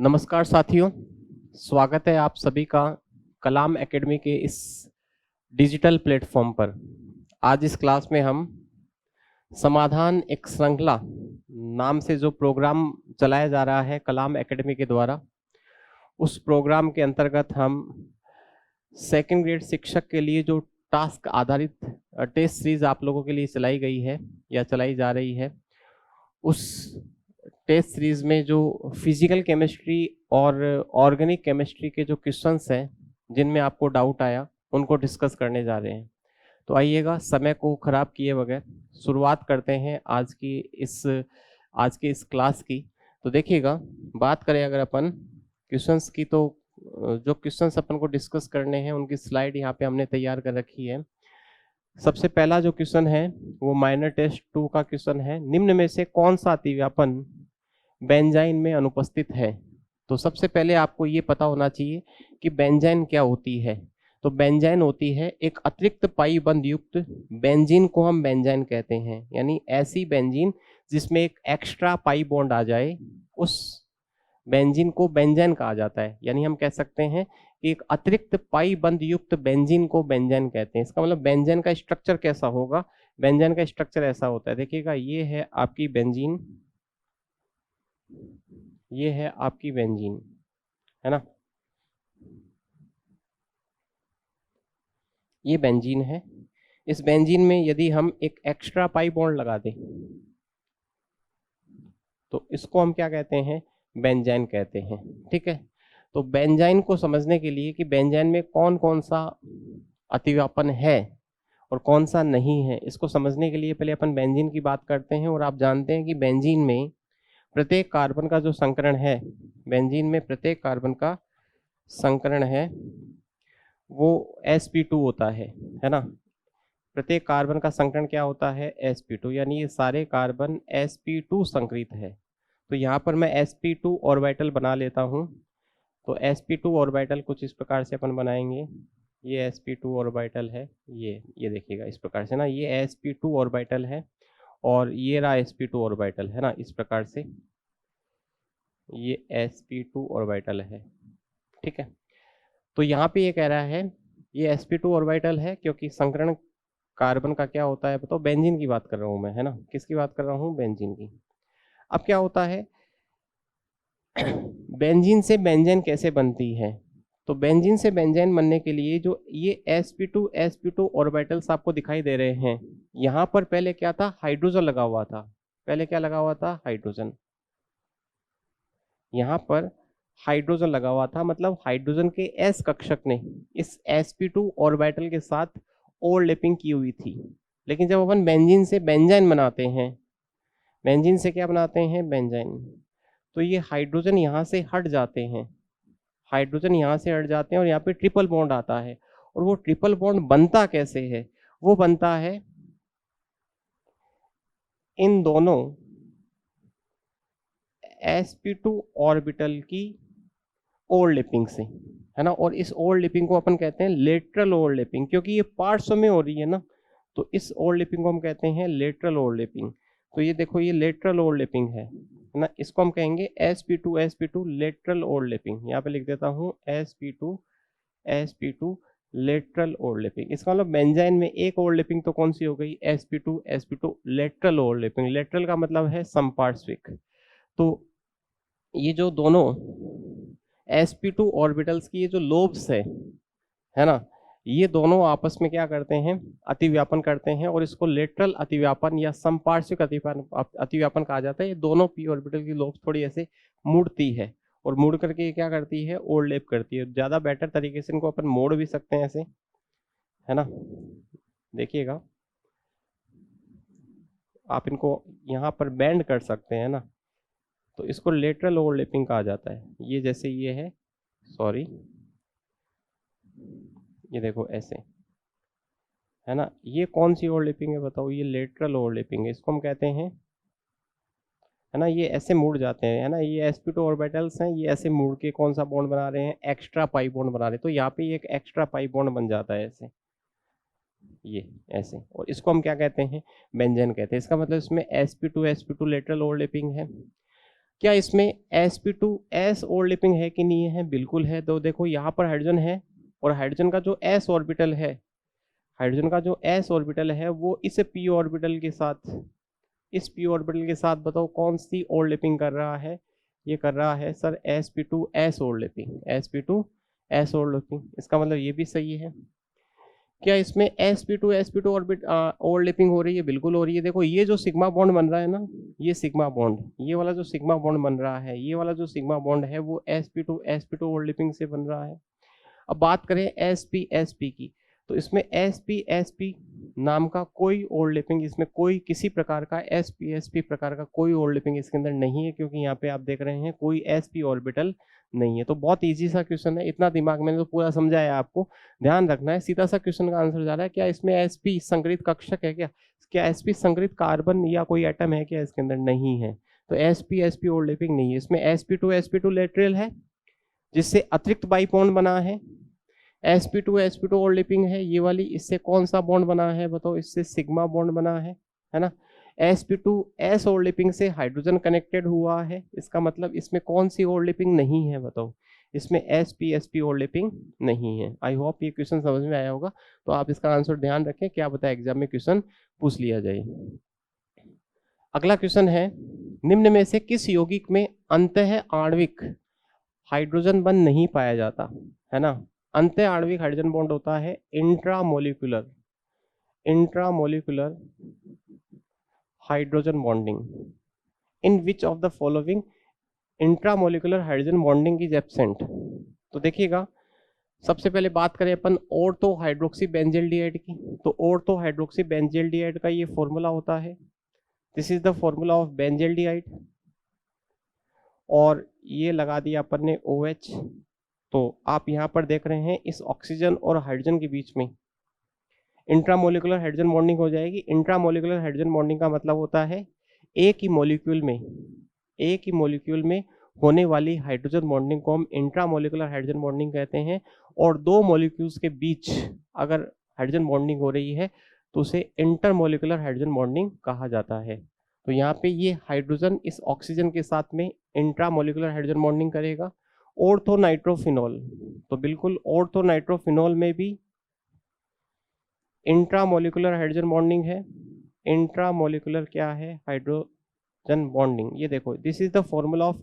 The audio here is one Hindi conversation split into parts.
नमस्कार साथियों, स्वागत है आप सभी का कलाम एकेडमी के इस डिजिटल प्लेटफॉर्म पर। आज इस क्लास में हम समाधान एक श्रृंखला नाम से जो प्रोग्राम चलाया जा रहा है कलाम एकेडमी के द्वारा, उस प्रोग्राम के अंतर्गत हम सेकेंड ग्रेड शिक्षक के लिए जो टास्क आधारित टेस्ट सीरीज आप लोगों के लिए चलाई गई है या चलाई जा रही है, उस टेस्ट सीरीज में जो फिजिकल केमिस्ट्री और ऑर्गेनिक केमिस्ट्री के जो क्वेश्चंस हैं जिनमें आपको डाउट आया उनको डिस्कस करने जा रहे हैं। तो आइएगा, समय को खराब किए बगैर शुरुआत करते हैं आज के इस क्लास की। तो देखिएगा, बात करें अगर अपन क्वेश्चंस की, तो जो क्वेश्चंस अपन को डिस्कस करने हैं उनकी स्लाइड यहाँ पे हमने तैयार कर रखी है। सबसे पहला जो क्वेश्चन है वो माइनर टेस्ट 2 का क्वेश्चन है। निम्न में से कौन सा अतिव्यापन बेंजाइन में अनुपस्थित है? तो सबसे पहले आपको ये पता होना चाहिए कि बेंजाइन क्या होती है। तो बेंजाइन होती है एक अतिरिक्त पाई बंध युक्त बेंजीन को हम बेंजाइन कहते हैं, यानी ऐसी बेंजीन जिसमें एक एक्स्ट्रा पाई बॉन्ड आ जाए उस बेंजीन को बेंजाइन कहा जाता है। यानी हम कह सकते हैं कि एक अतिरिक्त पाई बंध युक्त बेंजीन को बेंजाइन कहते हैं। इसका मतलब बेंजाइन का स्ट्रक्चर कैसा होगा? बेंजाइन का स्ट्रक्चर ऐसा होता है, देखिएगा, ये है आपकी बेंजीन, ये है आपकी बेंजीन, है ना, ये बेंजीन है। इस बेंजीन में यदि हम एक एक्स्ट्रा पाई बॉन्ड लगा दें तो इसको हम क्या कहते हैं? बेंजाइन कहते हैं। ठीक है, तो बेंजाइन को समझने के लिए कि बेंजाइन में कौन कौन सा अतिव्यापन है और कौन सा नहीं है, इसको समझने के लिए पहले अपन बेंजीन की बात करते हैं। और आप जानते हैं कि बेंजीन में प्रत्येक कार्बन का जो संकरण है, बेंजीन में प्रत्येक कार्बन का संकरण है वो sp2 होता है ना। प्रत्येक कार्बन का संकरण क्या होता है? sp2, यानी ये सारे कार्बन sp2 संकरित है। तो यहाँ पर मैं sp2 ऑर्बिटल बना लेता हूँ। तो sp2 ऑर्बिटल कुछ इस प्रकार से अपन बनाएंगे। ये sp2 ऑर्बिटल है, ये देखिएगा इस प्रकार से ना, ये sp2 ऑर्बिटल है और ये रहा sp2 ऑर्बिटल, है ना, इस प्रकार से ये sp2 ऑर्बिटल है। ठीक है, तो यहाँ पे ये कह रहा है ये sp2 ऑर्बिटल है क्योंकि संकरण कार्बन का क्या होता है बताओ? बेंजीन की बात कर रहा हूँ मैं, है ना। किसकी बात कर रहा हूँ? बेंजीन की। अब क्या होता है, बेंजीन से बेंजीन कैसे बनती है? तो बेंजीन से बेंजीन बनने के लिए जो ये sp2 ऑर्बिटल्स आपको दिखाई दे रहे हैं, यहाँ पर पहले क्या था? हाइड्रोजन लगा हुआ था। पहले क्या लगा हुआ था? हाइड्रोजन। यहाँ पर हाइड्रोजन लगा हुआ था, मतलब हाइड्रोजन के s कक्षक ने इस sp2 ऑर्बिटल के साथ ओवरलैपिंग की हुई थी। लेकिन जब अपन बेंजीन से बेंजाइन बनाते हैं, बेंजीन से क्या बनाते हैं? बेंजाइन, तो ये हाइड्रोजन यहाँ से हट जाते हैं, हाइड्रोजन यहाँ से हट जाते हैं और यहाँ पे ट्रिपल बॉन्ड आता है। और वो ट्रिपल बॉन्ड बनता कैसे है? वो बनता है इन दोनों sp2 ऑर्बिटल की ओवरलैपिंग से, है ना। और इस ओवरलैपिंग को अपन कहते हैं लेटरल ओवरलैपिंग, क्योंकि ये पार्ट्स में हो रही है ना, तो इस ओवरलैपिंग को हम कहते हैं लेटरल ओवरलैपिंग। तो ये देखो, ये लेटरल ओवरलैपिंग है ना, इसको हम कहेंगे sp2 लेटरल ओवरलैपिंग। यहाँ पे लिख देता हूँ sp2 लेटरल ओवरलैपिंग। इसका मतलब बेंजाइन में एक ओवरलैपिंग तो कौन सी हो गई? sp2 lateral overlapping. लेटरल का मतलब है समपार्श्विक। तो ये जो दोनों sp2 ऑर्बिटल्स की ये जो लोब्स है ना, ये दोनों आपस में क्या करते हैं? अतिव्यापन करते हैं, और इसको लेटरल अतिव्यापन या समपार्श्विक अतिव्यापन कहा जाता है। ये दोनों p ऑर्बिटल की लोब्स थोड़ी ऐसे मुड़ती है और मुड़ करके क्या करती है? ओवरलैप करती है। ज्यादा बेटर तरीके से इनको अपन मोड़ भी सकते हैं ऐसे, है ना। देखिएगा, आप इनको यहाँ पर बेंड कर सकते हैं ना, तो इसको लेटरल ओवरलैपिंग कहा जाता है। ये जैसे ये है, सॉरी, ये देखो ऐसे, है ना। ये कौन सी ओवरलैपिंग है बताओ? ये लेटरल ओवरलैपिंग है, इसको हम कहते हैं, है ना। ये ऐसे मुड़ जाते हैं, है ना। ये sp2 ऑर्बिटल्स हैं, ये ऐसे मुड़ के कौन सा बॉन्ड बना रहे हैं? एक्स्ट्रा पाई बॉन्ड बना रहे हैं। तो यहाँ पे एक एक्स्ट्रा पाई बॉन्ड बन जाता है ऐसे, ये ऐसे, और इसको हम क्या कहते हैं? बेंजीन कहते हैं। इसका मतलब इसमें sp2 लेटरल ओवरलैपिंग है। क्या इसमें sp2s ओवरलैपिंग है कि नहीं है? बिल्कुल है। तो देखो यहाँ पर हाइड्रोजन है और हाइड्रोजन का जो s ऑर्बिटल है, हाइड्रोजन का जो s ऑर्बिटल है वो इस p ऑर्बिटल के साथ, इस p ऑर्बिटल के साथ बताओ कौन सी ओवरलैपिंग कर रहा है? ये कर रहा है sir sp2s overlapping, sp2s overlapping. इसका मतलब ये भी सही है। क्या इसमें sp2 ऑर्बिट ओवरलैपिंग हो रही है? बिल्कुल हो रही है। देखो ये जो सिग्मा बॉन्ड बन रहा है ना, ये सिग्मा बॉन्ड, ये वाला जो सिग्मा बॉन्ड बन रहा है, ये वाला जो सिग्मा बॉन्ड है वो sp2 ओवरलैपिंग से बन रहा है। अब बात करें sp की, तो इसमें sp नाम का कोई ओवरलैपिंग, इसमें कोई किसी प्रकार का sp प्रकार का कोई ओवरलैपिंग इसके अंदर नहीं है, क्योंकि यहाँ पे आप देख रहे हैं कोई sp ऑर्बिटल नहीं है। तो बहुत इजी सा क्वेश्चन है, इतना दिमाग मैंने तो पूरा समझाया आपको, ध्यान रखना है। सीधा सा क्वेश्चन का आंसर जा रहा है, क्या इसमें sp संकरित कक्षक है क्या? क्या sp संकरित कार्बन या कोई एटम है क्या इसके अंदर? नहीं है। तो sp ओवरलैपिंग नहीं है। इसमें sp2 लेटरल है जिससे अतिरिक्त बाई बॉन्ड बना है, sp2 ओवरलैपिंग है ये वाली, इससे कौन सा बॉन्ड बना है बताओ? इससे सिग्मा बॉन्ड बना है ना। sp2s ओवरलैपिंग से हाइड्रोजन कनेक्टेड हुआ है, इसका मतलब इसमें कौन सी ओवरलैपिंग नहीं है बताओ? इसमें sp ओवरलैपिंग नहीं है। आई होप ये क्वेश्चन समझ में आया होगा। तो आप इसका आंसर ध्यान रखें, क्या पता एग्जाम में क्वेश्चन पूछ लिया जाए। अगला क्वेश्चन है, निम्न में से किस यौगिक में अंतः आणविक हाइड्रोजन बंध नहीं पाया जाता? है ना, अंतः आणविक हाइड्रोजन बॉन्ड होता है intramolecular hydrogen bonding. In which of the following intramolecular hydrogen bonding is absent? तो देखिएगा, सबसे पहले बात करें अपन ऑर्थो हाइड्रोक्सी बेंजल्डिहाइड की, तो ऑर्थो हाइड्रोक्सी बेंजल्डिहाइड का ये फॉर्मूला होता है, this is the formula of benzaldehyde, और ये लगा दिया अपन ने OH। तो आप यहाँ पर देख रहे हैं इस ऑक्सीजन और हाइड्रोजन के बीच में इंट्रामोलिकुलर हाइड्रोजन बॉन्डिंग हो जाएगी। इंट्रामोलिकुलर हाइड्रोजन बॉन्डिंग का मतलब होता है एक ही मॉलिक्यूल में होने वाली हाइड्रोजन बॉन्डिंग को हम इंट्रामोलिकुलर हाइड्रोजन बॉन्डिंग कहते हैं। और दो मॉलिक्यूल्स के बीच अगर हाइड्रोजन बॉन्डिंग हो रही है तो उसे इंटरमोलिकुलर हाइड्रोजन बॉन्डिंग कहा जाता है। तो यहाँ पे ये हाइड्रोजन इस ऑक्सीजन के साथ में इंट्रामोलिकुलर हाइड्रोजन बॉन्डिंग करेगा। ऑर्थोनाइट्रोफिनॉल, तो बिल्कुल ऑर्थोनाइट्रोफिनॉल में भी इंट्रामोलिकुलर हाइड्रोजन बॉन्डिंग है। इंट्रामोलिकुलर क्या है? Hydrogen bonding. ये देखो, this is the formula of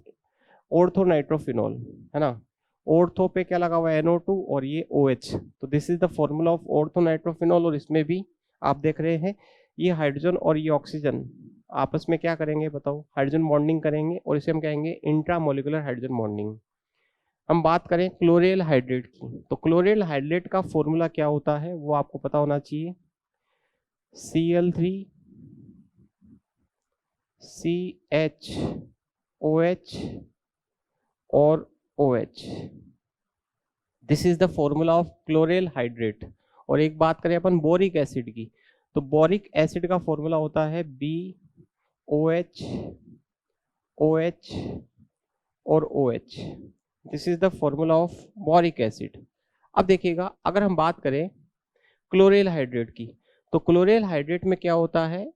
orthonitrophenol, है ना। ऑर्थो पे क्या लगा हुआ है? NO2 और ये OH। तो this is the formula of orthonitrophenol. और इसमें भी आप देख रहे हैं ये हाइड्रोजन और ये ऑक्सीजन आपस में क्या करेंगे बताओ? हाइड्रोजन बॉन्डिंग करेंगे, और इसे हम कहेंगे इंट्रामोलिकुलर हाइड्रोजन बॉन्डिंग। हम बात करें क्लोरेल हाइड्रेट की, तो क्लोरेल हाइड्रेट का फॉर्मूला क्या होता है वो आपको पता होना चाहिए, Cl3 CHOH और OH, this is the formula of chloral hydrate. और एक बात करें अपन बोरिक एसिड की, तो बोरिक एसिड का फॉर्मूला होता है BOH OH और OH, this is the formula of boric acid. अब देखिएगा, अगर हम बात करें क्लोरेल हाइड्रेट की, तो क्लोरेल हाइड्रेट में क्या होता है?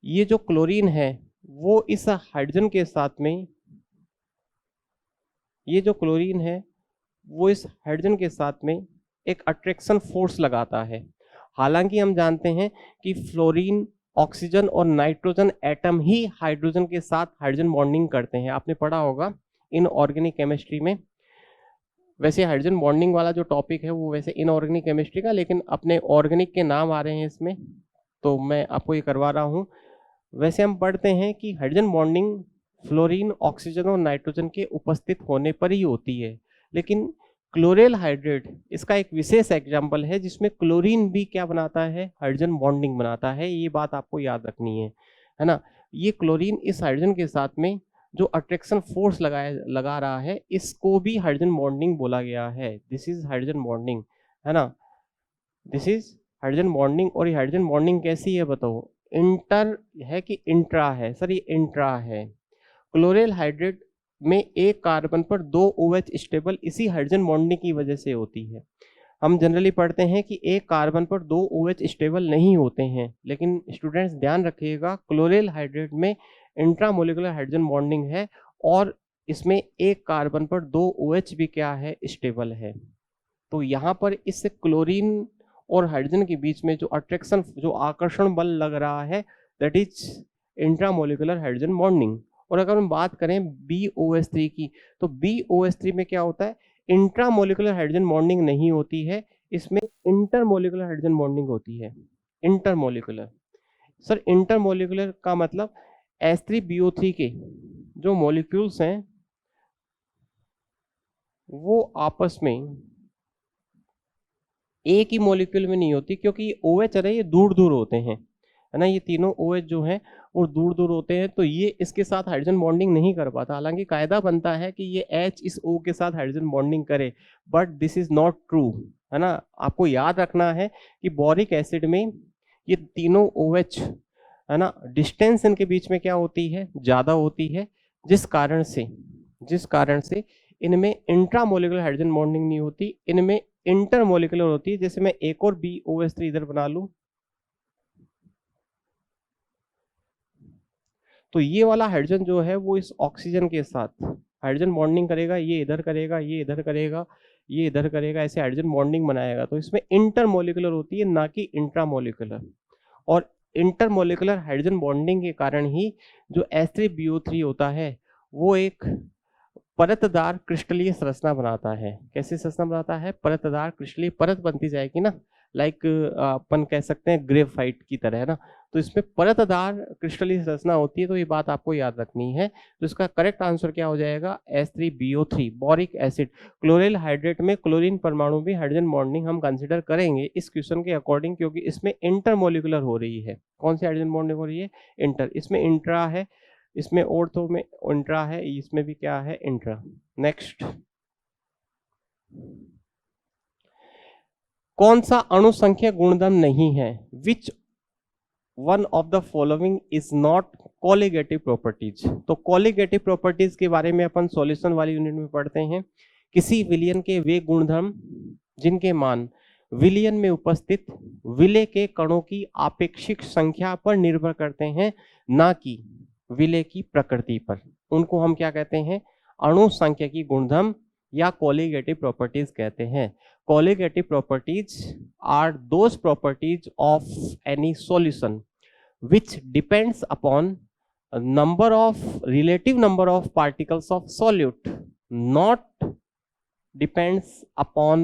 ये जो क्लोरीन है वो इस हाइड्रोजन के साथ में, ये जो क्लोरीन है वो इस हाइड्रोजन के साथ में एक अट्रैक्शन फोर्स लगाता है। हालांकि हम जानते हैं कि फ्लोरीन, ऑक्सीजन और नाइट्रोजन एटम ही हाइड्रोजन के साथ हाइड्रोजन बॉन्डिंग करते हैं, आपने पढ़ा होगा इनऑर्गेनिक केमिस्ट्री में। वैसे हाइड्रोजन बॉन्डिंग वाला जो टॉपिक है वो वैसे इनऑर्गेनिक केमिस्ट्री का, लेकिन अपने ऑर्गेनिक के नाम आ रहे हैं इसमें, तो मैं आपको ये करवा रहा हूँ। वैसे हम पढ़ते हैं कि हाइड्रोजन बॉन्डिंग फ्लोरीन, ऑक्सीजन और नाइट्रोजन के उपस्थित होने पर ही होती है, लेकिन क्लोरेल हाइड्रेट इसका एक विशेष एग्जाम्पल है जिसमें क्लोरीन भी क्या बनाता है? हाइड्रोजन बॉन्डिंग बनाता है। ये बात आपको याद रखनी है ना। ये क्लोरीन इस हाइड्रोजन के साथ में जो अट्रैक्शन फोर्स लगा रहा है, इसको भी हाइड्रोजन बॉन्डिंग बोला गया है। दिस इज हाइड्रोजन बॉन्डिंग, है ना, दिस इज हाइड्रोजन बॉन्डिंग। और ये हाइड्रोजन बॉन्डिंग कैसी है बताओ? इंटर है कि इंट्रा है? सर ये इंट्रा है। क्लोरेल हाइड्रेट में एक कार्बन पर 2 OH स्टेबल इसी हाइड्रोजन बॉन्डिंग की वजह से होती है। हम जनरली पढ़ते हैं कि एक कार्बन पर 2 OH स्टेबल नहीं होते हैं, लेकिन स्टूडेंट्स ध्यान रखिएगा, क्लोरेल हाइड्रेट में इंट्रामोलिकुलर हाइड्रोजन बॉन्डिंग है और इसमें एक कार्बन पर 2 OH भी क्या है, स्टेबल है। तो यहाँ पर इस क्लोरीन और हाइड्रोजन के बीच में जो अट्रैक्शन, जो आकर्षण बल लग रहा है, that is intramolecular hydrogen bonding. और अगर हम बात करें BOH3 की, तो BOH3 में क्या होता है, इंट्रामोलिकुलर हाइड्रोजन बॉन्डिंग नहीं होती है, इसमें इंटरमोलिकुलर हाइड्रोजन बॉन्डिंग होती है। इंटरमोलिकुलर, सर इंटरमोलिकुलर का मतलब H3BO3 के जो मॉलिक्यूल्स हैं वो आपस में एक ही मॉलिक्यूल में नहीं होती, क्योंकि ये OH है ये दूर दूर होते हैं, है ना, ये तीनों OH जो हैं वो दूर दूर होते हैं, तो ये इसके साथ हाइड्रोजन बॉन्डिंग नहीं कर पाता। हालांकि कायदा बनता है कि ये H इस O के साथ हाइड्रोजन बॉन्डिंग करे, but this is not true, है ना। आपको याद रखना है कि बोरिक एसिड में ये तीनों OH, है ना, डिस्टेंस इनके बीच में क्या होती है, ज्यादा होती है, जिस कारण से इनमें इंट्रामोलिकुलर हाइड्रोजन बॉन्डिंग नहीं होती, इनमें इंटरमोलिकुलर होती है। जैसे मैं एक और BOH3 इधर बना लूं, तो ये वाला हाइड्रोजन जो है वो इस ऑक्सीजन के साथ हाइड्रोजन बॉन्डिंग करेगा, ये इधर करेगा, ये इधर करेगा, ये इधर करेगा, ऐसे हाइड्रोजन बॉन्डिंग बनाएगा। तो इसमें इंटरमोलिकुलर होती है, ना कि इंट्रामोलिकुलर। और इंटरमोलिकुलर हाइड्रोजन बॉन्डिंग के कारण ही जो H3BO3 होता है वो एक परतदार क्रिस्टलीय संरचना बनाता है। कैसी संरचना बनाता है, परतदार क्रिस्टलीय परत बनती जाएगी ना, लाइक अपन कह सकते हैं ग्रेफाइट की तरह, है ना। तो इसमें परतदार क्रिस्टलीय संरचना होती है, तो ये बात आपको याद रखनी है। तो इसका करेक्ट आंसर क्या हो जाएगा, H3BO3 बोरिक एसिड। क्लोरिल हाइड्रेट में क्लोरीन परमाणु भी हाइड्रोजन बॉन्डिंग हम कंसिडर करेंगे इस क्वेश्चन के अकॉर्डिंग, क्योंकि इसमें इंटरमोलिकुलर हो रही है। कौन सी हाइड्रोजन बॉन्डिंग हो रही है, इंटर। इसमें इंट्रा है, इसमें ऑर्थो में इंट्रा है, इसमें भी क्या है, इंट्रा। नेक्स्ट, कौन सा अणुसंख्यक गुणधर्म नहीं है, which one of the following is not colligative properties. तो कोलिगेटिव प्रॉपर्टीज के बारे में अपन सॉल्यूशन वाली यूनिट में पढ़ते हैं। किसी विलयन के वे गुणधर्म जिनके मान विलयन में उपस्थित विलय के कणों की आपेक्षिक संख्या पर निर्भर करते हैं, ना कि विलय की प्रकृति पर, उनको हम क्या कहते हैं, अणुसंख्यकी गुणधर्म या कोलिगेटिव प्रॉपर्टीज कहते हैं। Colligative properties are those properties of any solution which depends upon a number of relative number of particles of solute, not depends upon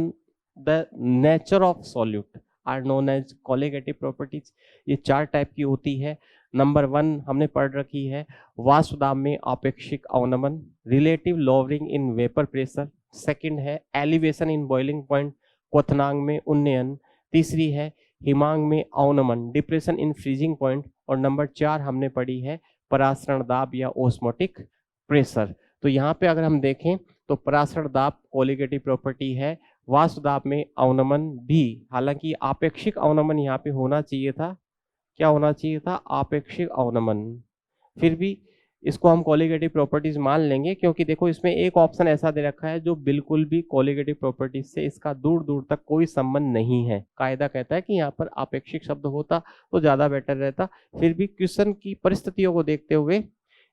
the nature of solute, are known as colligative properties। ये 4 टाइप की होती है। नंबर 1 हमने पढ़ रखी है, वाष्पदाब में आपेक्षिक अवनमन, relative lowering in vapour pressure. Second है एलिवेशन इन बॉइलिंग पॉइंट, क्वथनांक में उन्नयन। तीसरी है हिमांक में अवनमन, डिप्रेशन इन फ्रीजिंग पॉइंट। और नंबर 4 हमने पढ़ी है परासरण दाब या ओस्मोटिक प्रेशर। तो यहाँ पे अगर हम देखें तो परासरण दाब कोलिगेटिव प्रॉपर्टी है, वाष्पदाब में अवनमन भी, हालांकि आपेक्षिक अवनमन यहाँ पे होना चाहिए था, क्या होना चाहिए था, आपेक्षिक अवनमन। फिर भी इसको हम कोलिगेटिव प्रॉपर्टीज मान लेंगे, क्योंकि देखो इसमें एक ऑप्शन ऐसा दे रखा है जो बिल्कुल भी कोलिगेटिव प्रॉपर्टीज से इसका दूर दूर तक कोई संबंध नहीं है। कायदा कहता है कि यहाँ पर आपेक्षिक शब्द होता तो ज्यादा बेटर रहता। फिर भी क्वेश्चन की परिस्थितियों को देखते हुए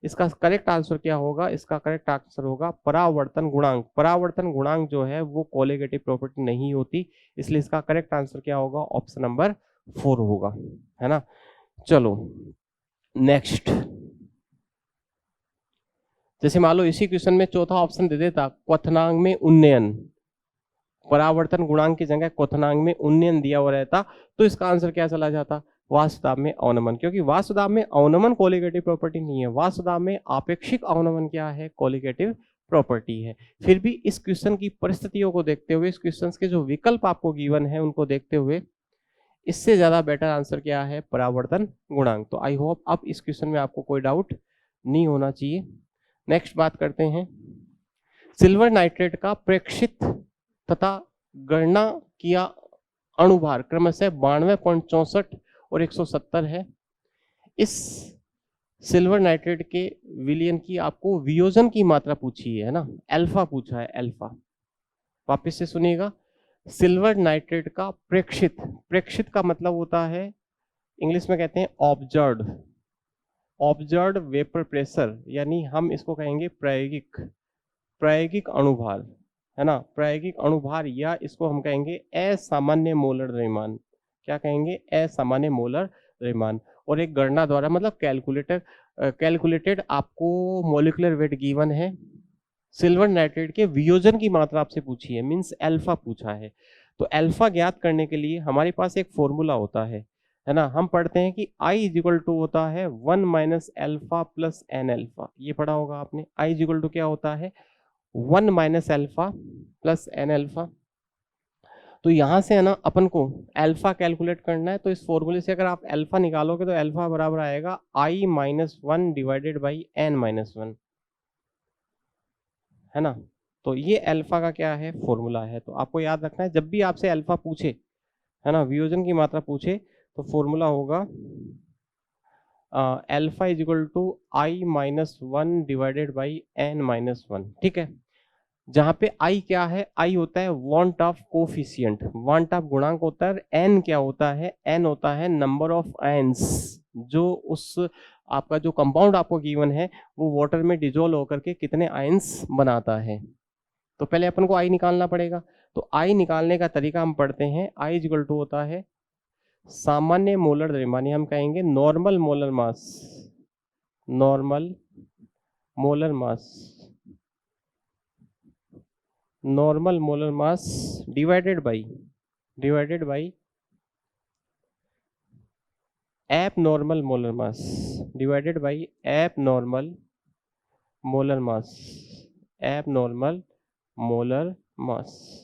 इसका करेक्ट आंसर क्या होगा, इसका करेक्ट आंसर होगा परावर्तन गुणांक। परावर्तन गुणांक जो है वो कोलिगेटिव प्रॉपर्टी नहीं होती, इसलिए इसका करेक्ट आंसर क्या होगा, ऑप्शन नंबर 4 होगा, है ना। चलो नेक्स्ट, जैसे मान लो इसी क्वेश्चन में चौथा ऑप्शन दे देता क्वथनांक में उन्नयन, परावर्तन गुणांक की जगह क्वथनांक में उन्नयन दिया हुआ रहता, तो इसका आंसर क्या चला जाता, वाष्पदाब में अवनमन। क्योंकि वाष्पदाब में अवनमन कोलिगेटिव प्रॉपर्टी नहीं है, वाष्पदाब में आपेक्षिक अवनमन क्या है, कोलिगेटिव प्रॉपर्टी है। फिर भी इस क्वेश्चन की परिस्थितियों को देखते हुए, इस क्वेश्चन के जो विकल्प आपको गिवन है उनको देखते हुए, इससे ज्यादा बेटर आंसर क्या है, परावर्तन गुणांक। तो आई होप अब इस क्वेश्चन में आपको कोई डाउट नहीं होना चाहिए। नेक्स्ट बात करते हैं, सिल्वर नाइट्रेट का प्रेक्षित तथा गणना किया अणुभार क्रमशः 92.64 और 170 है। इस सिल्वर नाइट्रेट के विलयन की आपको वियोजन की मात्रा पूछी है ना, अल्फा पूछा है, अल्फा। वापस से सुनिएगा, सिल्वर नाइट्रेट का प्रेक्षित, प्रेक्षित का मतलब होता है इंग्लिश में कहते हैं ऑब्जर्व्ड, ऑब्जर्व्ड वेपर प्रेशर, यानी हम इसको कहेंगे प्रायोगिक अणुभार, है ना, प्रायोगिक अणुभार, या इसको हम कहेंगे असामान्य मोलर द्रव्यमान। क्या कहेंगे? असामान्य मोलर द्रव्यमान। और एक गणना द्वारा, मतलब कैलकुलेटेड आपको मोलिकुलर वेट गिवन है, सिल्वर नाइट्रेट के वियोजन की मात्रा आपसे पूछी है, मींस अल्फा पूछा है। तो अल्फा ज्ञात करने के लिए हमारे पास एक फॉर्मूला होता है ना, हम पढ़ते हैं कि I इज इक्वल टू होता है 1 minus alpha plus N alpha. ये पढ़ा होगा आपने। I इज इक्वल टू क्या होता है? 1 minus alpha plus N alpha. तो यहां से है ना अपन को अल्फा कैलकुलेट करना है, तो इस फॉर्मूले से अगर आप अल्फा निकालोगे तो अल्फा बराबर आएगा I minus 1 divided by N minus 1, है ना। तो ये अल्फा का क्या है? फॉर्मूला है। तो आपको याद रखना है, जब भी आपसे अल्फा पूछे, है ना, वियोजन की मात्रा पूछे, तो फॉर्मूला होगा alpha is equal to I minus 1 divided by N minus 1। ठीक है। जहां पे I क्या है? I होता है want of coefficient, want of गुणांक होता है। N क्या होता है? N होता है नंबर ऑफ आयंस, जो उस आपका जो कंपाउंड आपको गिवन है वो वाटर में डिजोल्व होकर के कितने आयंस बनाता है। तो पहले अपन को I निकालना पड़ेगा। तो I निकालने का तरीका हम पढ़ते हैं। I इज इक्वल टू होता है सामान्य मोलर द्रव्यमान, हम कहेंगे normal molar mass, normal molar mass, normal molar mass divided by abnormal molar mass, divided by abnormal molar mass, abnormal molar mass.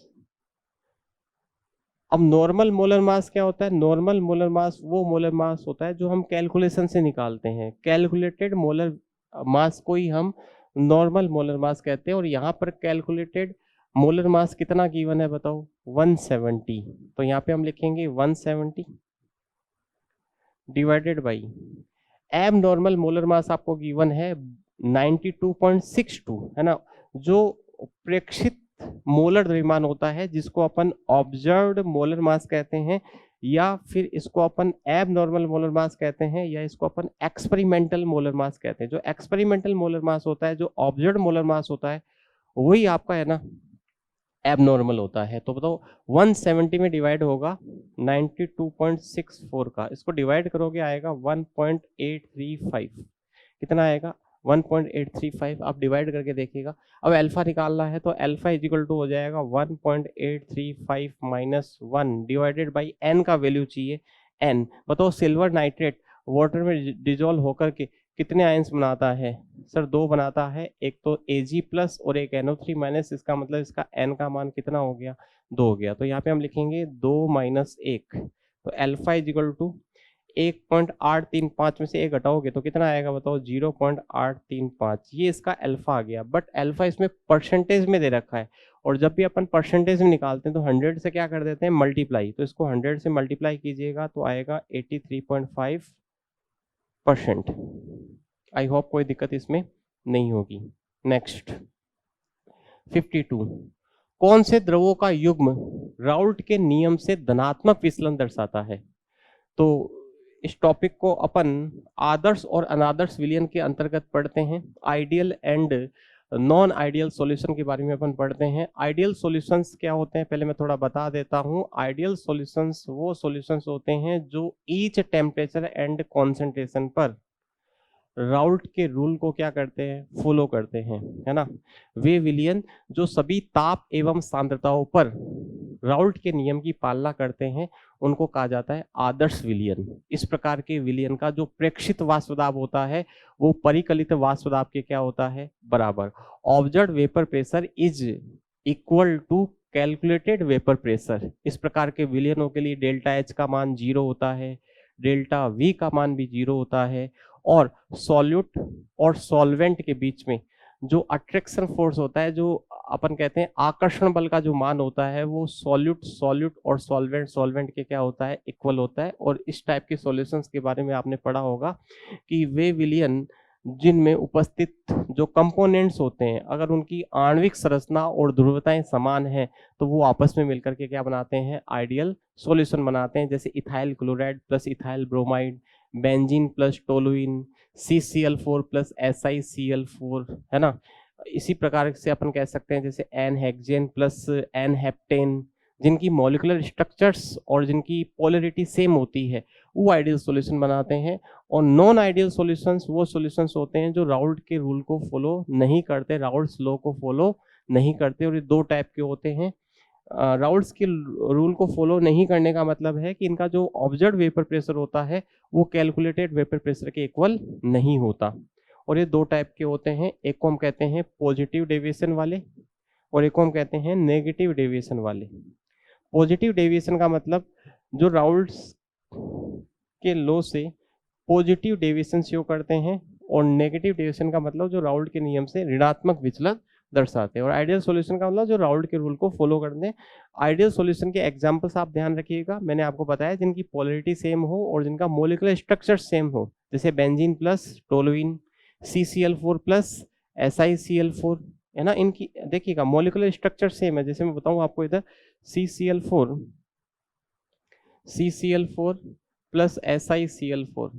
अब नॉर्मल मोलर मास क्या होता है? नॉर्मल मोलर मास वो मोलर मास होता है जो हम कैलकुलेशन से निकालते हैं। कैलकुलेटेड मोलर मास को ही हम नॉर्मल मोलर मास कहते हैं। और यहाँ पर कैलकुलेटेड मोलर मास कितना गिवन है बताओ? 170। तो यहाँ पे हम लिखेंगे 170 डिवाइडेड बाई एब नॉर्मल मोलर मास आपको गिवन है 92.62, है ना, जो प्रेक्षित मोलर द्रव्यमान होता है, जिसको अपन ऑब्जर्व्ड मोलर मास कहते हैं, या फिर इसको अपन एब नॉर्मल मोलर मास कहते हैं, या इसको अपन एक्सपेरिमेंटल मोलर मास कहते हैं। जो एक्सपेरिमेंटल मोलर मास होता है, जो ऑब्जर्व्ड मोलर मास होता है, वही आपका है ना एबनॉर्मल होता है। तो बताओ 170 में डिवाइड होगा 92.64 का, इसको डिवाइड करोगे आएगा 1.835। कितना आएगा? 1.835। आप डिवाइड करके देखिएगा। अब अल्फा निकालना है, तो अल्फा इज इक्वल टू हो जाएगा 1.835 माइनस 1 डिवाइडेड बाई एन का वैल्यू चाहिए। एन बताओ सिल्वर नाइट्रेट वाटर में डिजोल्व होकर के कितने आयंस बनाता है? सर 2 बनाता है, एक तो Ag प्लस और एक NO3 माइनस। इसका मतलब इसका n का मान कितना हो गया? 2 हो गया। तो यहाँ पे हम लिखेंगे 2 माइनस 1। तो अल्फा इज इक्वल टू 1.835 में से 1 घटाओगे तो कितना आएगा बताओ? 0.835। ये इसका अल्फा आ गया। बट अल्फा इसमें परसेंटेज में दे रखा है, और जब भी अपन परसेंटेज में निकालते हैं तो 100 से क्या कर देते हैं? मल्टीप्लाई। तो इसको 100 से मल्टीप्लाई कीजिएगा तो आएगा 83.5%। आई होप कोई दिक्कत इसमें नहीं होगी। नेक्स्ट 52, कौन से द्रवों का युग्म राउल्ट के नियम से धनात्मक विचलन दर्शाता है? तो इस टॉपिक को अपन आदर्श और अनादर्श विलयन के अंतर्गत पढ़ते हैं। Ideal and non ideal solution के बारे में अपन पढ़ते हैं। आइडियल सॉल्यूशंस क्या होते हैं पहले मैं थोड़ा बता देता हूं। आइडियल सॉल्यूशंस वो सॉल्यूशंस होते हैं जो ईच टेम्परेचर एंड कॉन्सेंट्रेशन पर राउल्ट के रूल को क्या करते हैं? फॉलो करते हैं, है ना। वे विलयन जो सभी ताप एवं सांद्रताओं पर राउल्ट के नियम की पालना करते हैं, उनको कहा जाता है आदर्श विलयन। इस प्रकार के विलयन का जो प्रेक्षित वाष्प दाब होता है वो परिकलित वाष्प दाब के क्या होता है? बराबर। Observed vapour pressure is equal to calculated vapour pressure. इस प्रकार के विलयनों के लिए डेल्टा एच का मान 0 होता है, डेल्टा वी का मान भी 0 होता है, और सॉल्यूट और सॉल्वेंट के बीच में जो अट्रैक्शन फोर्स होता है, जो अपन कहते हैं आकर्षण बल का जो मान होता है, वो सॉल्यूट और सॉल्वेंट के क्या होता है? इक्वल होता है। और इस टाइप के सॉल्यूशंस के बारे में आपने पढ़ा होगा कि वे विलयन जिनमें उपस्थित जो कंपोनेंट्स होते हैं, अगर उनकी आणविक संरचना और ध्रुवताएं समान हैं तो वो आपस में मिलकर के क्या बनाते हैं? आइडियल सॉल्यूशन बनाते हैं। जैसे ethyl chloride plus ethyl bromide, benzene plus toluene, CCl4 plus SiCl4, है ना। इसी प्रकार से अपन कह सकते हैं जैसे N hexane plus N heptane, जिनकी मॉलिक्यूलर स्ट्रक्चर्स और जिनकी पोलरिटी सेम होती है वो आइडियल सॉल्यूशन बनाते हैं। और नॉन आइडियल सॉल्यूशंस वो सॉल्यूशंस होते हैं जो राउल्ट के रूल को फॉलो नहीं करते, राउल्ट्स लॉ को फॉलो नहीं करते। और ये दो टाइप के होते हैं। राउल्ट्स के रूल को फॉलो नहीं करने का मतलब है कि इनका जो ऑब्जर्व वेपर प्रेशर होता है वो कैलकुलेटेड वेपर प्रेशर के इक्वल नहीं होता। और ये दो टाइप के होते हैं, एक को हम कहते हैं पॉजिटिव डेविएशन वाले और एक को हम कहते हैं नेगेटिव डेविएशन वाले। पॉजिटिव डेविएशन का मतलब जो राउल्ट्स के लॉ से पॉजिटिव डेविएशन शो करते हैं, और नेगेटिव डेविएशन का मतलब जो राउल्ट के नियम से ऋणात्मक विचलन दर्शाते हैं। और आइडियल सॉल्यूशन का मतलब जो राउल्ट के रूल को फॉलो करते हैं। आइडियल सॉल्यूशन के एग्जांपल्स आप ध्यान रखिएगा, मैंने आपको बताया जिनकी पोलरिटी सेम हो और जिनका मॉलिक्यूलर स्ट्रक्चर सेम हो, जैसे benzene plus toluene, CCl4 plus SiCl4, है ना। इनकी देखिएगा मॉलिक्यूलर स्ट्रक्चर सेम है। जैसे मैं बताऊं आपको इधर CCl4 प्लस SiCl4,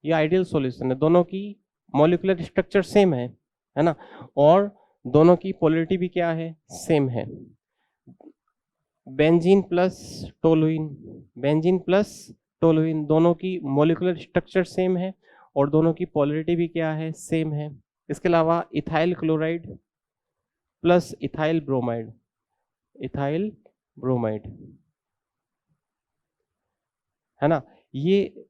ये आइडियल सॉल्यूशन है। दोनों की मॉलिक्यूलर स्ट्रक्चर सेम है ना, और दोनों की पोलरिटी भी क्या है, सेम है। बेंजीन प्लस टोलुइन दोनों की मॉलिक्यूलर स्ट्रक्चर सेम है और दोनों की पोलरिटी भी क्या है, सेम है। इसके अलावा ethyl chloride plus ethyl bromide है ना। ये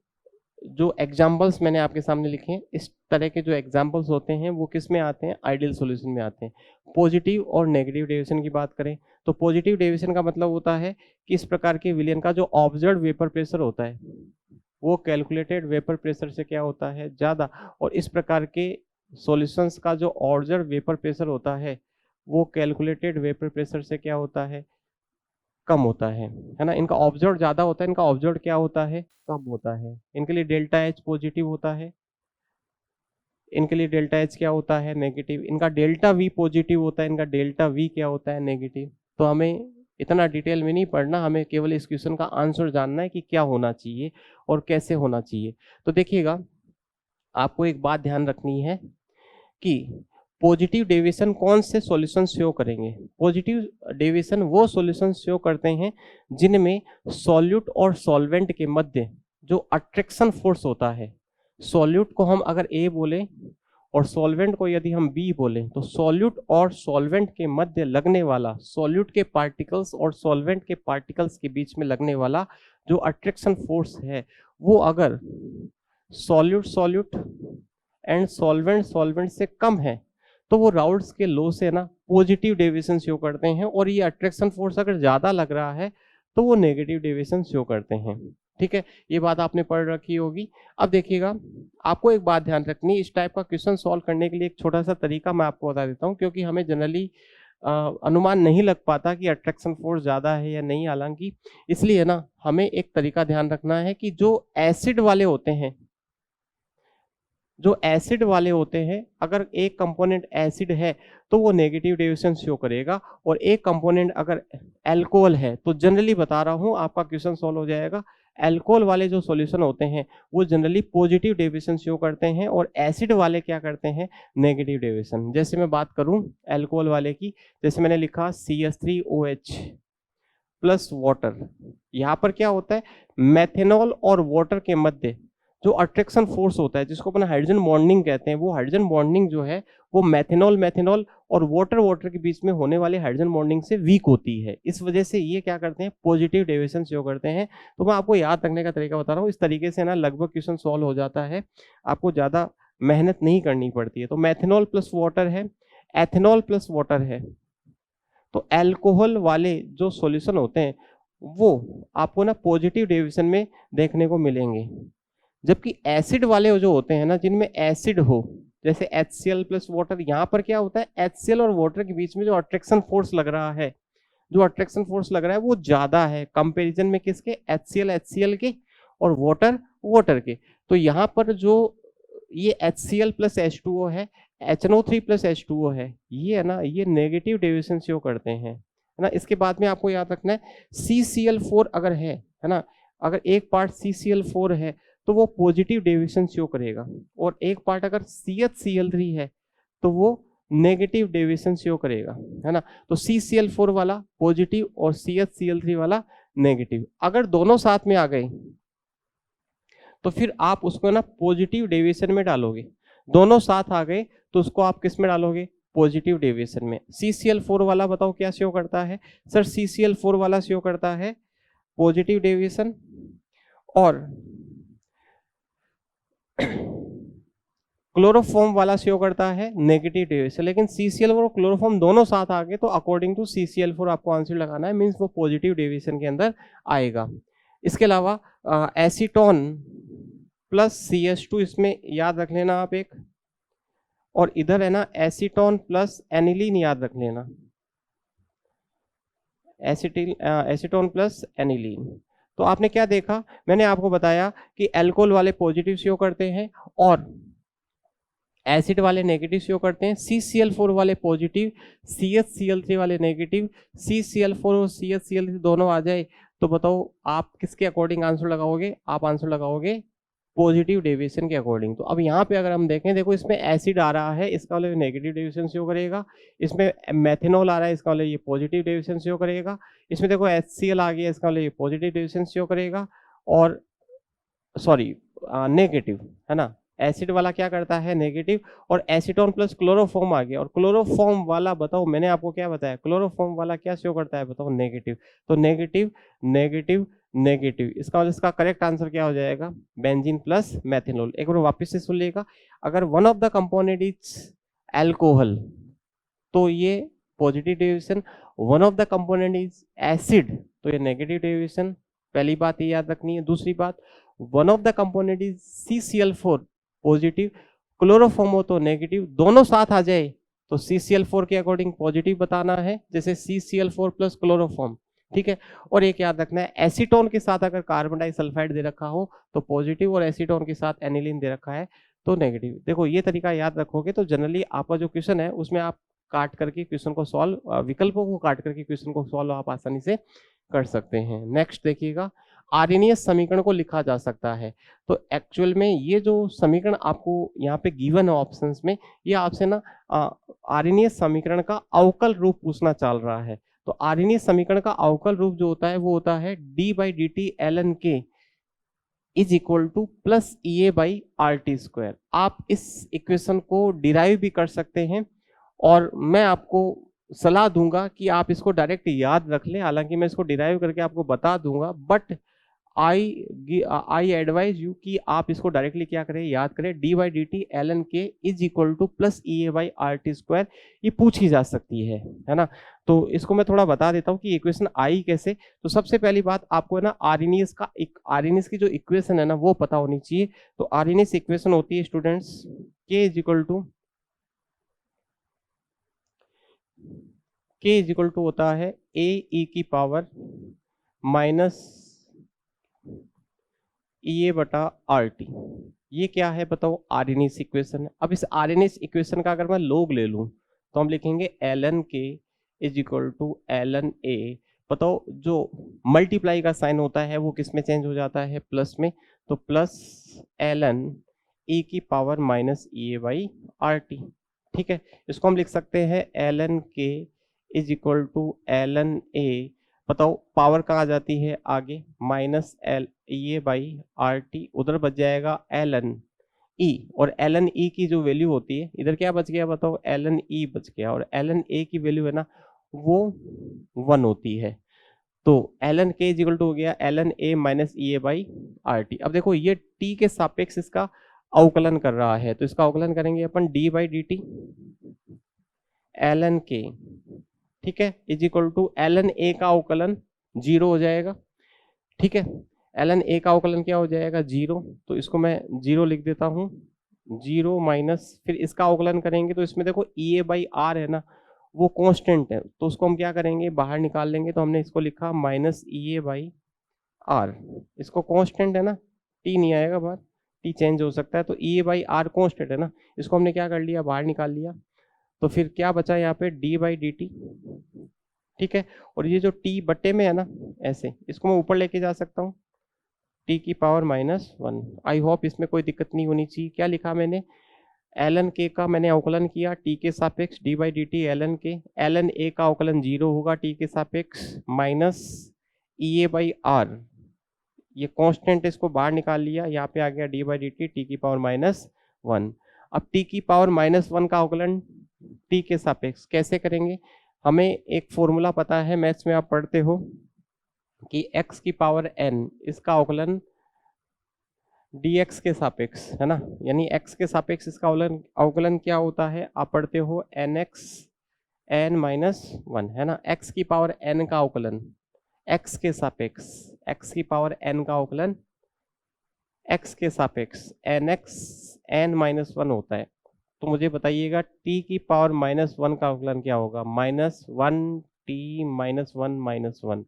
जो एग्जाम्पल्स मैंने आपके सामने लिखे हैं, इस तरह के जो एग्जाम्पल्स होते हैं वो किस में आते हैं, आइडियल सॉल्यूशन में आते हैं। पॉजिटिव और नेगेटिव डेविएशन की बात करें तो पॉजिटिव डेविएशन का मतलब होता है कि इस प्रकार के विलयन का जो ऑब्जर्व वेपर प्रेशर होता है वो कैलकुलेटेड वेपर प्रेशर से क्या होता है, ज्यादा। और इस प्रकार के सॉल्यूशंस का जो ऑब्जर्व वेपर प्रेशर होता है वो कैलकुलेटेड वेपर प्रेशर से क्या होता है, कम होता है ना। इनका ऑब्जर्व ज्यादा होता है, इनका ऑब्जर्व क्या होता है, कम होता है। इनके लिए डेल्टा एच पॉजिटिव होता है, इनके लिए डेल्टा एच क्या होता है, नेगेटिव। इनका डेल्टा वी पॉजिटिव होता है, इनका डेल्टा वी क्या होता है, नेगेटिव। तो हमें इतना डिटेल में नहीं पढ़ना, हमें केवल इस क्वेश्चन का आंसर जानना है कि क्या होना चाहिए और कैसे होना चाहिए। तो देखिएगा आपको एक बात ध्यान रखनी है कि पॉजिटिव डेविएशन कौन से सॉल्यूशन शो करेंगे। पॉजिटिव डेविएशन वो सॉल्यूशन शो करते हैं जिनमें सॉल्यूट और सॉल्वेंट के मध्य जो अट्रैक्शन फोर्स होता है, सॉल्यूट को हम अगर A बोले और सॉल्वेंट को यदि हम B बोले, तो सॉल्यूट और सॉल्वेंट के मध्य लगने वाला, सॉल्यूट के पार्टिकल्स और सॉल्वेंट के पार्टिकल्स के बीच में लगने वाला जो अट्रैक्शन फोर्स है वो अगर सॉल्यूट एंड सॉल्वेंट से कम है तो वो राउल्ट्स के लॉ से ना पॉजिटिव डेविएशन शो करते हैं। और ये अट्रैक्शन फोर्स अगर ज्यादा लग रहा है तो वो नेगेटिव डेविएशन शो करते हैं। ठीक है, ये बात आपने पढ़ रखी होगी। अब देखिएगा आपको एक बात ध्यान रखनी, इस टाइप का क्वेश्चन सॉल्व करने के लिए एक छोटा सा तरीका मैं आपको बता देता हूँ, क्योंकि हमें जनरली अनुमान नहीं लग पाता कि अट्रैक्शन फोर्स ज्यादा है या नहीं। हालांकि इसलिए ना हमें एक तरीका ध्यान रखना है कि जो एसिड वाले होते हैं, अगर एक कंपोनेंट एसिड है तो वो नेगेटिव डेविएशन शो करेगा, और एक कंपोनेंट अगर अल्कोहल है तो जनरली बता रहा हूं आपका क्वेश्चन सॉल्व हो जाएगा। अल्कोहल वाले जो सॉल्यूशन होते हैं वो जनरली पॉजिटिव डेविएशन शो करते हैं और एसिड वाले क्या करते हैं, नेगेटिव डेविएशन। जैसे मैं बात करूं अल्कोहल वाले की, जैसे मैंने लिखा CH3OH प्लस वाटर, यहाँ पर क्या होता है, मेथेनॉल और वाटर के मध्य जो अट्रैक्शन फोर्स होता है जिसको अपना हाइड्रोजन बॉन्डिंग कहते हैं, वो हाइड्रोजन बॉन्डिंग जो है वो मेथेनॉल और वाटर के बीच में होने वाले हाइड्रोजन बॉन्डिंग से वीक होती है। इस वजह से ये क्या करते हैं, पॉजिटिव डेविएशन शो करते हैं। तो मैं आपको याद रखने का तरीका बता रहा हूँ, इस तरीके से ना लगभग क्वेश्चन सॉल्व हो जाता है, आपको ज्यादा मेहनत नहीं करनी पड़ती है। तो मेथेनॉल प्लस वाटर है, एथेनॉल प्लस वाटर है, तो अल्कोहल वाले जो सॉल्यूशन होते हैं वो आपको ना पॉजिटिव डेविएशन में देखने को मिलेंगे। जबकि एसिड वाले जो होते हैं ना, जिनमें एसिड हो, जैसे HCl प्लस वाटर, यहाँ पर क्या होता है, HCl और वाटर के बीच में जो अट्रैक्शन फोर्स लग रहा है, वो ज्यादा है कंपैरिजन में किसके, HCl के और वाटर के। तो यहाँ पर जो ये HCl प्लस H2O है, HNO3 प्लस H2O है, ये है ना, ये नेगेटिव डेविएशन शो करते हैं, है ना। इसके बाद में आपको याद रखना है CCl4 अगर है ना, अगर एक पार्ट CCl4 है तो वो पॉजिटिव डेविएशन शो करेगा, और एक पार्ट अगर CHCl3 है तो वो नेगेटिव डेविएशन शो करेगा, है ना। तो CCl4 वाला पॉजिटिव और CHCl3 वाला नेगेटिव। अगर दोनों साथ में आ गए तो फिर आप उसको ना पॉजिटिव डेविएशन में डालोगे, दोनों साथ आ गए तो उसको आप किस में डालोगे, पॉजिटिव डेविएशन में। CCl4 वाला बताओ क्या शो करता है सर, CCl4 वाला शो करता है पॉजिटिव डेविएशन, और क्लोरोफॉर्म वाला शो करता है नेगेटिव डेविएशन। लेकिन CCl4 और क्लोरोफॉर्म दोनों साथ आ गए तो अकॉर्डिंग टू CCl4 आपको आंसर लगाना है, मींस वो पॉजिटिव डेविएशन के अंदर आएगा। इसके अलावा एसीटोन प्लस CH2 इसमें याद रख लेना आप एक, और इधर है ना एसीटोन प्लस एनिलीन याद रख लेना, एसीटोन प्लस एनिलीन। तो आपने क्या देखा, मैंने आपको बताया कि अल्कोहल वाले पॉजिटिव शो करते हैं और एसिड वाले नेगेटिव शो करते हैं। CCl4 वाले पॉजिटिव, CHCl3 वाले नेगेटिव। CCl4 और CHCl3 दोनों आ जाए तो बताओ आप किसके अकॉर्डिंग आंसर लगाओगे, आप आंसर लगाओगे पॉजिटिव डेविएशन के अकॉर्डिंग। तो अब यहाँ पे अगर हम देखें, देखो इसमें एसिड आ रहा है, इसका वाले नेगेटिव डेविएशन शो करेगा, इसमें मेथेनॉल आ रहा है, इसका वाले ये पॉजिटिव डेविएशन शो करेगा, इसमें देखो HCl आ गया, इसका वाले ये पॉजिटिव डेविएशन शो करेगा, और सॉरी नेगेटिव, है ना। एसिड वाला क्या करता है, नेगेटिव, और एसीटोन प्लस क्लोरोफॉर्म आ गया, और क्लोरोफॉर्म वाला बताओ, मैंने आपको क्या बताया, क्लोरोफॉर्म वाला क्या शो करता है बताओ, नेगेटिव। तो नेगेटिव नेगेटिव नेगेटिव, इसका करेक्ट आंसर क्या हो जाएगा, बेंजीन प्लस मेथेनॉल। एक बार वापस से सुन लेगा, अगर one of the component is alcohol तो ये positive deviation, one of the component is acid तो ये नेगेटिव डेविएशन। पहली बात ये याद रखनी है। दूसरी बात, one of the component is CCl4 positive, chloroform हो तो नेगेटिव, दोनों साथ आ जाए तो CCl4 के अकॉर्डिंग पॉजिटिव बताना है, जैसे CCl4 प्लस क्लोरोफॉर्म, ठीक है। और एक याद रखना है, एसीटोन के साथ अगर कार्बन डाइसल्फाइड दे रखा हो तो पॉजिटिव, और एसीटोन के साथ एनिलीन दे रखा है तो नेगेटिव। देखो ये तरीका याद रखोगे तो जनरली आपका जो क्वेश्चन है उसमें आप काट करके क्वेश्चन को सॉल्व, विकल्पों को काट करके क्वेश्चन को सॉल्व आप आसानी से कर सकते हैं। नेक्स्ट देखिएगा, आर्हेनियस समीकरण को लिखा जा सकता है। तो एक्चुअल में ये जो समीकरण आपको यहाँ पे गिवन है ऑप्शंस में, ये आपसे ना आर्हेनियस समीकरण का अवकल रूप पूछना चल रहा है। तो आर्हेनियस समीकरण का अवकल रूप जो होता है वो होता है d/dt ln k is equal two plus EA/RT²। आप इस इक्वेशन को डिराइव भी कर सकते हैं, और मैं आपको सलाह दूंगा कि आप इसको डायरेक्ट याद रख लें, हालांकि मैं इसको डिराइव करके आपको बता दूंगा, बट आई एडवाइज यू कि आप इसको डायरेक्टली क्या करें, याद करें। d/dt ln k is equal two plus EA/RT², ये पूछी जा सकती है ना। तो इसको मैं थोड़ा बता देता हूँ कि इक्वेशन आई कैसे। तो सबसे पहली बात आपको है ना आर्हेनियस की जो इक्वेशन है ना वो पता होनी चाहिए। तो आर्हेनियस इक्वेशन होती है students, k is equal to होता है AE की पावर माइनस EA/RT। ये क्या है बताओ, आर्हेनियस इक्वेशन है। अब इस आर्हेनियस इक्वेशन का अगर मैं लोग ले लूं तो हम लिखेंगे ln k is equal to ln A। बताओ जो मल्टीप्लाई का साइन होता है वो किस में चेंज हो जाता है, प्लस में, तो प्लस ln E की पावर माइनस EA/RT, ठीक है। इसको हम लिख सकते हैं ln k is equal to ln A, बताओ पावर कहाँ आ जाती है आगे, माइनस EA/RT, उधर बच जाएगा ln E, और ln E की जो वैल्यू होती है, इधर क्या बच गया बताओ, ln E बच गया, और ln A की वैल्यू है ना वो 1 होती है। तो ln k इक्वल टू हो गया ln A माइनस EA/RT। अब देखो ये t के सापेक्ष इसका अवकलन कर रहा है, तो इसका अवकलन करेंगे अपन d/dt ln k, ठीक है, is equal to ln A का अवकलन 0 हो जाएगा, ठीक है। ln A का अवकलन क्या हो जाएगा, 0, तो इसको मैं 0 लिख देता हूँ, 0 माइनस, फिर इसका अवकलन करेंगे तो इसमें देखो EA/R है ना वो कांस्टेंट है, तो उसको हम क्या करेंगे, बाहर निकाल लेंगे। तो हमने इसको लिखा माइनस EA/R, इसको कांस्टेंट है ना, t नहीं आएगा बाहर, t चेंज हो सकता है, तो EA/R कांस्टेंट है ना, इसको हमने क्या कर लिया, बाहर निकाल लिया। तो फिर क्या बचा यहाँ पे, d/dt, ठीक है। और ये जो t बट्टे में है ना ऐसे, इसको मैं ऊपर लेके जा सकता हूँ, टी की पावर -1। आई होप इसमें कोई दिक्कत नहीं होनी चाहिए। क्या लिखा मैंने, ln k का मैंने अवकलन किया टी के सापेक्ष D by D T ln k, ln a का अवकलन 0 होगा टी के सापेक्ष minus E A by R, ये कांस्टेंट इसको बाहर निकाल लिया, यहाँ पे आ गया डी बाई डी टी की पावर -1। अब टी की पावर -1 का अवकलन टी के सापेक्ष कैसे करेंगे, हमें एक फॉर्मूला पता है, मैथ्स में आप पढ़ते हो कि x की पावर n इसका अवकलन dx के सापेक्ष है ना, यानी x के सापेक्ष इसका अवकलन क्या होता है, आप पढ़ते हो nx n-1 है ना। x की पावर n का अवकलन x के सापेक्ष, x की पावर n का अवकलन x के सापेक्ष nx n-1 होता है। तो मुझे बताइएगा t की पावर -1 का अवकलन क्या होगा, -1 t -1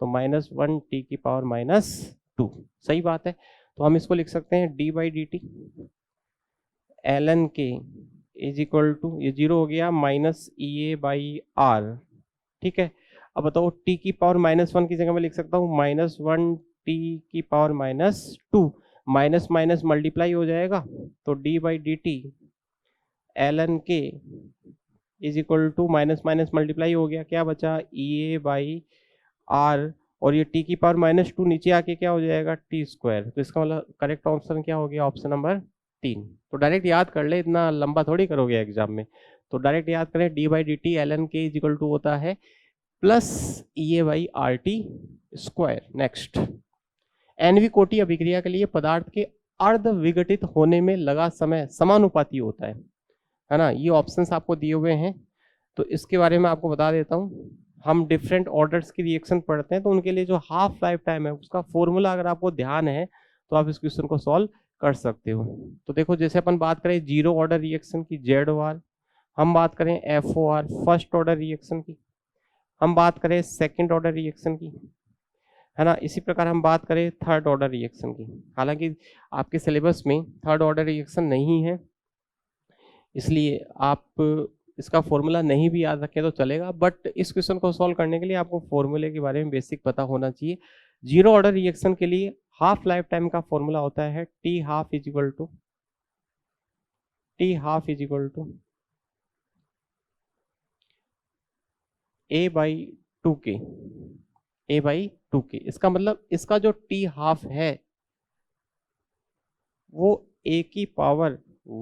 तो -1 t की पावर -2। सही बात है, तो हम इसको लिख सकते हैं D by D T ln k is equal to, ये 0 हो गया, minus E A by R. ठीक है, अब बताओ t की पावर -1 की जगह मैं लिख सकता हूँ -1 t की पावर -2, माइनस माइनस मल्टीप्लाई हो जाएगा, तो D by D T ln k is equal to minus minus multiply हो गया, क्या बचा ई ए बाई आर, और ये t की पावर -2 नीचे आके क्या हो जाएगा t स्क्वायर। तो इसका मतलब करेक्ट ऑप्शन क्या हो गया, ऑप्शन नंबर 3। तो डायरेक्ट याद कर ले, इतना लंबा थोड़ी करोगे एग्जाम में, तो डायरेक्ट याद करें D by D T ln k is equal to होता है plus E A by R T square. Next, एनवी कोटि अभिक्रिया के लिए पदार्थ के अर्ध विघटित होने में लगा समय समानुपाती होता है ना। ये ऑप्शंस आपको दिए हुए हैं, तो इसके बारे में आपको बता देता हूँ। हम डिफरेंट ऑर्डर्स की रिएक्शन पढ़ते हैं, तो उनके लिए जो हाफ लाइफ टाइम है उसका फॉर्मूला अगर आपको ध्यान है तो आप इस क्वेश्चन को सॉल्व कर सकते हो। तो देखो, जैसे अपन बात करें जीरो ऑर्डर रिएक्शन की ZOR, हम बात करें FOR फर्स्ट ऑर्डर रिएक्शन की, हम बात करें सेकंड ऑर्डर रिएक्शन की, है ना। इसी प्रकार हम बात करें थर्ड ऑर्डर रिएक्शन की। हालांकि आपके सिलेबस में थर्ड ऑर्डर रिएक्शन नहीं है, इसलिए आप इसका फॉर्मूला नहीं भी याद रखें तो चलेगा, बट इस क्वेश्चन को सॉल्व करने के लिए आपको फॉर्मूले के बारे में बेसिक पता होना चाहिए। जीरो ऑर्डर रिएक्शन के लिए हाफ लाइफ टाइम का फॉर्मूला होता है T half is equal to a by 2k। इसका मतलब इसका जो टी हाफ है वो a की पावर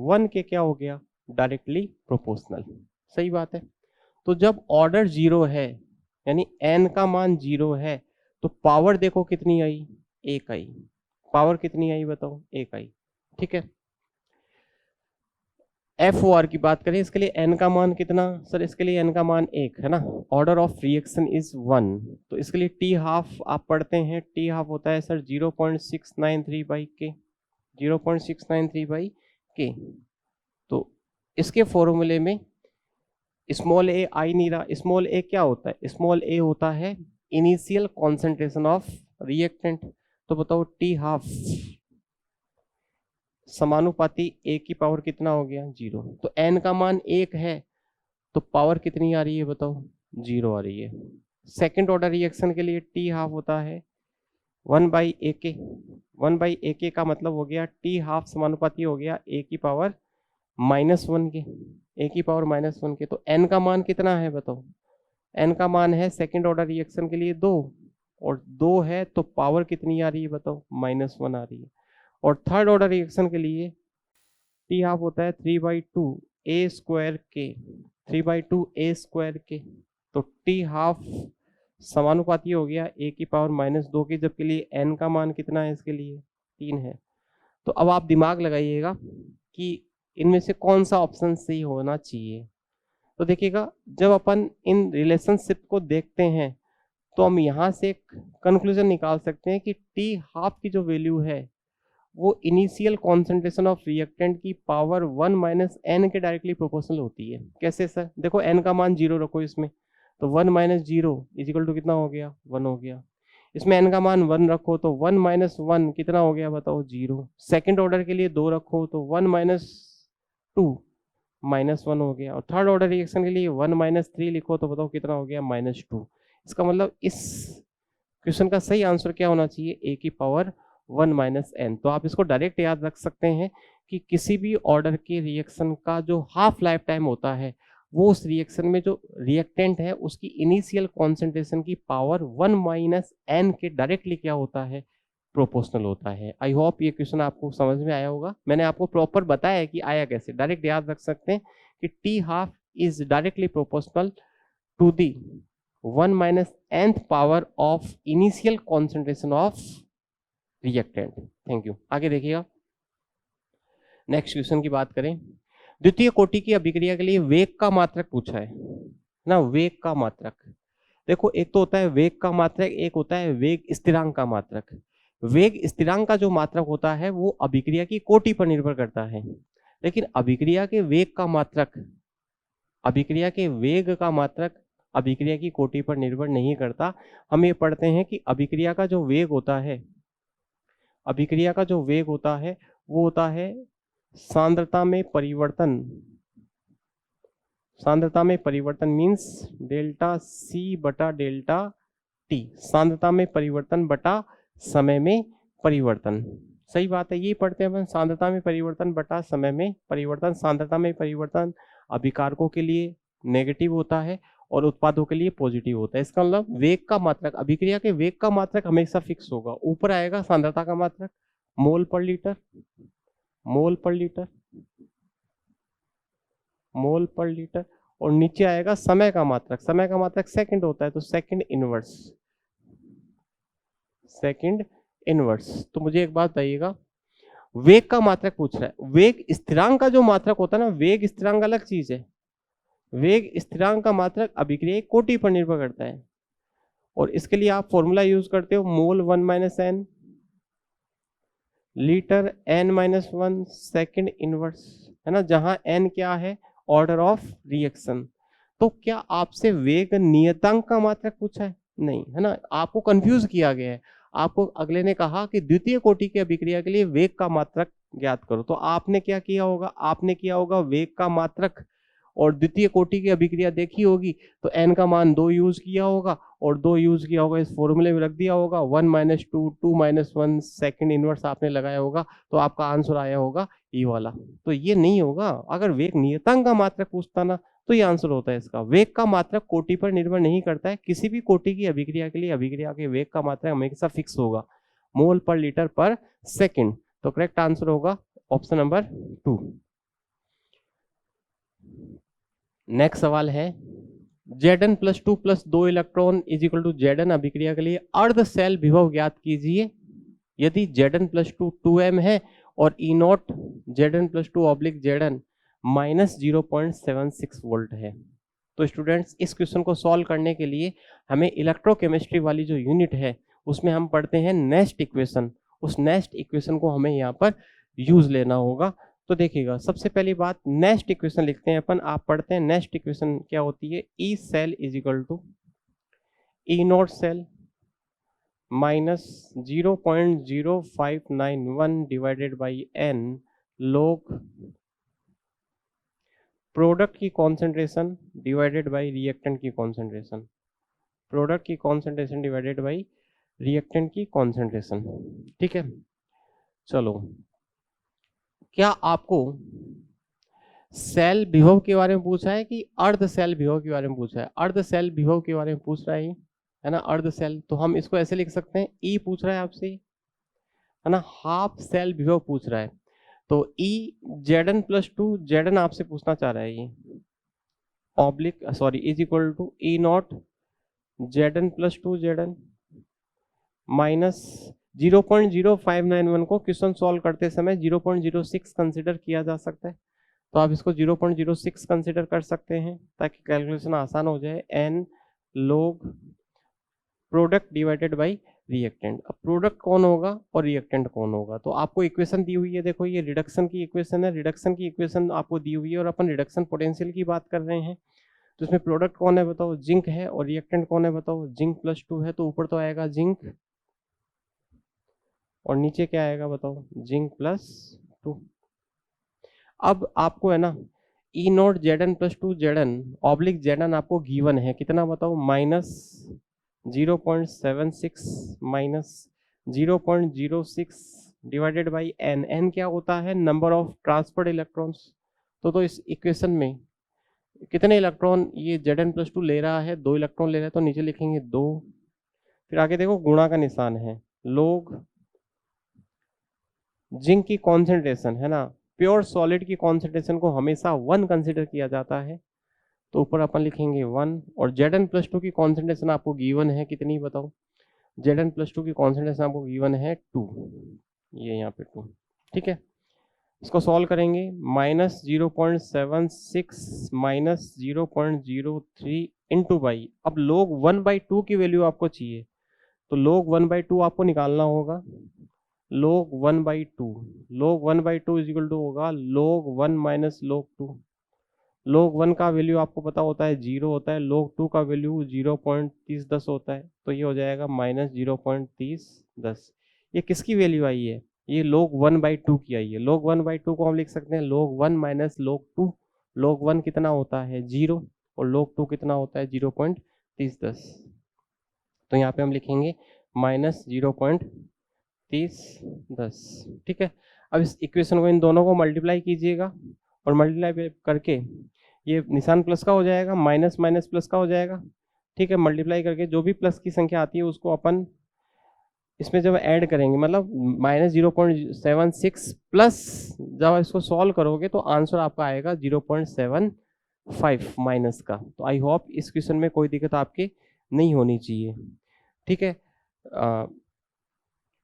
1 के क्या हो गया, डायरेक्टली प्रोपोर्शनल। सही बात है। तो जब ऑर्डर 0 है यानी n का मान 0 है, तो पावर देखो कितनी आई, 1 आई। पावर कितनी आई बताओ, 1 आई। ठीक है, FOR की बात करें, इसके लिए n का मान कितना सर, इसके लिए n का मान 1 है ना। ऑर्डर ऑफ रिएक्शन इज 1, तो इसके लिए टी हाफ आप पढ़ते हैं, टी हाफ होता है सर 0.693 बाई के, 0.693 बाई के। तो इसके फॉर्मूले में स्मॉल a आई नहीं रहा, स्मॉल a क्या होता है, स्मॉल a होता है इनिशियल कॉन्सेंट्रेशन ऑफ रिएक्टेंट। तो बताओ टी हाफ समानुपाती a की पावर कितना हो गया, 0। तो n का मान 1 है, तो पावर कितनी आ रही है बताओ, 0 आ रही है। सेकेंड ऑर्डर रिएक्शन के लिए टी हाफ होता है 1 बाई ए के, 1 बाई ए के का मतलब हो गया टी हाफ समानुपाती हो गया a की पावर -1 के, a की पावर -1 के। तो n का मान कितना है बताओ, n का मान है सेकेंड ऑर्डर रिएक्शन के लिए 2, और 2 है तो पावर कितनी आ रही है बताओ, -1 आ रही है। और थर्ड ऑर्डर रिएक्शन के लिए टी हाफ होता है 3/2 a स्क्वायर के, 3/2 a स्क्वायर के। तो टी हाफ समानुपाती हो गया a की पावर -2 के, जबकि लिए n का मान कितना है, इसके लिए 3 है। तो अब आप दिमाग लगाइएगा कि इनमें से कौन सा ऑप्शन सही होना चाहिए। तो देखिएगा, जब अपन इन रिलेशनशिप को देखते हैं तो हम यहाँ से एक कंक्लूजन निकाल सकते हैं कि टी हाफ की जो वैल्यू है वो इनिशियल कॉन्सेंट्रेशन ऑफ रिएक्टेंट की पावर 1 माइनस n के डायरेक्टली प्रोपोर्शनल होती है। कैसे सर, देखो n का मान 0 रखो इसमें, तो 1 माइनस 0 इज इक्वल टू कितना हो गया, 1 हो गया। इसमें n का मान 1 रखो तो 1 माइनस 1 कितना हो गया बताओ, 0। सेकेंड ऑर्डर के लिए 2 रखो तो 1 माइनस 2 -1 हो गया। और थर्ड ऑर्डर रिएक्शन के लिए 1 माइनस 3 लिखो तो बताओ कितना हो गया, -2। इसका मतलब इस क्वेश्चन का सही आंसर क्या होना चाहिए, a की पावर 1 माइनस एन। तो आप इसको डायरेक्ट याद रख सकते हैं कि किसी भी ऑर्डर के रिएक्शन का जो हाफ लाइफ टाइम होता है वो उस रिएक्शन में जो रिएक्टेंट है उसकी इनिशियल कॉन्सेंट्रेशन की पावर 1 माइनस एन के डायरेक्टली क्या होता है, प्रोपोर्शनल होता है। आई होप ये क्वेश्चन आपको समझ में आया होगा। मैंने आपको प्रॉपर बताया है कि आया कैसे, डायरेक्ट याद रख सकते हैं कि T half is directly proportional to the 1 minus nth power of initial concentration of reactant. Thank you. आगे देखिएगा, नेक्स्ट क्वेश्चन की बात करें। द्वितीय कोटि की अभिक्रिया के लिए वेग का मात्रक पूछा है ना, वेग का मात्रक। देखो एक तो होता है वेग का मात्रक, एक होता है वेग स्थिरांक का मात्रक। वेग स्थिरांक का जो मात्रक होता है वो अभिक्रिया की कोटि पर निर्भर करता है, लेकिन अभिक्रिया के वेग का मात्रक, अभिक्रिया के वेग का मात्रक अभिक्रिया की कोटि पर निर्भर नहीं करता। हम ये पढ़ते हैं कि अभिक्रिया का जो वेग होता है, अभिक्रिया का जो वेग होता है वो होता है सांद्रता में परिवर्तन। सांद्रता में परिवर्तन मीन्स डेल्टा सी बटा डेल्टा टी, सांद्रता में परिवर्तन बटा समय में परिवर्तन। सही बात है, ये पढ़ते हैं अपन, सांद्रता में परिवर्तन बटा समय में परिवर्तन। सांद्रता में परिवर्तन अभिकारकों के लिए नेगेटिव होता है और उत्पादों के लिए पॉजिटिव होता है। इसका मतलब वेग का मात्रक, अभिक्रिया के वेग का मात्रक हमेशा फिक्स होगा। ऊपर आएगा सांद्रता का मात्रक मोल पर लीटर, मोल पर लीटर, मोल पर लीटर, और नीचे आएगा समय का मात्रक, समय का मात्रक सेकंड होता है तो सेकंड इनवर्स, सेकंड इनवर्स। तो मुझे एक बात बताइएगा, वेग का मात्रक पूछ रहा है, वेग स्थिरांक का जो मात्रक होता है ना, वेग स्थिरांक अलग चीज है। वेग स्थिरांक का मात्रक अभिक्रिया कोटि पर निर्भर करता है, और इसके लिए आप फॉर्मूला यूज करते हो mole 1 minus N, litre n minus 1 second inverse, है ना, जहां n क्या है, ऑर्डर ऑफ रिएक्शन। तो क्या आपसे वेग नियतांक का मात्रक पूछा है? नहीं, है ना, आपको कंफ्यूज किया गया है। आपको अगले ने कहा कि द्वितीय कोटि की अभिक्रिया के लिए वेग का मात्रक ज्ञात करो, तो आपने क्या किया होगा, आपने किया होगा वेग का मात्रक, और द्वितीय कोटि की अभिक्रिया देखी होगी तो n का मान 2 यूज किया होगा, और 2 यूज किया होगा इस फॉर्मूले में रख दिया होगा, 1 माइनस 2, 2 माइनस 1 सेकेंड इनवर्स आपने लगाया होगा, तो आपका आंसर आया होगा ई वाला। तो ये नहीं होगा। अगर वेग नियतांक का मात्रक पूछता ना तो ये आंसर होता है इसका। वेग का मात्रक कोटि पर निर्भर नहीं करता है, किसी भी कोटि की अभिक्रिया के लिए अभिक्रिया के वेग का मात्रक हमेशा फिक्स होगा, मोल पर लीटर पर सेकेंड। तो करेक्ट आंसर होगा ऑप्शन नंबर 2। नेक्स्ट सवाल है, Zn plus 2 plus 2 electron is equal to Zn अभिक्रिया के लिए अर्ध सेल विभव ज्ञात कीजिए यदि Zn प्लस 2 2m है और E not Zn plus 2 oblique Zn minus 0.76 volt है। तो स्टूडेंट्स इस क्वेश्चन को सॉल्व करने के लिए हमें इलेक्ट्रोकेमिस्ट्री वाली जो यूनिट है उसमें हम पढ़ते हैं नेस्ट इक्वेशन, उस नेस्ट इक्वेशन को हमें यहाँ पर यूज लेना होगा। तो देखिएगा, सबसे पहली बात नेस्ट इक्वेशन लिखते हैं अपन। आप पढ़ते हैं नेस्ट इक्वेशन क्या होती है, E cell is equal to E naught cell minus 0.0591 divided by N log product की कॉन्सेंट्रेशन डिवाइडेड बाई रिएक्टेंट की कॉन्सेंट्रेशन, प्रोडक्ट की कॉन्सेंट्रेशन डिवाइडेड बाई रिएक्टेंट की कॉन्सेंट्रेशन। ठीक है, चलो, क्या आपको सेल विभव के बारे में पूछा है कि अर्ध सेल विभव के बारे में पूछा है? अर्ध सेल विभव के बारे में पूछ रहा है ना, अर्ध सेल। तो हम इसको ऐसे लिख सकते हैं, ई पूछ रहा है आपसे, है ना, हाफ सेल विभव पूछ रहा है, तो ई Zn प्लस 2 Zn आपसे पूछना चाह रहा है, ये oblique sorry is equal to E naught Zn plus 2 Zn minus 0.0591 को क्वेश्चन सॉल्व करते समय 0.06 कंसिडर किया जा सकता है, तो आप इसको 0.06 कंसिडर कर सकते हैं ताकि कैलकुलेशन आसान हो जाए। N log product divided by reactant. अब प्रोडक्ट कौन होगा और रिएक्टेंट कौन होगा, तो आपको इक्वेशन दी हुई है, देखो ये रिडक्शन की इक्वेशन है, रिडक्शन की इक्वेशन आपको दी हुई है और अपन रिडक्शन पोटेंशियल की बात कर रहे हैं। तो इसमें प्रोडक्ट कौन है बताओ, जिंक है, और रिएक्टेंट कौन है बताओ, जिंक प्लस 2 है, तो ऊपर तो आएगा जिंक और नीचे क्या आएगा बताओ, जिंक प्लस 2। अब आपको है ना E naught Zn plus 2 Zn oblique Zn आपको गिवन है, कितना बताओ, minus 0.76 minus 0.06 divided by n। n क्या होता है? Number of transferred electrons. तो इस इक्वेशन में कितने इलेक्ट्रॉन ये Zn+2 ले रहा है? 2 इलेक्ट्रॉन ले रहा है, तो नीचे लिखेंगे 2। फिर आगे देखो गुणा का निशान है, लोग जिंक की कॉन्सेंट्रेशन है ना, प्योर सॉलिड की कॉन्सेंट्रेशन को हमेशा 1 कंसिडर किया जाता है, तो ऊपर अपन लिखेंगे 1। और Zn+2 की कॉन्सेंट्रेशन आपको गिवन है कितनी बताओ? Zn+2 की कॉन्सेंट्रेशन आपको गिवन है 2, ये यहाँ पे 2। ठीक है, इसको सॉल्व करेंगे। -0.76 माइनस 0.03 इंटू बाई, अब log 1/2 की वैल्यू आपको चाहिए, तो log 1/2 आपको निकालना होगा। log 1/2, log 1/2 is equal to होगा log 1 माइनस log 2। log 1 का वैल्यू आपको पता होता है 0 होता है, log 2 का वैल्यू 0.3010 होता है, तो ये हो जाएगा -0.3010। ये किसकी वैल्यू आई है? ये log 1/2 की आई है। log 1/2 को हम लिख सकते हैं log 1 माइनस log 2। log 1 कितना होता है? 0, और log 2 कितना होता है? 0.3010। तो यहाँ पे हम लिखेंगे -0.3010। ठीक है, अब इस इक्वेशन को इन दोनों को मल्टीप्लाई कीजिएगा, और मल्टीप्लाई करके ये निशान प्लस का हो जाएगा, माइनस माइनस प्लस का हो जाएगा। ठीक है, मल्टीप्लाई करके जो भी प्लस की संख्या आती है उसको अपन इसमें जब ऐड करेंगे, मतलब -0.76 प्लस जब इसको सॉल्व करोगे तो आंसर आपका आएगा 0.75 माइनस का। तो आई होप इस क्वेश्चन में कोई दिक्कत आपके नहीं होनी चाहिए। ठीक है,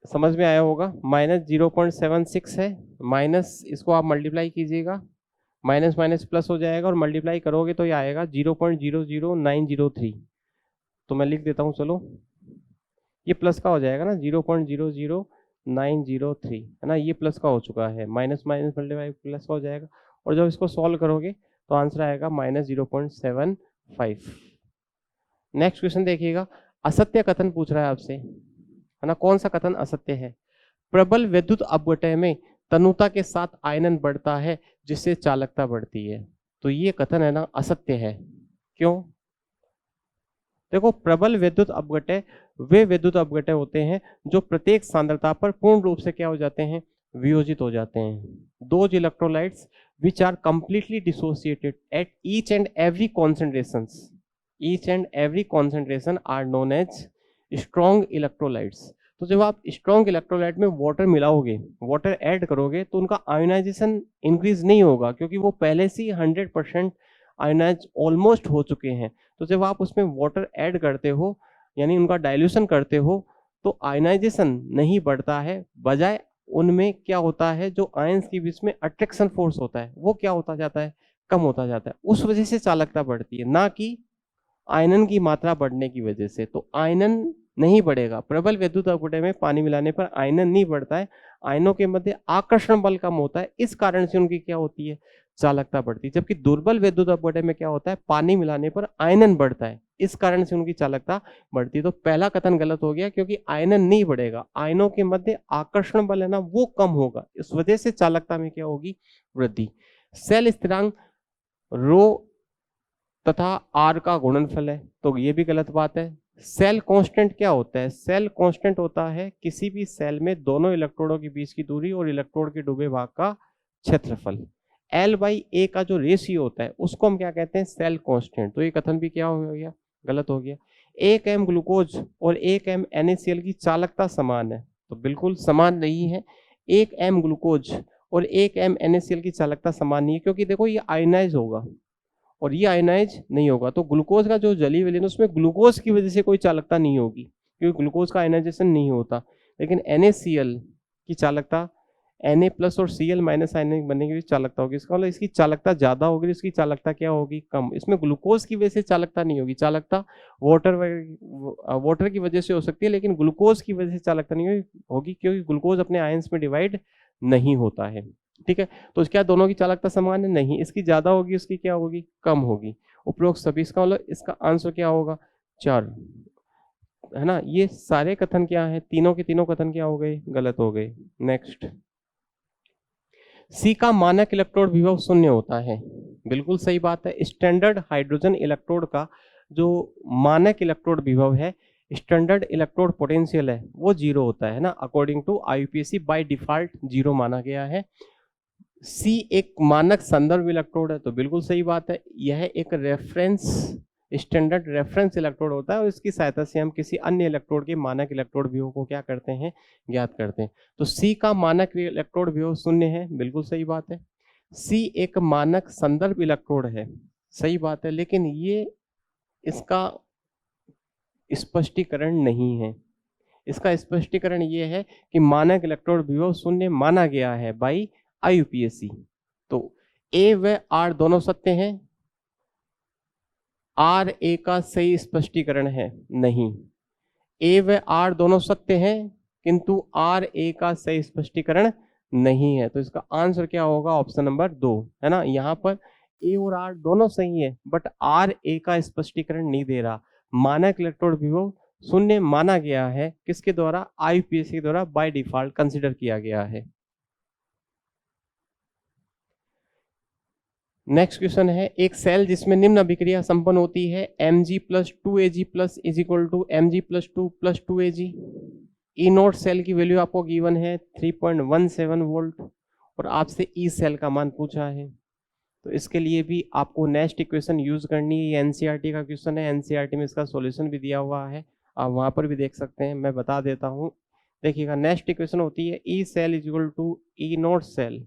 समझ में आया होगा। -0.76 है, माइनस इसको आप मल्टीप्लाई कीजिएगा, माइनस माइनस प्लस हो जाएगा, और मल्टीप्लाई करोगे तो ये आएगा 0.00903। तो मैं लिख देता हूँ, चलो ये प्लस का हो जाएगा ना, 0.00903 है ना, ये प्लस का हो चुका है, माइनस माइनस मल्टीप्लाई प्लस का हो जाएगा, और जब इसको सॉल्व करोगे तो आंसर आएगा -0.75। नेक्स्ट क्वेश्चन देखिएगा, असत्य कथन पूछ रहा है आपसे, है ना। कौन सा कथन असत्य है? प्रबल विद्युत अपव्यय में तनुता के साथ आयनन बढ़ता है जिससे चालकता बढ़ती है। तो ये कथन है ना असत्य है। क्यों? देखो, प्रबल विद्युत अपव्यय वे विद्युत अपव्यय होते हैं जो प्रत्येक सांद्रता पर पूर्ण रूप से क्या हो जाते हैं? वियोजित हो जाते हैं। Those electrolytes which are completely dissociated at each and every concentration are known as strong electrolytes। तो जब आप स्ट्रॉन्ग इलेक्ट्रोलाइट में वाटर मिलाओगे, वाटर ऐड करोगे, तो उनका आयोनाइजेशन इंक्रीज नहीं होगा, क्योंकि वो पहले से 100% आयोनाइज ऑलमोस्ट हो चुके हैं। तो जब आप उसमें वाटर ऐड करते हो, यानी उनका डाइल्यूशन करते हो, तो आयोनाइजेशन नहीं बढ़ता है, बजाय उनमें क्या होता है, जो आयंस के बीच में अट्रैक्शन फोर्स होता है वो क्या होता जाता है? कम होता जाता है। उस वजह से चालकता बढ़ती है, ना कि आयनन की मात्रा बढ़ने की वजह से। तो आयनन नहीं बढ़ेगा। प्रबल विद्युत अपव्यय में पानी मिलाने पर आयनन नहीं बढ़ता है, आयनों के मध्य आकर्षण बल कम होता है, इस कारण से उनकी क्या होती है? चालकता बढ़ती है। जबकि दुर्बल विद्युत अपव्यय में क्या होता है? पानी मिलाने पर आयनन बढ़ता है, इस कारण से उनकी चालकता बढ़ती है। तो पहला कथन गलत हो गया, क्योंकि आयनन नहीं बढ़ेगा, आयनों के मध्य आकर्षण बल है ना वो कम होगा, इस वजह से चालकता में क्या होगी? वृद्धि। सेल स्थिरांक रो तथा आर का गुणनफल है, तो ये भी गलत बात है। सेल कांस्टेंट क्या होता है? सेल कांस्टेंट होता है किसी भी सेल में दोनों इलेक्ट्रोडों के बीच की दूरी और इलेक्ट्रोड के डूबे भाग का क्षेत्रफल। L/A का जो रेशियो होता है उसको हम क्या कहते हैं? Cell constant. तो ये कथन भी क्या हो गया? गलत हो गया। 1 m ग्लूकोज और 1 m NaCl की चालकता समान है, तो बिल्कुल समान नहीं है। 1 m ग्लूकोज और 1 m NaCl की चालकता समान नहीं है, क्योंकि देखो ये आयनाइज होगा और ये आयनाइज नहीं होगा। तो ग्लूकोज का जो जली विलयन उसमें ग्लूकोज की वजह से कोई चालकता नहीं होगी, क्योंकि ग्लूकोज का आयनाइजेशन नहीं होता। लेकिन NaCl की चालकता Na+ और Cl- आयनिक बनने की चालकता होगी, इसका मतलब इसकी चालकता ज्यादा होगी, इसकी चालकता क्या होगी? कम। इसमें ग्लूकोज की वजह से चालकता नहीं होगी, चालकता वाटर की वजह से हो सकती है, लेकिन ग्लूकोज की वजह से चालकता नहीं होगी, क्योंकि ग्लूकोज अपने आयंस में डिवाइड नहीं होता है। ठीक है, तो क्या दोनों की चालकता समान है? नहीं, इसकी ज्यादा होगी, उसकी क्या होगी? कम होगी। उपरोक्त सभी, इसका मतलब इसका आंसर क्या होगा? 4, है ना। ये सारे कथन क्या है? तीनों के तीनों कथन क्या हो गए? गलत हो गए। नेक्स्ट, सी का मानक इलेक्ट्रोड विभव 0 होता है, बिल्कुल सही बात है। स्टैंडर्ड हाइड्रोजन इलेक्ट्रोड का जो मानक इलेक्ट्रोड विभव है स्टैंडर्ड इलेक्ट्रोड पोटेंशियल है वो 0 होता है ना, according to IUPAC by default 0 माना गया है। सी एक मानक संदर्भ इलेक्ट्रोड है, तो बिल्कुल सही बात है, यह एक रेफरेंस स्टैंडर्ड रेफरेंस इलेक्ट्रोड होता है और इसकी सहायता से हम किसी अन्य इलेक्ट्रोड के मानक इलेक्ट्रोड विभव को क्या करते हैं, ज्ञात करते हैं। तो सी का मानक इलेक्ट्रोड विभव 0 है, बिल्कुल सही बात है। सी एक मानक संदर्भ इलेक्ट्रोड है, सही बात है, लेकिन ये इसका स्पष्टीकरण नहीं है। इसका स्पष्टीकरण ये है कि मानक इलेक्ट्रोड विभव 0 माना गया है बाई IUPAC। तो ए व आर दोनों सत्य हैं, आर ए का सही स्पष्टीकरण है नहीं। ए व आर दोनों सत्य हैं किंतु आर ए का सही स्पष्टीकरण नहीं है। तो इसका आंसर क्या होगा, ऑप्शन नंबर 2 है ना। यहाँ पर ए और आर दोनों सही है बट आर ए का स्पष्टीकरण नहीं दे रहा। मानक इलेक्ट्रोड विभव 0 माना गया है, किसके द्वारा, IUPAC के द्वारा बाय डिफॉल्ट कंसिडर किया गया है। नेक्स्ट क्वेश्चन है, एक सेल जिसमें निम्न अभिक्रिया संपन्न होती है Mg plus 2Ag plus is equal to Mg plus 2 plus 2Ag। E naught cell की वैल्यू आपको गिवन है 3.17 वोल्ट और आपसे ई सेल का मान पूछा है। तो इसके लिए भी आपको नेक्स्ट इक्वेशन यूज करनी है। ये NCERT का क्वेश्चन है, NCERT में इसका सॉल्यूशन भी दिया हुआ है, आप वहां पर भी देख सकते हैं, मैं बता देता हूँ। देखिएगा नेक्स्ट इक्वेशन होती है E cell is equal to E naught cell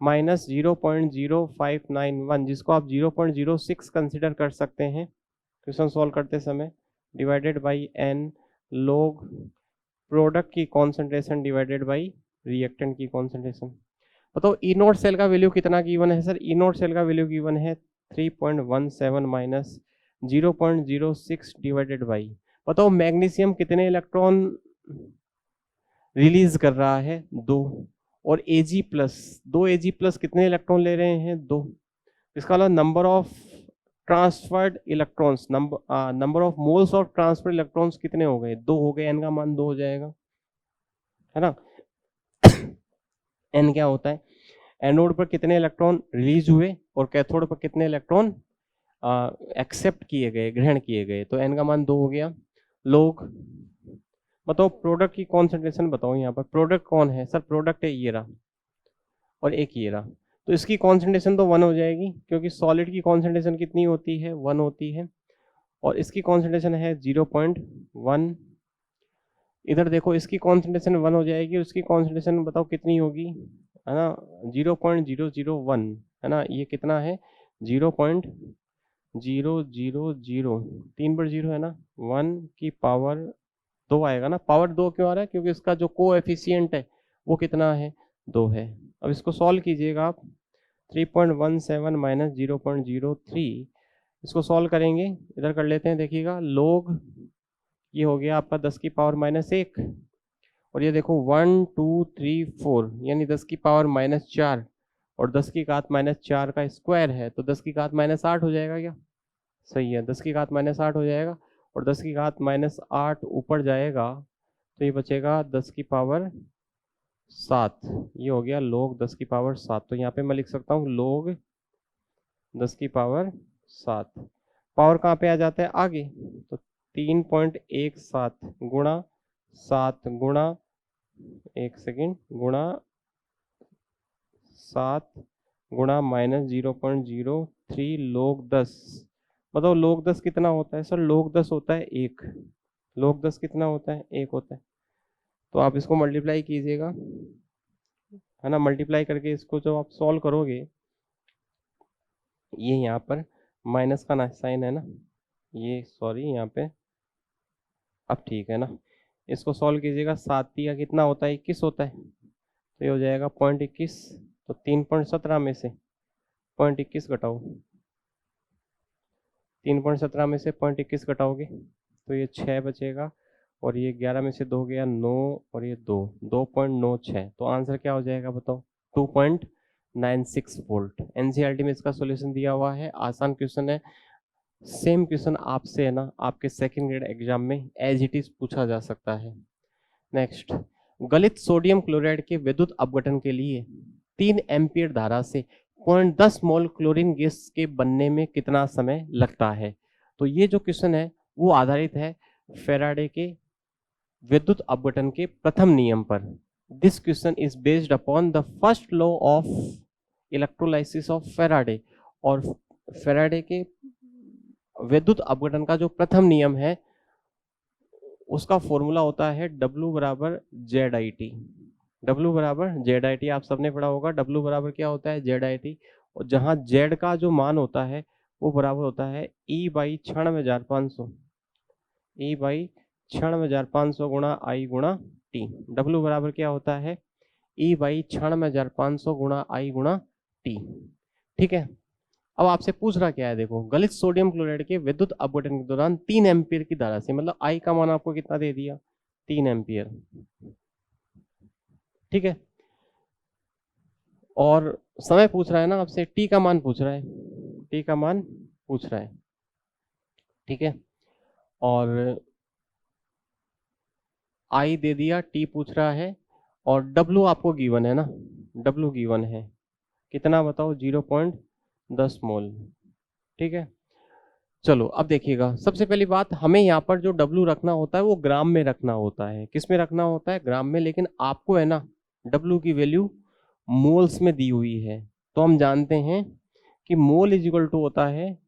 minus 0.0591, जिसको आप 0.06 कंसिडर कर सकते हैं क्वेश्चन सॉल्व करते समय, divided by n log product की कॉन्सेंट्रेशन डिवाइडेड बाई रिएक्टेंट की कॉन्सेंट्रेशन। बताओ ई नोट सेल का वैल्यू कितना गिवन है सर, ई नोट सेल का वैल्यू गिवन है 3.17 माइनस 0.06 डिवाइडेड बाई, बताओ मैग्नीशियम कितने इलेक्ट्रॉन रिलीज कर रहा है, 2, और Ag प्लस 2 Ag प्लस कितने इलेक्ट्रॉन ले रहे हैं, 2। इसका मतलब number of transferred electrons, number of moles of transferred electrons कितने हो गए, 2 हो गए, n का मान 2 हो जाएगा, है ना। n क्या होता है, एनोड पर कितने इलेक्ट्रॉन रिलीज हुए और कैथोड पर कितने इलेक्ट्रॉन एक्सेप्ट किए गए, ग्रहण किए गए, तो n का मान 2 हो गया। लोग बताओ प्रोडक्ट की कॉन्सेंट्रेशन बताओ, यहाँ पर प्रोडक्ट कौन है सर, प्रोडक्ट है ये रहा और एक ये रहा, तो इसकी कॉन्सेंट्रेशन तो 1 हो जाएगी क्योंकि सॉलिड की कॉन्सेंट्रेशन कितनी होती है, 1 होती है, और इसकी कॉन्सेंट्रेशन है 0.1। इधर देखो इसकी कॉन्सेंट्रेशन 1 हो जाएगी, उसकी कॉन्सेंट्रेशन बताओ कितनी होगी, है ना, 0.001, है ना, ये कितना है 0.000, 3 पर 0 है ना, 1 की पावर 2 आएगा ना। पावर 2 क्यों आ रहा है, क्योंकि इसका जो कोएफिशिएंट है वो कितना है, 2 है। अब इसको सॉल्व कीजिएगा आप, 3.17 माइनस 0.03, इसको सॉल्व करेंगे, इधर कर लेते हैं, देखिएगा लोग ये हो गया आपका 10 की पावर माइनस 1, और ये देखो 1 2 3 4 यानी 10 की पावर माइनस 4 और 10 की घात माइनस 4 का स्क्वायर है, तो 10 की घात माइनस 8 हो जाएगा क्या, सही है, 10 की घात माइनस 8 हो जाएगा, और 10 की घात माइनस 8 ऊपर जाएगा तो ये बचेगा 10 की पावर 7, ये हो गया लोग 10 की पावर 7। तो यहाँ पे मैं लिख सकता हूँ लोग 10 की पावर 7, पावर कहाँ पे आ जाता है आगे, तो 3.17 गुणा 7 गुणा 1 सेकेंड गुणा 7 गुणा माइनस 0.03 लोग 10, बताओ लोग 10 कितना होता है सर, लोग 10 होता है 1, लोग 10 कितना होता है, 1 होता है। तो आप इसको मल्टीप्लाई कीजिएगा, है ना, मल्टीप्लाई करके इसको जब आप सॉल्व करोगे, ये यहाँ पर माइनस का साइन है ना, ये सॉरी यहाँ पे, अब ठीक है ना, इसको सॉल्व कीजिएगा, 7 का कितना होता है, 21 होता है, तो ये हो जाएगा 0.21, तो 3.17 में से 0.21 घटाओ, 3.17 में से 0.21 घटाओगे तो ये 6 बचेगा, और ये 11 में से 2 गया 9, और ये 2.96, तो आंसर क्या हो जाएगा बताओ, 2.96 वोल्ट। NCERT में इसका सॉल्यूशन दिया हुआ है, आसान क्वेश्चन है, सेम क्वेश्चन आपसे है ना आपके सेकंड ग्रेड एग्जाम में एज इट इज पूछा जा सकता है। नेक्स्ट, गलित सोडियम क्लोराइड के विद्युत अपघटन के लिए 3 एम्पियर धारा से 0.10 मोल क्लोरीन गैस के बनने में कितना समय लगता है। तो ये जो क्वेश्चन है वो आधारित है फैराडे के विद्युत अपघटन के प्रथम नियम पर। This question is based upon the first law of electrolysis of Faraday. और फैराडे के विद्युत अपघटन का जो प्रथम नियम है उसका फॉर्मूला होता है W बराबर ZIT। W बराबर ZIT आप सबने पढ़ा होगा। W बराबर क्या होता है? ZIT। और जहां Z का जो मान होता है वो बराबर होता है E बाई 96,500, E बाई 96,500 गुणा I गुणा T। W बराबर क्या होता है? E बाई 96,500 गुणा I गुणा T। ठीक है। अब आपसे पूछ रहा क्या है, देखो, गलित सोडियम क्लोराइड के विद्युत अपघटन के दौरान 3 एम्पीयर की धारा से, मतलब आई का मान आपको कितना दे दिया? 3 एम्पीयर। ठीक है। और समय पूछ रहा है ना आपसे, टी का मान पूछ रहा है, टी का मान पूछ रहा है। ठीक है। और आई दे दिया, टी पूछ रहा है, और डब्लू आपको गिवन है ना, डब्लू गिवन है कितना बताओ? 0.10 मोल। ठीक है। चलो अब देखिएगा, सबसे पहली बात, हमें यहाँ पर जो W रखना होता है वो ग्राम में रखना होता है। किस में रखना होता है? ग्राम में। लेकिन आपको है ना W की वैल्यू मोल्स में दी हुई है। तो हम जानते हैं कि मोल इज इक्वल टू होता है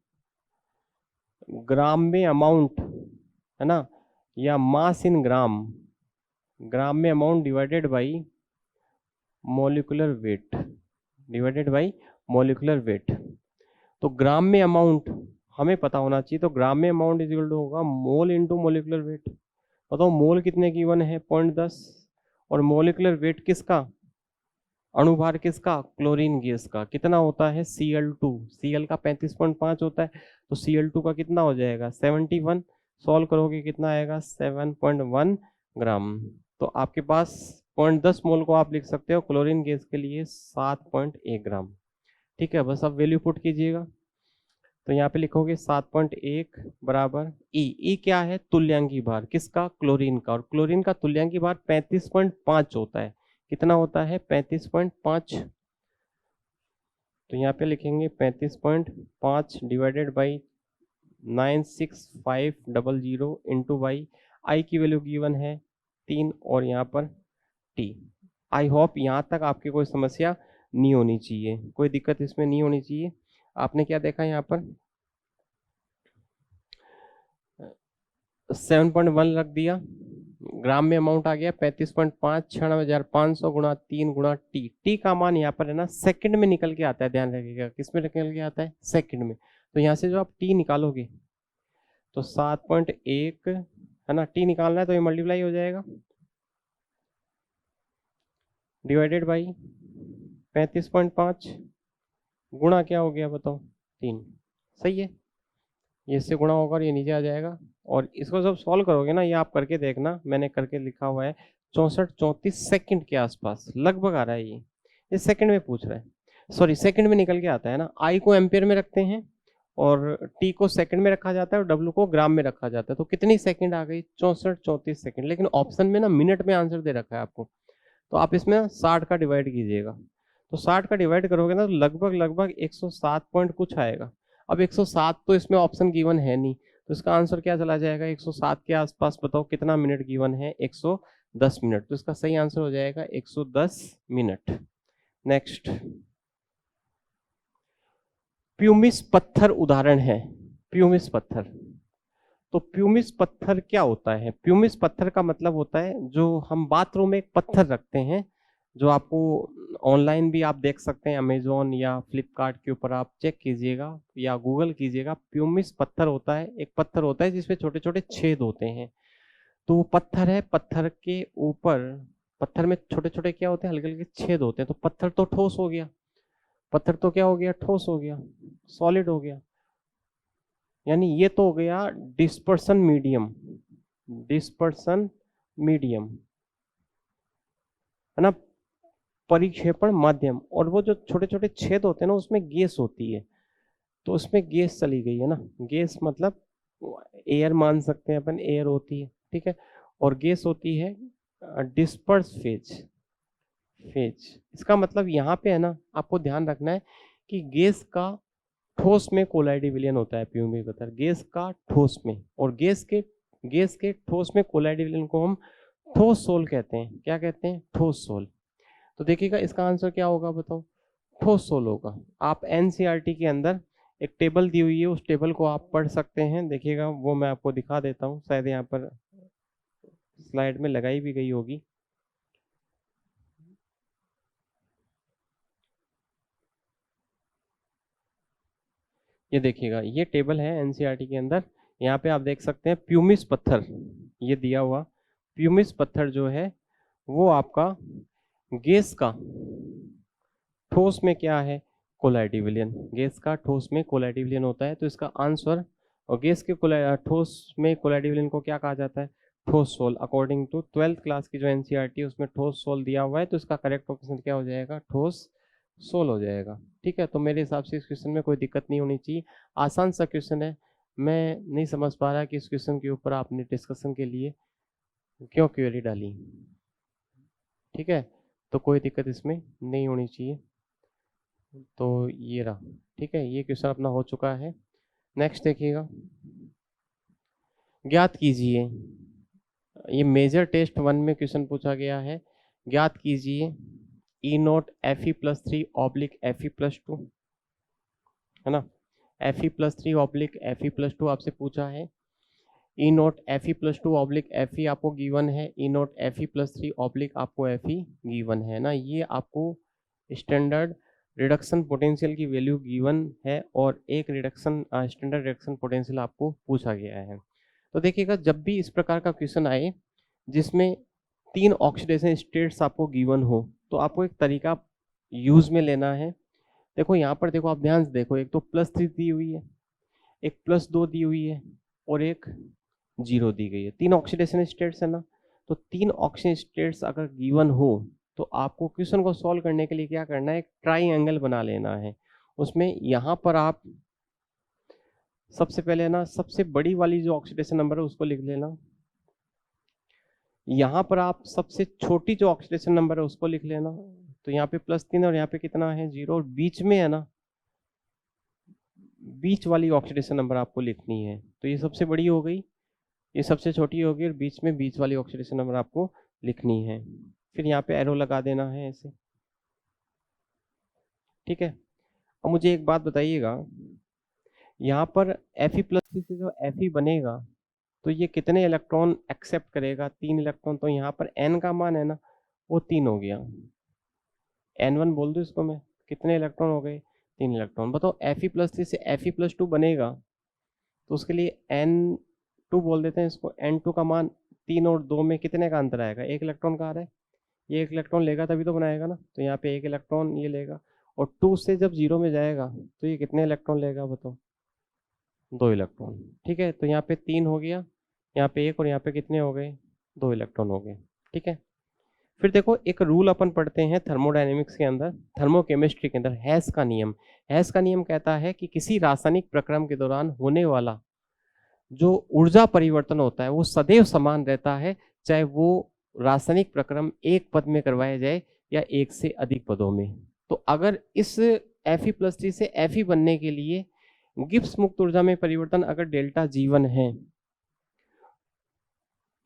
ग्राम में अमाउंट, है ना, या मास इन ग्राम, ग्राम में amount divided by molecular weight, divided by molecular weight. तो ग्राम में अमाउंट हमें पता होना चाहिए। तो ग्राम में अमाउंट इज इक्वल टू होगा मोल इनटू मॉलिक्यूलर वेट। बताओ मोल कितने गिवन है? 0.10। और मॉलिक्यूलर वेट किसका? अणुभार किसका? क्लोरीन गैस का। कितना होता है? Cl2। Cl का 35.5 होता है, तो Cl2 का कितना हो जाएगा? 71। सॉल्व करोगे कितना आएगा? 7.1 ग्राम। तो आपके पास 0.10 मोल को आप लिख सकते हो क्लोरीन गैस के लिए 7.1 ग्राम। ठीक है। बस अब वैल्यू पुट कीजिएगा। तो यहाँ पे लिखोगे 7.1 बराबर ई क्या है? तुल्यांकी भार। किसका? क्लोरीन का। और क्लोरीन का तुल्यांकी भार 35.5 होता है। कितना होता है? 35.5। तो यहाँ पे लिखेंगे 35.5 divided by 96500 into by I की वैल्यू गिवन है 3, और यहाँ पर टी। आई होप यहाँ तक आपकी कोई समस्या नहीं होनी चाहिए, कोई दिक्कत इसमें नहीं होनी चाहिए। आपने क्या देखा यहाँ पर? 7.1 रख दिया, ग्राम में अमाउंट आ गया 35.5, 96,500 गुणा 3 गुणा टी। टी का मान यहाँ पर है ना सेकंड में निकल के आता है, ध्यान रखिएगा। किस में निकल के आता है? सेकंड में। तो यहाँ से जो आप टी निकालोगे तो 7.1 है ना, टी निकालना है तो ये मल्टीप्लाई हो जाएगा डिवाइडेड बाई 35.5 गुणा क्या हो गया बताओ? 3। सही है। ये इससे गुणा होगा और ये नीचे आ जाएगा। और इसको जब सॉल्व करोगे ना, ये आप करके देखना, मैंने करके लिखा हुआ है 64-34 सेकंड के आसपास लगभग आ रहा है। ये सेकंड में पूछ रहा है, सॉरी सेकंड में निकल के आता है ना। आई को एम्पियर में रखते हैं और टी को सेकंड में रखा जाता है और डब्ल्यू को ग्राम में रखा जाता है। तो कितनी सेकंड आ गई? 64-34 सेकंड। लेकिन ऑप्शन में ना मिनट में आंसर दे रखा है आपको, तो आप इसमें 60 का डिवाइड कीजिएगा। तो 60 का डिवाइड करोगे ना तो लगभग लगभग 107 पॉइंट कुछ आएगा। अब 107 तो इसमें ऑप्शन गिवन है नहीं, तो इसका आंसर क्या चला जाएगा? 107 के आसपास। बताओ कितना मिनट गिवन है? 110 मिनट। तो इसका सही आंसर हो जाएगा 110 मिनट। नेक्स्ट, प्यूमिस पत्थर उदाहरण है। प्यूमिस पत्थर, तो प्यूमिस पत्थर क्या होता है? प्यूमिस पत्थर का मतलब होता है जो हम बाथरूम में एक पत्थर रखते हैं, जो आपको ऑनलाइन भी आप देख सकते हैं, अमेजोन या फ्लिपकार्ट के ऊपर आप चेक कीजिएगा या गूगल कीजिएगा। प्यूमिस पत्थर होता है, एक पत्थर होता है जिसमें छोटे छोटे छेद होते हैं। तो वो पत्थर है, पत्थर के ऊपर, पत्थर में छोटे छोटे क्या होते हैं? हल्के हल्के छेद होते हैं। तो पत्थर तो ठोस हो गया, पत्थर तो क्या हो गया? ठोस हो गया, सॉलिड हो गया। यानी ये तो हो गया डिस्पर्सन मीडियम, डिस्पर्सन मीडियम है ना, परिक्षेपण माध्यम। और वो जो छोटे छोटे छेद होते हैं ना, उसमें गैस होती है। तो उसमें गैस चली गई है ना, गैस मतलब एयर मान सकते हैं अपन, एयर होती है। ठीक है। और गैस होती है डिस्पर्स फेज, फेज। इसका मतलब यहाँ पे है ना, आपको ध्यान रखना है कि गैस का ठोस में कोलाइडी विलयन होता है प्यूमिक पत्थर, गैस का ठोस में। और गैस के गैस के ठोस में कोलाइड डिवीजन को हम ठोस सोल कहते हैं। क्या कहते हैं? ठोस सोल। तो देखिएगा इसका आंसर क्या होगा बताओ? ठोस सोल होगा। आप एनसीईआरटी के अंदर एक टेबल दी हुई है, उस टेबल को आप पढ़ सकते हैं। देखिएगा वो मैं आपको दिखा देता हूँ, शायद यहाँ पर स्लाइड में लगाई भी गई होगी। ये देखिएगा, ये टेबल है एनसीईआरटी के अंदर। यहाँ पे आप देख सकते हैं प्यूमिस पत्थर ये दिया हुआ। प्यूमिस पत्थर जो है वो आपका गैस का ठोस में क्या है? कोलाइड विलयन। गैस का ठोस में कोलाइड विलयन होता है। तो इसका आंसर, और गैस के ठोस में कोलाइड विलयन को क्या कहा जाता है? ठोस soul. According to 12th class की जो एनसीईआरटी है उसमें ठोस सोल दिया हुआ है, तो इसका करेक्ट ऑप्शन क्या हो जाएगा? ठोस सोल हो जाएगा। ठीक है, तो मेरे हिसाब से इस क्वेश्चन में कोई दिक्कत नहीं होनी चाहिए। आसान सा क्वेश्चन है। मैं नहीं समझ पा रहा कि इस क्वेश्चन के ऊपर आपने डिस्कशन के लिए क्यों क्वेरी डाली। ठीक है, तो कोई दिक्कत इसमें नहीं होनी चाहिए। तो ये रहा। ठीक है, ये क्वेश्चन अपना हो चुका है। नेक्स्ट देखिएगा, ज्ञात कीजिए। ये मेजर टेस्ट 1 में क्वेश्चन पूछा गया है। ज्ञात कीजिए E naught F E plus 3 oblique F E plus 2, है ना। F E plus 3 oblique F E plus 2 आपसे पूछा है। E naught F E plus 2 oblique F E आपको गिवन है। E naught F E plus 3 oblique आपको एफ ई गिवन है ना। ये आपको स्टैंडर्ड रिडक्शन पोटेंशियल की वैल्यू गिवन है और एक रिडक्शन स्टैंडर्ड रिडक्शन पोटेंशियल आपको पूछा गया है। तो देखिएगा, जब भी इस प्रकार का क्वेश्चन आए जिसमें 3 ऑक्सीडेशन स्टेट्स आपको गिवन हो, तो आपको एक तरीका यूज में लेना है। देखो यहाँ पर देखो, आप ध्यान से देखो, एक तो +3 दी हुई है, एक +2 दी हुई है और एक 0 दी गई है। 3 ऑक्सीडेशन स्टेट्स है ना। तो 3 ऑक्सीजन स्टेट्स अगर गिवन हो तो आपको क्वेश्चन को सॉल्व करने के लिए क्या करना है? एक ट्राइंगल बना लेना है। उसमें यहाँ पर आप सबसे पहले ना सबसे बड़ी वाली जो ऑक्सीडेशन नंबर है उसको लिख लेना। यहाँ पर आप सबसे छोटी जो ऑक्सीडेशन नंबर है उसको लिख लेना। तो यहाँ पे +3 और यहाँ पे कितना है? 0, और बीच में है ना, बीच वाली ऑक्सीडेशन नंबर आपको लिखनी है। तो ये सबसे बड़ी हो गई, ये सबसे छोटी होगी, और बीच में बीच वाली ऑक्सीडेशन नंबर आपको लिखनी है। फिर यहाँ पे एरो लगा देना है ऐसे। ठीक है, अब मुझे एक बात बताइएगा, यहाँ पर Fe+3 से जो Fe बनेगा तो ये कितने इलेक्ट्रॉन एक्सेप्ट करेगा? 3 इलेक्ट्रॉन। तो यहाँ पर n का मान है ना वो 3 हो गया। n1 बोल दो इसको मैं। कितने इलेक्ट्रॉन हो गए? 3 इलेक्ट्रॉन। बताओ Fe+3 से Fe+2 बनेगा तो उसके लिए n2 बोल देते हैं इसको। n2 का मान 3 और 2 में कितने का अंतर आएगा? 1 इलेक्ट्रॉन का आ रहा है। ये 1 इलेक्ट्रॉन लेगा तभी तो बनाएगा ना। तो यहाँ पे 1 इलेक्ट्रॉन ये लेगा, और 2 से जब 0 में जाएगा तो ये कितने इलेक्ट्रॉन लेगा बताओ? 2 इलेक्ट्रॉन। ठीक है, तो यहाँ पे 3 हो गया, यहाँ पे 1, और यहाँ पे कितने हो गए? 2 इलेक्ट्रॉन हो गए। ठीक है, फिर देखो एक रूल अपन पढ़ते हैं थर्मोडायनेमिक्स के अंदर, थर्मोकेमिस्ट्री के अंदर, हैस का नियम। हैस का नियम कहता है कि किसी रासायनिक प्रक्रम के दौरान होने वाला जो ऊर्जा परिवर्तन होता है वो सदैव समान रहता है, चाहे वो रासायनिक प्रक्रम एक पद में करवाया जाए या एक से अधिक पदों में। तो अगर इस Fe+3 से Fe बनने के लिए गिब्स मुक्त ऊर्जा में परिवर्तन अगर डेल्टा G1 है,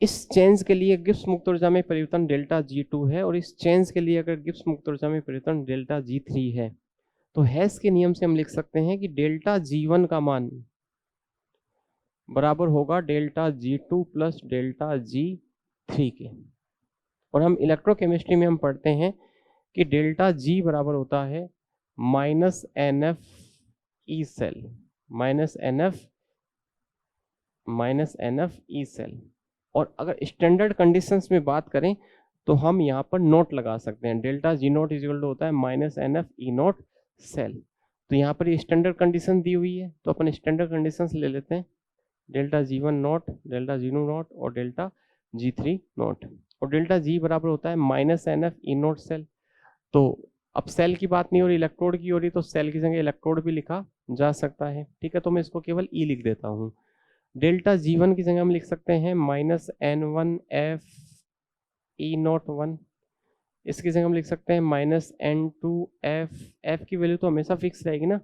इस चेंज के लिए गिब्स मुक्त ऊर्जा में परिवर्तन डेल्टा G2 है, और इस चेंज के लिए अगर गिब्स मुक्त ऊर्जा में परिवर्तन डेल्टा G3 है, तो हैस के नियम से हम लिख सकते हैं कि डेल्टा G1 का मान बराबर होगा delta G2 plus delta G3 के। और हम इलेक्ट्रोकेमिस्ट्री में हम पढ़ते हैं कि डेल्टा G बराबर होता है -NF E cell, -NF E cell. और अगर स्टैंडर्ड कंडीशंस में बात करें तो हम यहाँ पर नोट लगा सकते हैं। डेल्टा G0 इक्वल टू होता है -NF E0 सेल। तो यहाँ पर ये स्टैंडर्ड कंडीशन दी हुई है, तो अपन स्टैंडर्ड कंडीशंस ले लेते हैं। Delta G1 not, delta G2 not और डेल्टा G3 नॉट। और डेल्टा G बराबर होता है -NF E0 सेल। तो अब सेल की बात नहीं हो रही, इलेक्ट्रोड की हो रही, तो सेल की जगह इलेक्ट्रोड भी लिखा जा सकता है। ठीक है, तो मैं इसको केवल E लिख देता हूँ। डेल्टा G1 की जगह हम लिख सकते हैं -N1F E01। इसकी जगह हम लिख सकते हैं -N2F। F की वैल्यू तो हमेशा फिक्स रहेगी ना,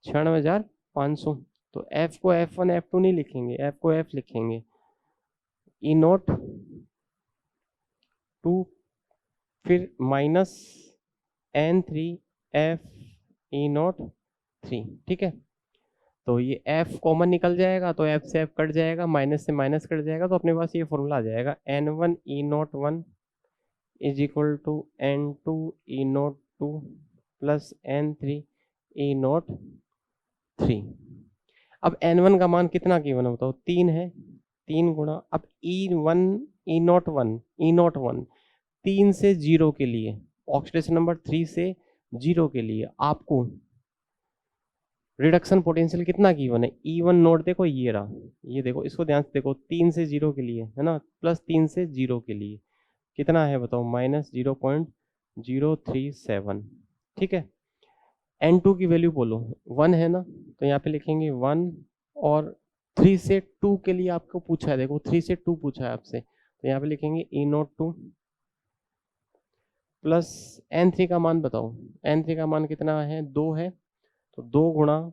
96,500। तो F को F1 F2 नहीं लिखेंगे, F को F लिखेंगे। ई नोट 2 फिर माइनस N3F ई नोट 3, ठीक है। तो ये F कॉमन निकल जाएगा तो F से F कट जाएगा, माइनस से माइनस कट जाएगा, तो अपने पास ये फॉर्मूला आ जाएगा N1 E nought 1 is equal to N2 E nought 2 plus N3 E nought 3। अब N1 का मान कितना गिवन है बताओ, 3 है, 3 गुणा, अब E1 ई नोट 1 3 से 0 के लिए, ऑक्सीडेशन नंबर 3 से 0 के लिए आपको रिडक्शन पोटेंशियल कितना गिवन है, E1 नोट देखो ये रहा, ये देखो, इसको ध्यान से देखो, 3 से 0 के लिए है ना, प्लस 3 से 0 के लिए कितना है बताओ, माइनस 0.037, ठीक है। N2 की वैल्यू बोलो 1 है ना, तो यहाँ पे लिखेंगे 1, और 3 से 2 के लिए आपको पूछा है, देखो 3 से 2 पूछा है आपसे, तो यहाँ पे लिखेंगे ई नोट 2 प्लस N3 का मान बताओ, N3 का मान कितना है, 2 है, तो 2 गुणा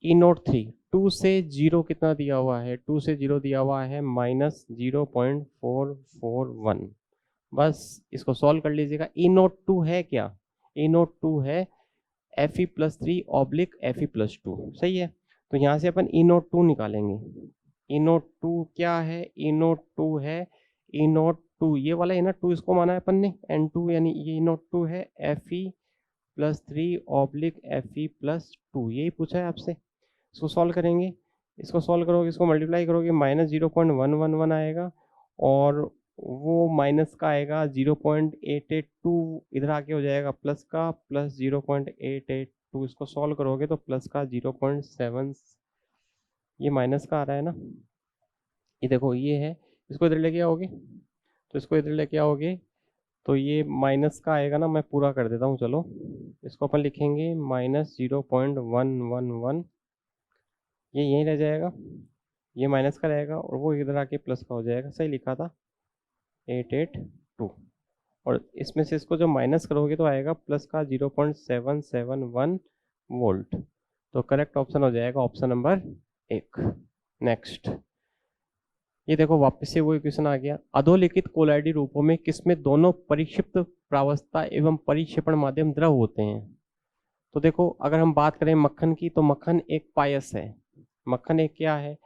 ई नोट 3, 2 से 0 कितना दिया हुआ है, 2 से 0 दिया हुआ है माइनस 0.441, बस इसको सॉल्व कर लीजिएगा। ई नोट 2 है क्या, ई नोट 2 है Fe+3 ऑब्लिक Fe+2, सही है। तो यहाँ से अपन ई नोट 2 निकालेंगे, ई नोट 2 क्या है, ई नोट 2 है, ई नोट 2 ये वाला है ना, 2 इसको माना है अपन ने, N2 यानी ये ई नोट 2 है Fe+3 ऑब्लिक Fe+2, यही पूछा है आपसे। इसको सॉल्व करेंगे, इसको सॉल्व करोगे, इसको मल्टीप्लाई करोगे, माइनस 0.111 आएगा, और वो माइनस का आएगा 0.882, इधर आके हो जाएगा प्लस का, प्लस 0.882, इसको सॉल्व करोगे तो प्लस का 0.7, ये माइनस का आ रहा है ना, ये देखो ये है, इसको इधर लेके आओगे, तो इसको इधर लेके आओगे तो ये माइनस का आएगा ना, मैं पूरा कर देता हूँ, चलो इसको अपन लिखेंगे माइनस 0.111, ये यहीं रह जाएगा, ये माइनस का रहेगा, और वो इधर आके प्लस का हो जाएगा, सही लिखा था 882, और इसमें से इसको जब माइनस करोगे तो आएगा प्लस का 0.771 वोल्ट, तो करेक्ट ऑप्शन हो जाएगा ऑप्शन नंबर 1। नेक्स्ट, ये देखो वापस से वो इक्वेशन आ गया, अधोलिखित कोलाइडी रूपों में किसमें दोनों परिक्षिप्त प्रावस्था एवं परिक्षेपण माध्यम द्रव होते हैं। तो देखो अगर हम बात करें मक्खन की, तो मक्खन एक पायस है, मक्खन एक क्या है,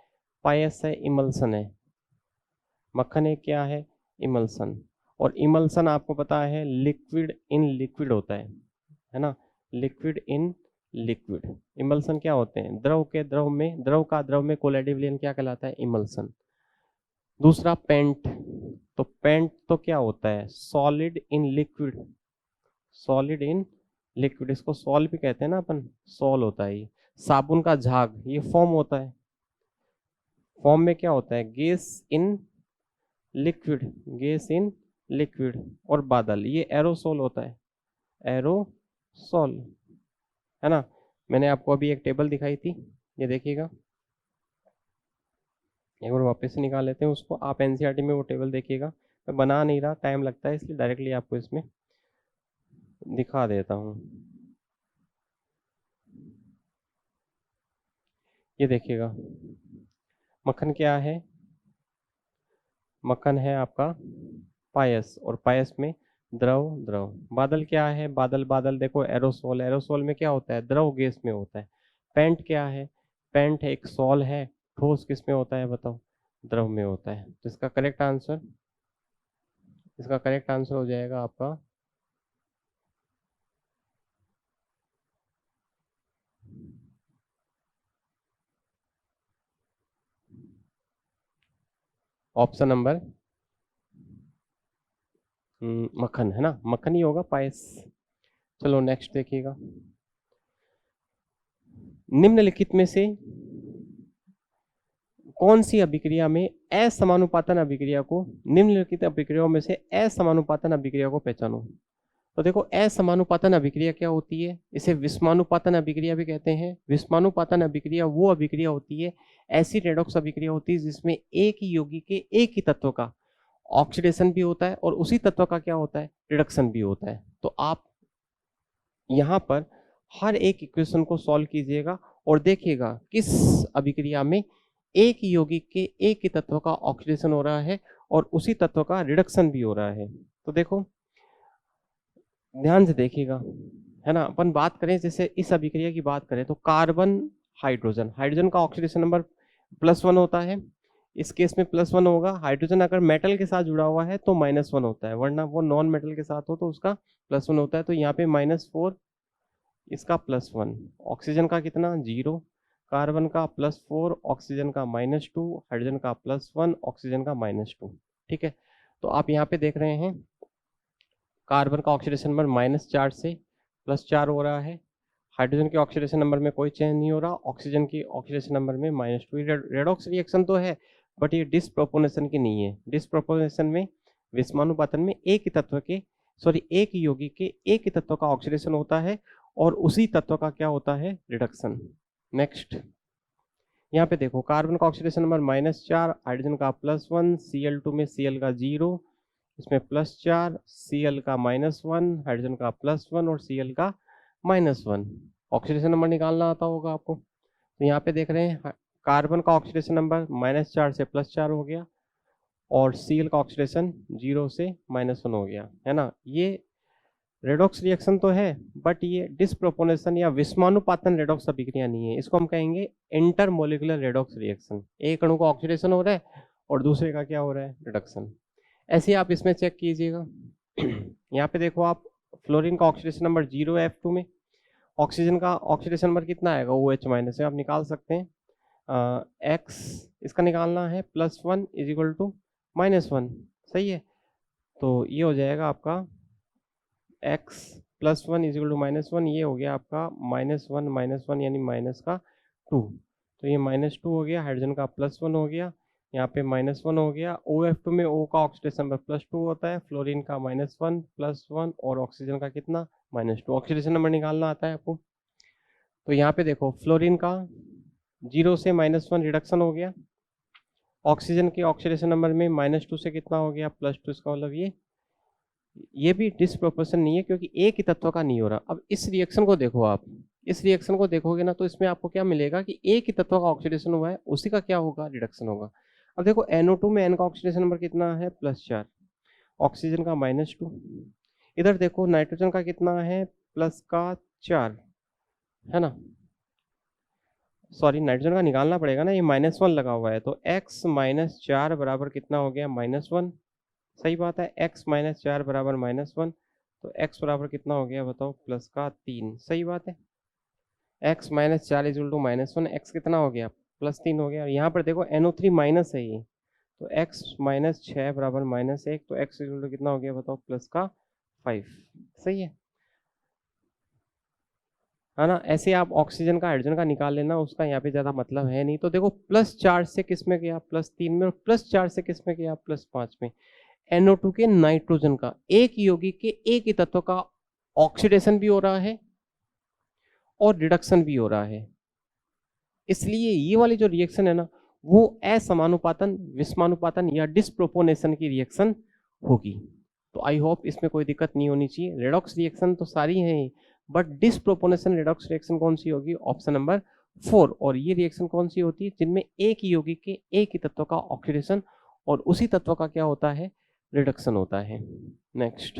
पायस है, इमल्सन है, मक्खन एक क्या है, इमल्सन, और इमल्सन आपको पता है लिक्विड इन लिक्विड होता है ना, लिक्विड इन लिक्विड, इमल्सन क्या होते हैं, द्रव के द्रव में, द्रव का द्रव में कोलाइडी विलयन क्या कहलाता है, इमल्सन। दूसरा पेंट, तो पेंट तो क्या होता है, solid in liquid, solid in liquid, इसको सॉल भी कहते हैं ना अपन, सॉल होता है ये। साबुन का झाग, ये फॉर्म होता है, फॉर्म में क्या होता है, gas in liquid, gas in liquid, और बादल ये एरोसोल होता है, एरोसोल, है ना। मैंने आपको अभी एक टेबल दिखाई थी, ये देखिएगा, एक बार वापस से निकाल लेते हैं उसको, आप एनसीईआरटी में वो टेबल देखिएगा, मैं बना नहीं रहा, टाइम लगता है, इसलिए डायरेक्टली आपको इसमें दिखा देता हूँ। ये देखिएगा, मक्खन क्या है, मक्खन है आपका पायस, और पायस में द्रव द्रव, बादल क्या है, बादल बादल देखो एरोसोल, एरोसोल में क्या होता है, द्रव गैस में होता है। पेंट क्या है, पेंट एक सॉल है, ठोस किस में होता है बताओ, द्रव में होता है। तो इसका करेक्ट आंसर, इसका करेक्ट आंसर हो जाएगा आपका ऑप्शन नंबर मक्खन, है ना, मक्खन ही होगा, पायस। चलो नेक्स्ट देखिएगा, निम्नलिखित में से कौन सी अभिक्रिया में असमानुपातन अभिक्रिया को, निम्नलिखित अभिक्रियाओं में से असमानुपातन अभिक्रिया को पहचानो। तो देखो असमानुपातन अभिक्रिया क्या होती है, इसे विषमानुपातन अभिक्रिया भी कहते हैं। विषमानुपातन अभिक्रिया वो अभिक्रिया होती है, एसिड रेडॉक्स अभिक्रिया होती है, जिसमें एक ही यौगिक के एक ही तत्व का ऑक्सीडेशन भी होता है और उसी तत्व का क्या होता है, रिडक्शन भी होता है। तो आप यहाँ पर हर एक इक्वेशन को सॉल्व कीजिएगा और देखिएगा किस अभिक्रिया में एक यौगिक के एक ही तत्व का ऑक्सीडेशन हो रहा है और उसी तत्व का रिडक्शन भी हो रहा है। तो देखो ध्यान से देखिएगा, है ना। अपन बात करें जैसे इस अभिक्रिया की बात करें तो कार्बन हाइड्रोजन, हाइड्रोजन का ऑक्सीडेशन नंबर +1 होता है, इस केस में +1 होगा। हाइड्रोजन अगर मेटल के साथ जुड़ा हुआ है तो -1 होता है, वरना वो नॉन मेटल के साथ हो तो उसका +1 होता है। तो यहाँ पे -4, इसका +1, ऑक्सीजन का कितना 0, कार्बन का +4, ऑक्सीजन का -2, हाइड्रोजन का +1, ऑक्सीजन का -2। ठीक है, तो आप यहाँ पे देख रहे हैं कार्बन का ऑक्सीडेशन नंबर -4 से +4 हो रहा है, हाइड्रोजन के ऑक्सीडेशन नंबर में कोई चेंज नहीं हो रहा, ऑक्सीजन की ऑक्सीडेशन नंबर में -2। रेडॉक्स रिएक्शन तो है बट ये डिस्प्रोपोर्शनल की नहीं है। डिस्प्रोपोर्शनल में विषमानुपातन में एक यौगिक के एक ही तत्व का ऑक्सीडेशन होता है और उसी तत्व का क्या होता है, रिडक्शन। नेक्स्ट यहाँ पे देखो कार्बन का ऑक्सीडेशन नंबर -4, हाइड्रोजन का +1, Cl2 में Cl का 0, इसमें +4, Cl का -1, हाइड्रोजन का +1 और Cl का -1। ऑक्सीडेशन नंबर निकालना आता होगा आपको। तो यहाँ पे देख रहे हैं कार्बन का ऑक्सीडेशन नंबर -4 से +4 हो गया और Cl का ऑक्सीडेशन 0 से -1 हो गया, है ना। ये रेडॉक्स रिएक्शन तो है बट ये डिस्प्रोपोर्शनल या विषमानुपातन रेडॉक्स अभिक्रिया नहीं है, इसको हम कहेंगे इंटरमोलिकुलर रेडॉक्स रिएक्शन। एक अणु का ऑक्सीडेशन हो रहा है और दूसरे का क्या हो रहा है, रिडक्शन। ऐसे ही आप इसमें चेक कीजिएगा। यहाँ पे देखो आप फ्लोरीन का ऑक्सीडेशन नंबर 0 है F2 में, ऑक्सीजन का ऑक्सीडेशन नंबर कितना आएगा, OH- है, आप निकाल सकते हैं। X इसका निकालना है +1 = -1, सही है। तो ये हो जाएगा आपका x +1 = -1, ये हो गया आपका -1 यानी -2। तो ये -2 हो गया, हाइड्रोजन का +1 हो गया, यहाँ पे -1 हो गया। OF2 में O का ऑक्सीडेशन नंबर +2 होता है, फ्लोरीन का -1 +1 और ऑक्सीजन का कितना, -2। ऑक्सीडेशन नंबर निकालना आता है आपको। तो यहाँ पे देखो फ्लोरीन का 0 से -1 रिडक्शन हो गया, ऑक्सीजन के ऑक्सीडेशन नंबर में -2 से कितना हो गया, +2। इसका मतलब ये भी डिस्प्रोपोर्शन नहीं है क्योंकि एक ही तत्व का नहीं हो रहा। अब इस रिएक्शन को देखो, आप इस रिएक्शन को देखोगे ना तो इसमें आपको क्या मिलेगा कि एक ही तत्व का ऑक्सीडेशन हुआ है, उसी का क्या होगा, रिडक्शन होगा। अब देखो NO2 में N का ऑक्सीडेशन नंबर कितना है, +4, ऑक्सीजन का -2। इधर देखो नाइट्रोजन का कितना है, +4, है ना। सॉरी, नाइट्रोजन का निकालना पड़ेगा ना, ये -1 लगा हुआ है। तो x - 4 बराबर कितना हो गया, -1। सही बात है, x - 4 बराबर -1, तो x बराबर कितना हो गया बताओ, +3। सही बात है, x - 4 = -1, x कितना हो गया, +3 हो गया। यहाँ पर देखो NO3 माइनस है ये, तो x - 6 बराबर -1, तो x = कितना हो गया बताओ, +5। सही है ना। ऐसे आप ऑक्सीजन का हाइड्रोजन का निकाल लेना, उसका यहाँ पे ज्यादा मतलब है नहीं। तो देखो +4 से किस में गया, +3 में, और +4 से किस में गया, +5 में। NO2 के नाइट्रोजन का एक यौगिक के एक ही तत्व का ऑक्सीडेशन भी हो रहा है और रिडक्शन भी हो रहा है, इसलिए ये वाली जो रिएक्शन है ना वो असमानुपातन, विषमानुपातन या डिस्प्रोपोर्शनल की रिएक्शन होगी। तो आई होप इसमें कोई दिक्कत नहीं होनी चाहिए। रेडॉक्स रिएक्शन तो सारी हैं बट डिस्प्रोपोर्शनल रेडॉक्स रिएक्शन कौन सी होगी, ऑप्शन नंबर 4। और ये रिएक्शन कौन सी होती है, जिनमें एक ही यौगिक के एक ही तत्व का ऑक्सीडेशन और उसी तत्व का क्या होता है, रिडक्शन होता है। नेक्स्ट,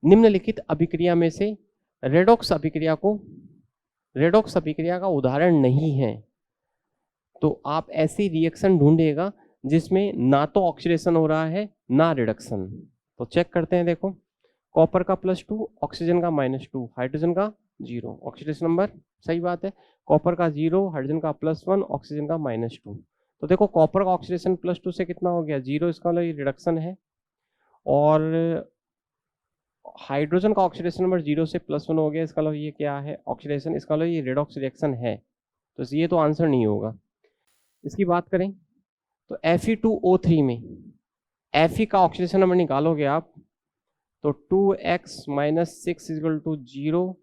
निम्नलिखित अभिक्रिया में से रेडॉक्स अभिक्रिया का उदाहरण नहीं है। तो आप ऐसी रिएक्शन ढूंढिएगा जिसमें ना तो ऑक्सीडेशन हो रहा है ना रिडक्शन। तो चेक करते हैं, देखो कॉपर का +2, ऑक्सीजन का -2, हाइड्रोजन का 0, ऑक्सीडेशन नंबर, सही बात है, कॉपर का 0, हाइड्रोजन का +1, ऑक्सीजन का -2। तो देखो कॉपर का ऑक्सीडेशन +2 से कितना हो गया, 0, इसका मतलब ये रिडक्शन है। और हाइड्रोजन का ऑक्सीडेशन नंबर 0 से +1 हो गया, इसका मतलब ये क्या है, ऑक्सीडेशन, इसका मतलब ये रेडॉक्स रिएक्शन है। तो ये तो आंसर नहीं होगा। इसकी बात करें तो Fe2O3 में Fe का ऑक्सीडेशन नंबर निकालोगे आप तो 2x - 6 = 0,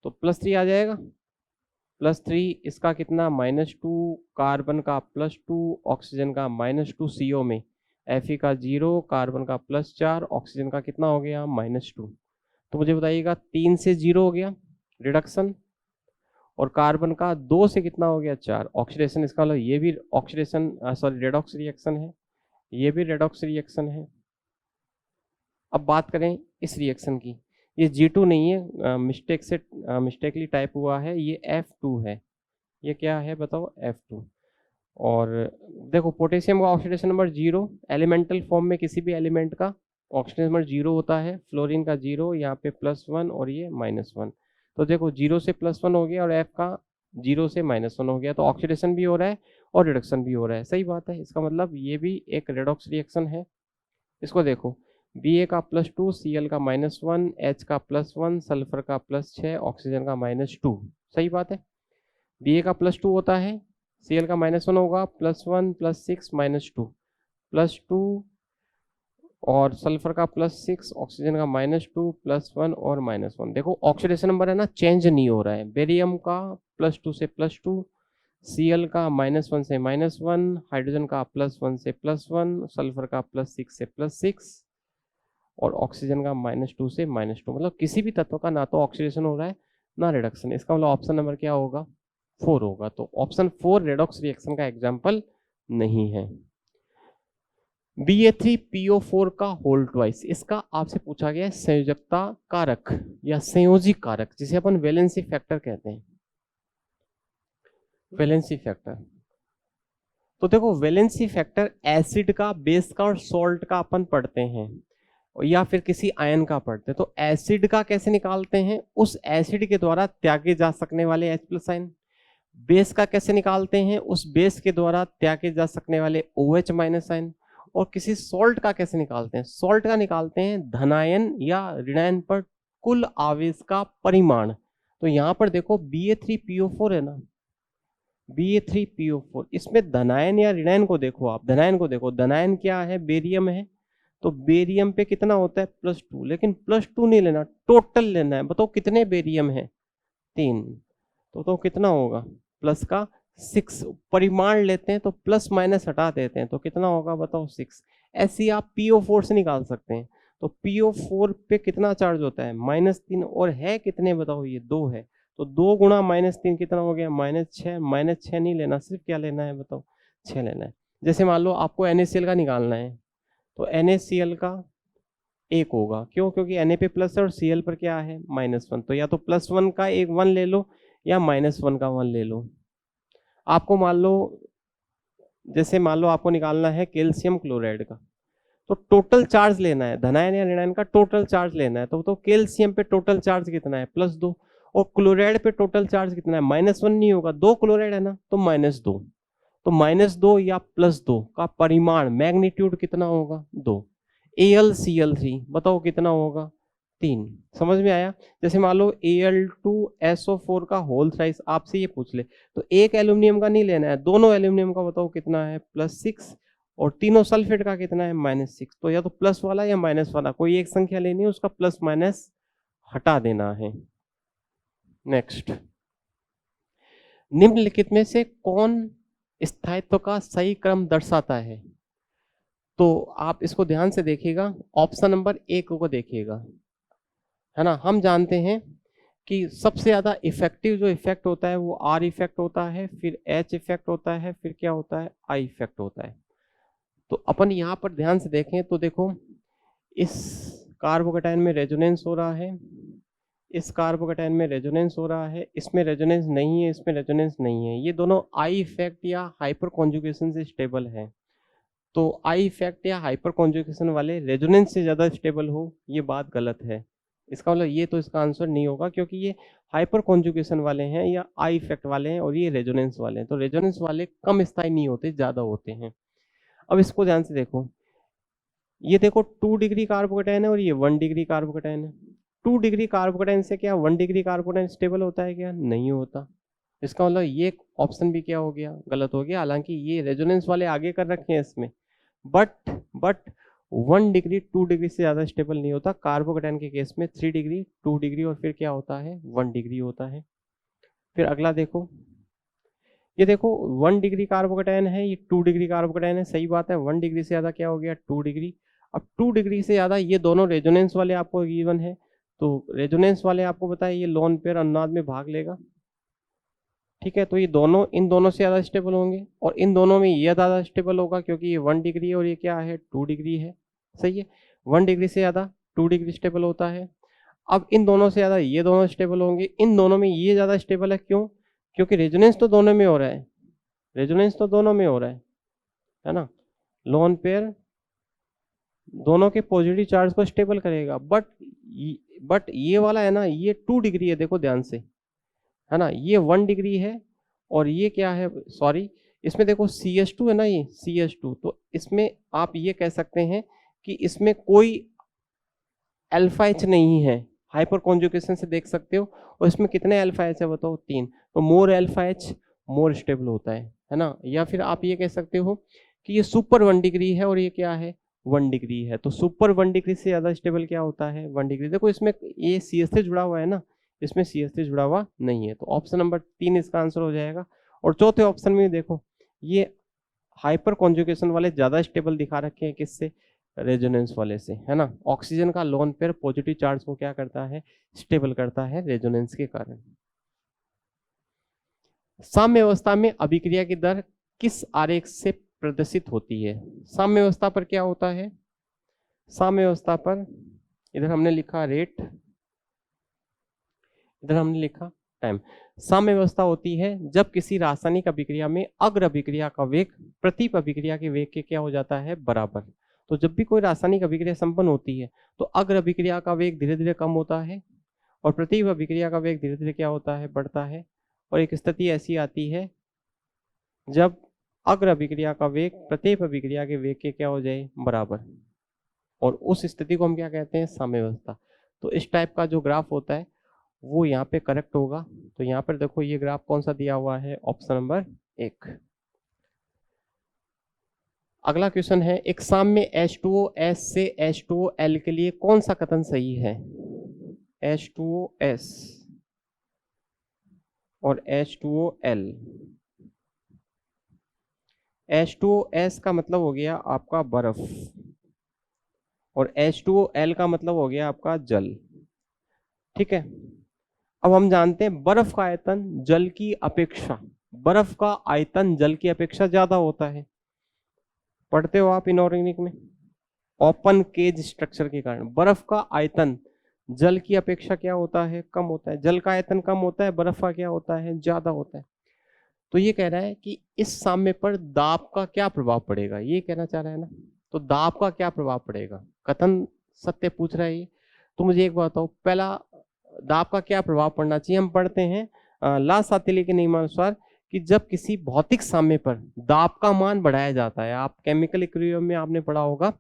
तो +3 आ जाएगा, +3, इसका कितना -2, कार्बन का +2, ऑक्सीजन का -2, CO में Fe का 0, कार्बन का +4, ऑक्सीजन का कितना हो गया, -2। तो मुझे बताइएगा 3 से 0 हो गया रिडक्शन, और कार्बन का 2 से कितना हो गया 4। ऑक्सीडेशन, इसका मतलब ये भी ऑक्सीडेशन सॉरी रेडॉक्स रिएक्शन है, ये भी रेडॉक्स रिएक्शन है। अब बात करें इस रिएक्शन की, ये G2 नहीं है, मिस्टेकली टाइप हुआ है, ये F2 है। ये क्या है बताओ, F2। और देखो पोटेशियम का ऑक्सीडेशन नंबर 0, एलिमेंटल फॉर्म में किसी भी एलिमेंट का ऑक्सीडेशन नंबर 0 होता है। फ्लोरीन का 0, यहाँ पे +1 और ये -1। तो देखो 0 से +1 हो गया और F का 0 से -1 हो गया, तो ऑक्सीडेशन भी हो रहा है और रिडक्शन भी हो रहा है। सही बात है, इसका मतलब ये भी एक रेडॉक्स रिएक्शन है। इसको देखो, Ba का +2, Cl का -1, H का +1, सल्फर का +6, ऑक्सीजन का -2। सही बात है, Ba का +2 होता है, Cl का -1 होगा, +1 +6 -2 +2 और सल्फर का +6, ऑक्सीजन का -2 +1 और -1। देखो ऑक्सीडेशन नंबर है ना, चेंज नहीं हो रहा है। बेरियम का +2 से +2, Cl का -1 से -1, हाइड्रोजन का +1 से +1, सल्फर का +6 से +6 और ऑक्सीजन का -2 से -2। मतलब किसी भी तत्व का ना तो ऑक्सीडेशन हो रहा है ना रिडक्शन। इसका मतलब ऑप्शन नंबर क्या होगा, 4 होगा। तो ऑप्शन 4 रेडॉक्स रिएक्शन का एग्जाम्पल नहीं है। Ba3PO4 का होल ट्वाइस, इसका आपसे पूछा गया है संयोजकता कारक या संयोजी कारक, जिसे अपन वैलेंसी फैक्टर कहते हैं। वैलेंसी फैक्टर, तो देखो वैलेंसी फैक्टर एसिड का, बेस का और सॉल्ट का अपन पढ़ते हैं या फिर किसी आयन का पढ़ते हैं। तो एसिड का कैसे निकालते हैं, उस एसिड के द्वारा त्यागे जा सकने वाले H+ आयन। बेस का कैसे निकालते हैं, उस बेस के द्वारा त्यागे जा सकने वाले OH- आयन। और किसी सॉल्ट का कैसे निकालते हैं, सॉल्ट का निकालते हैं धनायन या ऋणायन पर कुल आवेश का परिमाण। तो यहां पर देखो Ba3PO4 है ना, Ba3PO4, इसमें धनायन या ऋणायन को देखो, आप धनायन को देखो, धनायन क्या है, बेरियम है। तो बेरियम पे कितना होता है +2, लेकिन +2 नहीं लेना, टोटल लेना है। बताओ कितने बेरियम है, 3। तो कितना होगा, प्लस का 6। परिमाण लेते हैं तो प्लस माइनस हटा देते हैं, तो कितना होगा बताओ 6। ऐसे ही आप PO4 से निकाल सकते हैं। तो PO4 पे कितना चार्ज होता है, -3, और है कितने बताओ, ये 2 है। तो 2 गुणा -3 कितना हो गया, -6। -6 नहीं लेना, सिर्फ क्या लेना है बताओ, 6 लेना है। जैसे मान लो आपको NaCl का निकालना है, तो NaCl का 1 होगा, क्यों, क्योंकि Na पे प्लस है और Cl पर क्या है -1। तो या तो +1 का एक 1 ले लो या -1 का 1 ले लो। आपको मान लो, जैसे मान लो आपको निकालना है कैल्शियम क्लोराइड का, तो टोटल चार्ज लेना है, धनायन या ऋणायन का टोटल चार्ज लेना है। तो कैल्शियम पे टोटल चार्ज कितना है, +2, और क्लोराइड पे टोटल चार्ज कितना है, -1 नहीं होगा, 2 क्लोराइड है ना, तो -2। तो -2 या +2 का परिमाण मैग्नीट्यूड कितना होगा, 2। AlCl3 बताओ कितना होगा, 3। समझ में आया। जैसे मान लो Al2SO4 का होल साइज आपसे ये पूछ ले, तो एक एल्यूमिनियम का नहीं लेना है, दोनों एल्यूमिनियम का बताओ कितना है, +6, और तीनों सल्फेट का कितना है, -6। तो या तो प्लस वाला या माइनस वाला कोई एक संख्या लेनी है, उसका प्लस माइनस हटा देना है। नेक्स्ट, निम्नलिखित में से कौन स्थायित्व का सही क्रम दर्शाता है। तो आप इसको ध्यान से देखिएगा, ऑप्शन नंबर 1 को देखिएगा, है ना। हम जानते हैं कि सबसे ज्यादा इफेक्टिव जो इफेक्ट होता है वो R इफेक्ट होता है, फिर H इफेक्ट होता है, फिर क्या होता है, I इफेक्ट होता है। तो अपन यहाँ पर ध्यान से देखें तो देखो, इस कार्बोकेटाइन में रेजोनेंस हो रहा है, इस कार्बोकेटाइन में रेजोनेंस हो रहा है, इसमें रेजोनेंस नहीं है, इसमें रेजोनेंस नहीं है। ये दोनों आई इफेक्ट या हाइपर कॉन्जुगेशन से स्टेबल है। तो आई इफेक्ट या हाइपर कॉन्जुगेशन वाले रेजोनेंस से ज्यादा स्टेबल हो, ये बात गलत है। इसका मतलब ये तो इसका आंसर नहीं होगा, क्योंकि ये हाइपर कॉन्जुगेशन वाले हैं या आई इफेक्ट वाले हैं और ये रेजोनेंस वाले हैं। तो रेजोनेंस वाले कम स्थायी नहीं होते, ज्यादा होते हैं। अब इसको ध्यान से देखो, ये देखो 2 डिग्री कार्बोकेटाइन है और ये 1 डिग्री कार्बोकेटाइन है। 2 डिग्री कार्बोकेटाइन से क्या 1 डिग्री कार्बोकेटाइन स्टेबल होता है क्या, नहीं होता। इसका मतलब ये ऑप्शन भी क्या हो गया, गलत हो गया। हालांकि ये रेजोनेंस वाले आगे कर रखे हैं इसमें, बट 1 डिग्री 2 डिग्री से ज्यादा स्टेबल नहीं होता। कार्बोकेटाइन के केस में 3 डिग्री 2 डिग्री और फिर क्या होता है, 1 डिग्री होता है। फिर अगला देखो, ये देखो 1 डिग्री कार्बोकेटाइन है, ये 2 डिग्री कार्बोकेटाइन है, सही बात है। 1 डिग्री से ज्यादा क्या हो गया, 2 डिग्री। अब 2 डिग्री से ज्यादा ये दोनों रेजोनेंस वाले आपको गिवन है, तो रेजोनेंस वाले आपको पता है ये लोन पेयर अनुनाद में भाग लेगा। ठीक है, तो ये दोनों इन दोनों से ज़्यादा स्टेबल होंगे, और इन दोनों में ये ज़्यादा स्टेबल होगा क्योंकि ये 1 डिग्री है और ये क्या है 2 डिग्री है। सही है, 1 डिग्री से ज़्यादा 2 डिग्री स्टेबल होता है। अब इन दोनों से ज़्यादा ये दोनों स्टेबल होंगे, इन दोनों में ये ज़्यादा स्टेबल है। क्यों? क्योंकि रेजोनेंस तो दोनों में हो रहा है, रेजोनेंस तो दोनों में हो रहा है ना। लोन पेयर दोनों के पॉजिटिव चार्ज को स्टेबल करेगा, बट ये वाला है ना, ये 2 डिग्री है, देखो ध्यान से, है ना, ये 1 डिग्री है और ये क्या है, सॉरी, इसमें देखो CH2 है ना, ये CH2, तो इसमें आप ये कह सकते हैं कि इसमें कोई अल्फा एच नहीं है, हाइपर कॉन्जुगेशन से देख सकते हो। और इसमें कितने अल्फा एच है बताओ, 3, तो मोर अल्फा एच मोर स्टेबल होता है ना। या फिर आप ये कह सकते हो कि ये सुपर 1 डिग्री है और ये क्या है 1 डिग्री है, तो सुपर 1 डिग्री से ज्यादा स्टेबल क्या होता है 1 डिग्री। देखो इसमें ये CH से जुड़ा हुआ है ना, इसमें CH से जुड़ा हुआ नहीं है, तो ऑप्शन नंबर 3 इसका आंसर हो जाएगा। और चौथे ऑप्शन में देखो ये हाइपर कॉन्जुगेशन वाले ज्यादा स्टेबल दिखा रखे हैं, किससे, रेजोनेंस वाले से, है ना। ऑक्सीजन का लोन पेयर पॉजिटिव चार्ज को क्या करता है, स्टेबल करता है रेजोनेंस के कारण। साम्य अवस्था में अभिक्रिया की दर किस आरेख से प्रदर्शित होती है? साम्य अवस्था पर क्या होता है, साम्य अवस्था पर इधर हमने लिखा रेट, इधर हमने लिखा टाइम। साम्य अवस्था होती है जब किसी रासायनिक अभिक्रिया में अग्र अभिक्रिया का वेग प्रतीप अभिक्रिया के वेग के क्या हो जाता है, बराबर। तो जब भी कोई रासायनिक अभिक्रिया संपन्न होती है तो अग्र अभिक्रिया का वेग धीरे धीरे कम होता है और प्रतीप अभिक्रिया का वेग धीरे धीरे क्या होता है, बढ़ता है। और एक स्थिति ऐसी आती है जब अग्र अभिक्रिया का वेग प्रतीप अभिक्रिया के वेग के क्या हो जाए, बराबर, और उस स्थिति को हम क्या कहते हैं, साम्य अवस्था। तो इस टाइप का जो ग्राफ होता है वो यहाँ पे करेक्ट होगा। तो यहाँ पर देखो ये ग्राफ कौन सा दिया हुआ है, ऑप्शन नंबर 1। अगला क्वेश्चन है, एक साम्य H2OS से H2OL के लिए कौन सा कथन सही है? H2OS और H2OL। H2OS का मतलब हो गया आपका बर्फ और H2OL का मतलब हो गया आपका जल। ठीक है, अब हम जानते हैं बर्फ का आयतन जल की अपेक्षा, बर्फ का आयतन जल की अपेक्षा ज्यादा होता है। पढ़ते हो आप इनऑर्गेनिक में, ओपन केज स्ट्रक्चर के कारण बर्फ का आयतन जल की अपेक्षा क्या होता है, कम होता है। जल का आयतन कम होता है, बर्फ का क्या होता है, ज्यादा होता है। तो ये कह रहा है कि इस साम्य पर दाब का क्या प्रभाव पड़ेगा, ये कहना चाह रहा है ना। तो दाब का क्या प्रभाव पड़ेगा, कथन सत्य पूछ रहा है ये। तो मुझे एक बात बताओ, पहला दाब का क्या प्रभाव पड़ना चाहिए। हम पढ़ते हैं ला सातिले के नियमानुसार कि जब किसी भौतिक साम्य पर दाब का मान बढ़ाया जाता है, आप केमिकल इक्विलिब्रियम में आपने पढ़ा होगा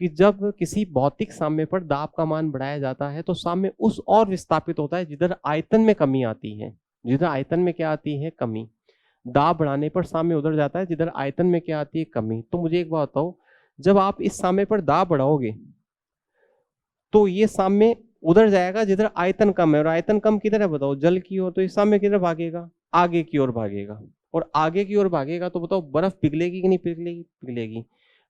कि जब किसी भौतिक साम्य पर दाब का मान बढ़ाया जाता है तो साम्य उस और विस्थापित होता है जिधर आयतन में कमी आती है, जिधर आयतन में क्या आती है, कमी। दाब बढ़ाने पर साम्य उधर जाता है जिधर आयतन में क्या आती है, कमी। तो मुझे एक बात बताओ, जब आप इस साम्य पर दाब बढ़ाओगे तो ये साम्य उधर जाएगा जिधर आयतन कम है, और आयतन कम किधर है बताओ, जल की ओर। तो ये साम्य किधर भागेगा, आगे की ओर भागेगा। और आगे की ओर भागेगा तो बताओ बर्फ पिघलेगी कि नहीं पिघलेगी, पिघलेगी।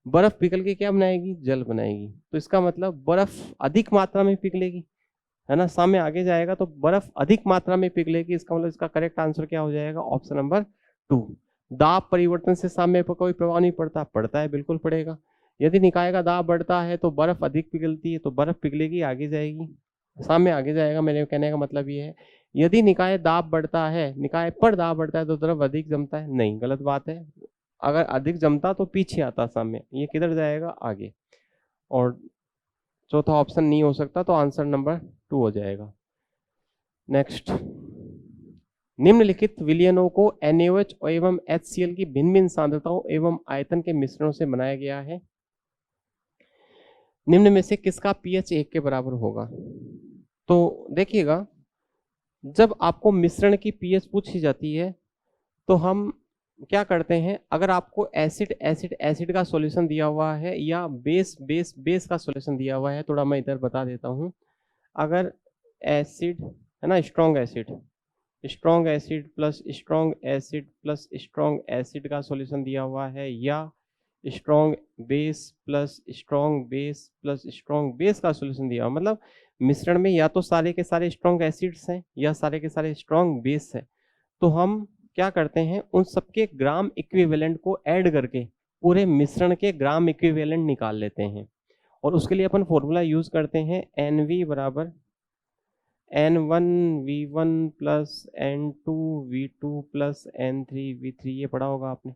बर्फ पिघल के क्या बनाएगी, जल बनाएगी। तो इसका मतलब बर्फ अधिक मात्रा में पिघलेगी, है ना। साम्य आगे जाएगा तो बर्फ अधिक मात्रा में पिघलेगी। इसका मतलब इसका करेक्ट आंसर क्या हो जाएगा, ऑप्शन नंबर 2। दाब परिवर्तन से साम्य पर कोई प्रभाव नहीं पड़ता, पड़ता है, बिल्कुल पड़ेगा। यदि निकाय का दाब बढ़ता है तो बर्फ अधिक पिघलती है, तो बर्फ पिघलेगी, आगे जाएगी, साम्य आगे जाएगा। मेरे कहने का मतलब ये है, यदि निकाय दाब बढ़ता है, निकाय पर दाब बढ़ता है तो द्रव अधिक जमता है, नहीं, गलत बात है। अगर अधिक जमता तो पीछे आता साम्य, ये किधर जाएगा, आगे। और चौथा ऑप्शन नहीं हो सकता, तो आंसर नंबर 2 हो जाएगा। नेक्स्ट, निम्नलिखित विलयनों को NaOH एवं HCl की भिन्न भिन्न सांद्रताओं एवं आयतन के मिश्रणों से बनाया गया है। निम्न में से किसका pH 1 के बराबर होगा? तो देखिएगा, जब आपको मिश्रण की pH पूछी जाती है तो हम क्या करते हैं, अगर आपको एसिड का सॉल्यूशन दिया हुआ है या बेस का सॉल्यूशन दिया हुआ है, थोड़ा मैं इधर बता देता हूं। अगर एसिड है ना, strong acid plus strong acid का सॉल्यूशन दिया हुआ है, या strong base plus strong base का सॉल्यूशन दिया हुआ, मतलब मिश्रण में या तो सारे के सारे स्ट्रॉन्ग एसिड्स हैं या सारे के सारे स्ट्रॉन्ग बेस है, तो हम क्या करते हैं, उन सबके ग्राम इक्विवेलेंट को ऐड करके पूरे मिश्रण के ग्राम इक्विवेलेंट निकाल लेते हैं। और उसके लिए अपन फॉर्मूला यूज करते हैं NV बराबर N1V1 plus N2V2 plus N3V3, ये पढ़ा होगा आपने।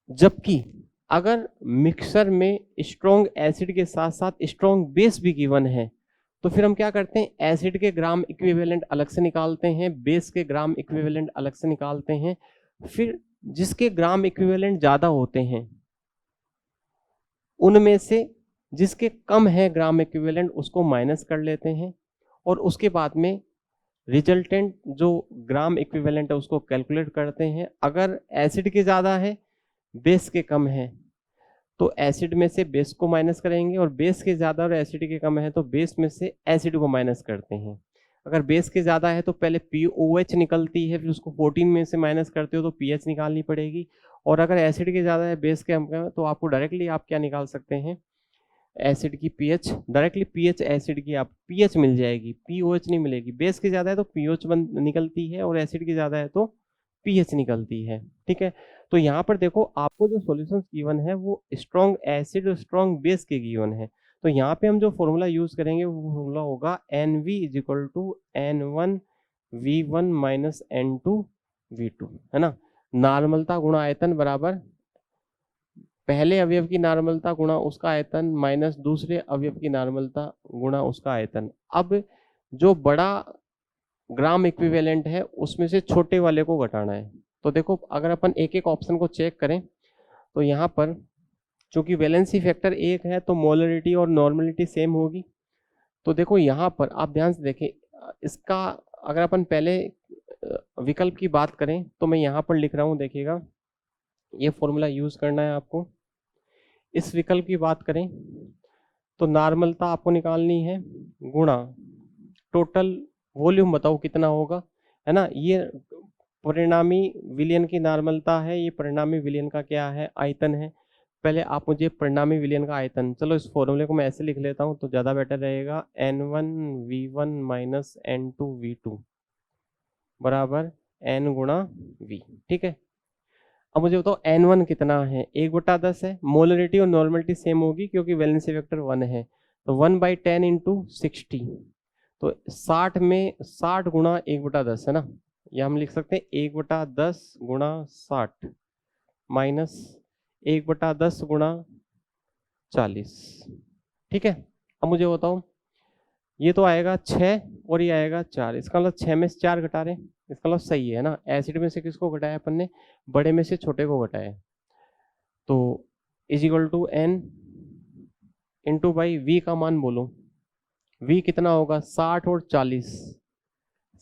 जबकि अगर मिक्सर में स्ट्रॉन्ग एसिड के साथ साथ स्ट्रॉन्ग बेस भी गिवन है, तो फिर हम क्या करते हैं, एसिड के ग्राम इक्विवेलेंट अलग से निकालते हैं, बेस के ग्राम इक्विवेलेंट अलग से निकालते हैं। फिर जिसके ग्राम इक्विवेलेंट ज्यादा होते हैं उनमें से जिसके कम है ग्राम इक्विवेलेंट उसको माइनस कर लेते हैं, और उसके बाद में रिजल्टेंट जो ग्राम इक्विवेलेंट है उसको कैलकुलेट करते हैं। अगर एसिड के ज्यादा है बेस के कम है तो एसिड में से बेस को माइनस करेंगे, और बेस के ज्यादा और एसिड के कम है तो बेस में से एसिड को माइनस करते हैं। अगर बेस के ज्यादा है तो पहले POH निकलती है, फिर उसको 14 में से माइनस करते हो तो PH निकालनी पड़ेगी। और अगर एसिड के ज्यादा है बेस के कम है तो आपको डायरेक्टली आप क्या निकाल सकते हैं, एसिड की पीएच, डायरेक्टली पीएच एसिड की आप पीएच मिल जाएगी, पीओएच नहीं मिलेगी। बेस की ज्यादा है तो पीओएच निकलती है और एसिड की ज्यादा है तो पीएच निकलती है। ठीक है, तो यहाँ पर देखो आपको जो सॉल्यूशंस गिवन है वो स्ट्रॉन्ग एसिड और स्ट्रॉन्ग बेस के गिवन है। तो यहाँ पे हम जो फॉर्मूला यूज करेंगे वो फॉर्मूला होगा NV is to N1V1 minus N2V2, है ना। नॉर्मलता गुणा आयतन बराबर पहले अवयव की नॉर्मलता गुणा उसका आयतन माइनस दूसरे अवयव की नॉर्मलता गुणा उसका आयतन। अब जो बड़ा ग्राम इक्विवेलेंट है उसमें से छोटे वाले को घटाना है। तो देखो अगर अपन एक एक ऑप्शन को चेक करें तो यहाँ पर चूंकि वैलेंसी फैक्टर 1 है तो मोलरिटी और नॉर्मलिटी सेम होगी। तो देखो यहाँ पर आप ध्यान से देखें, इसका अगर अपन पहले विकल्प की बात करें तो मैं यहाँ पर लिख रहा हूँ, देखिएगा ये फॉर्मूला यूज करना है आपको। इस विकल्प की बात करें तो नॉर्मलता आपको निकालनी है गुणा टोटल वॉल्यूम, बताओ कितना होगा, है ना। ये परिणामी विलयन की नॉर्मलता है, ये परिणामी विलयन का क्या है, आयतन है। पहले आप मुझे परिणामी विलयन का आयतन, चलो इस फॉर्मूले को मैं ऐसे लिख लेता हूं तो ज्यादा बेटर रहेगा, N1V1 माइनस N2V2 बराबर N गुणा V। ठीक है, अब मुझे बताओ N1 कितना है, 1/10 है। मोलरिटी और नॉर्मलिटी सेम होगी क्योंकि वैलेंसी वेक्टर 1 है, तो 1/10 इंटू 60, तो 60 में 60 गुणा 1/10 है ना, या हम लिख सकते हैं 1/10 गुणा 60 माइनस 1/10 गुणा 40। ठीक है, अब मुझे बताओ ये तो आएगा 6 और ये आएगा 4, इसका मतलब 6 में से 4 घटा रहे हैं, इसका मतलब सही है ना। एसिड में से किसको घटाया अपन ने, बड़े में से छोटे को घटाया। तो is equal to N into by V का मान बोलो, V कितना होगा, 60 और 40,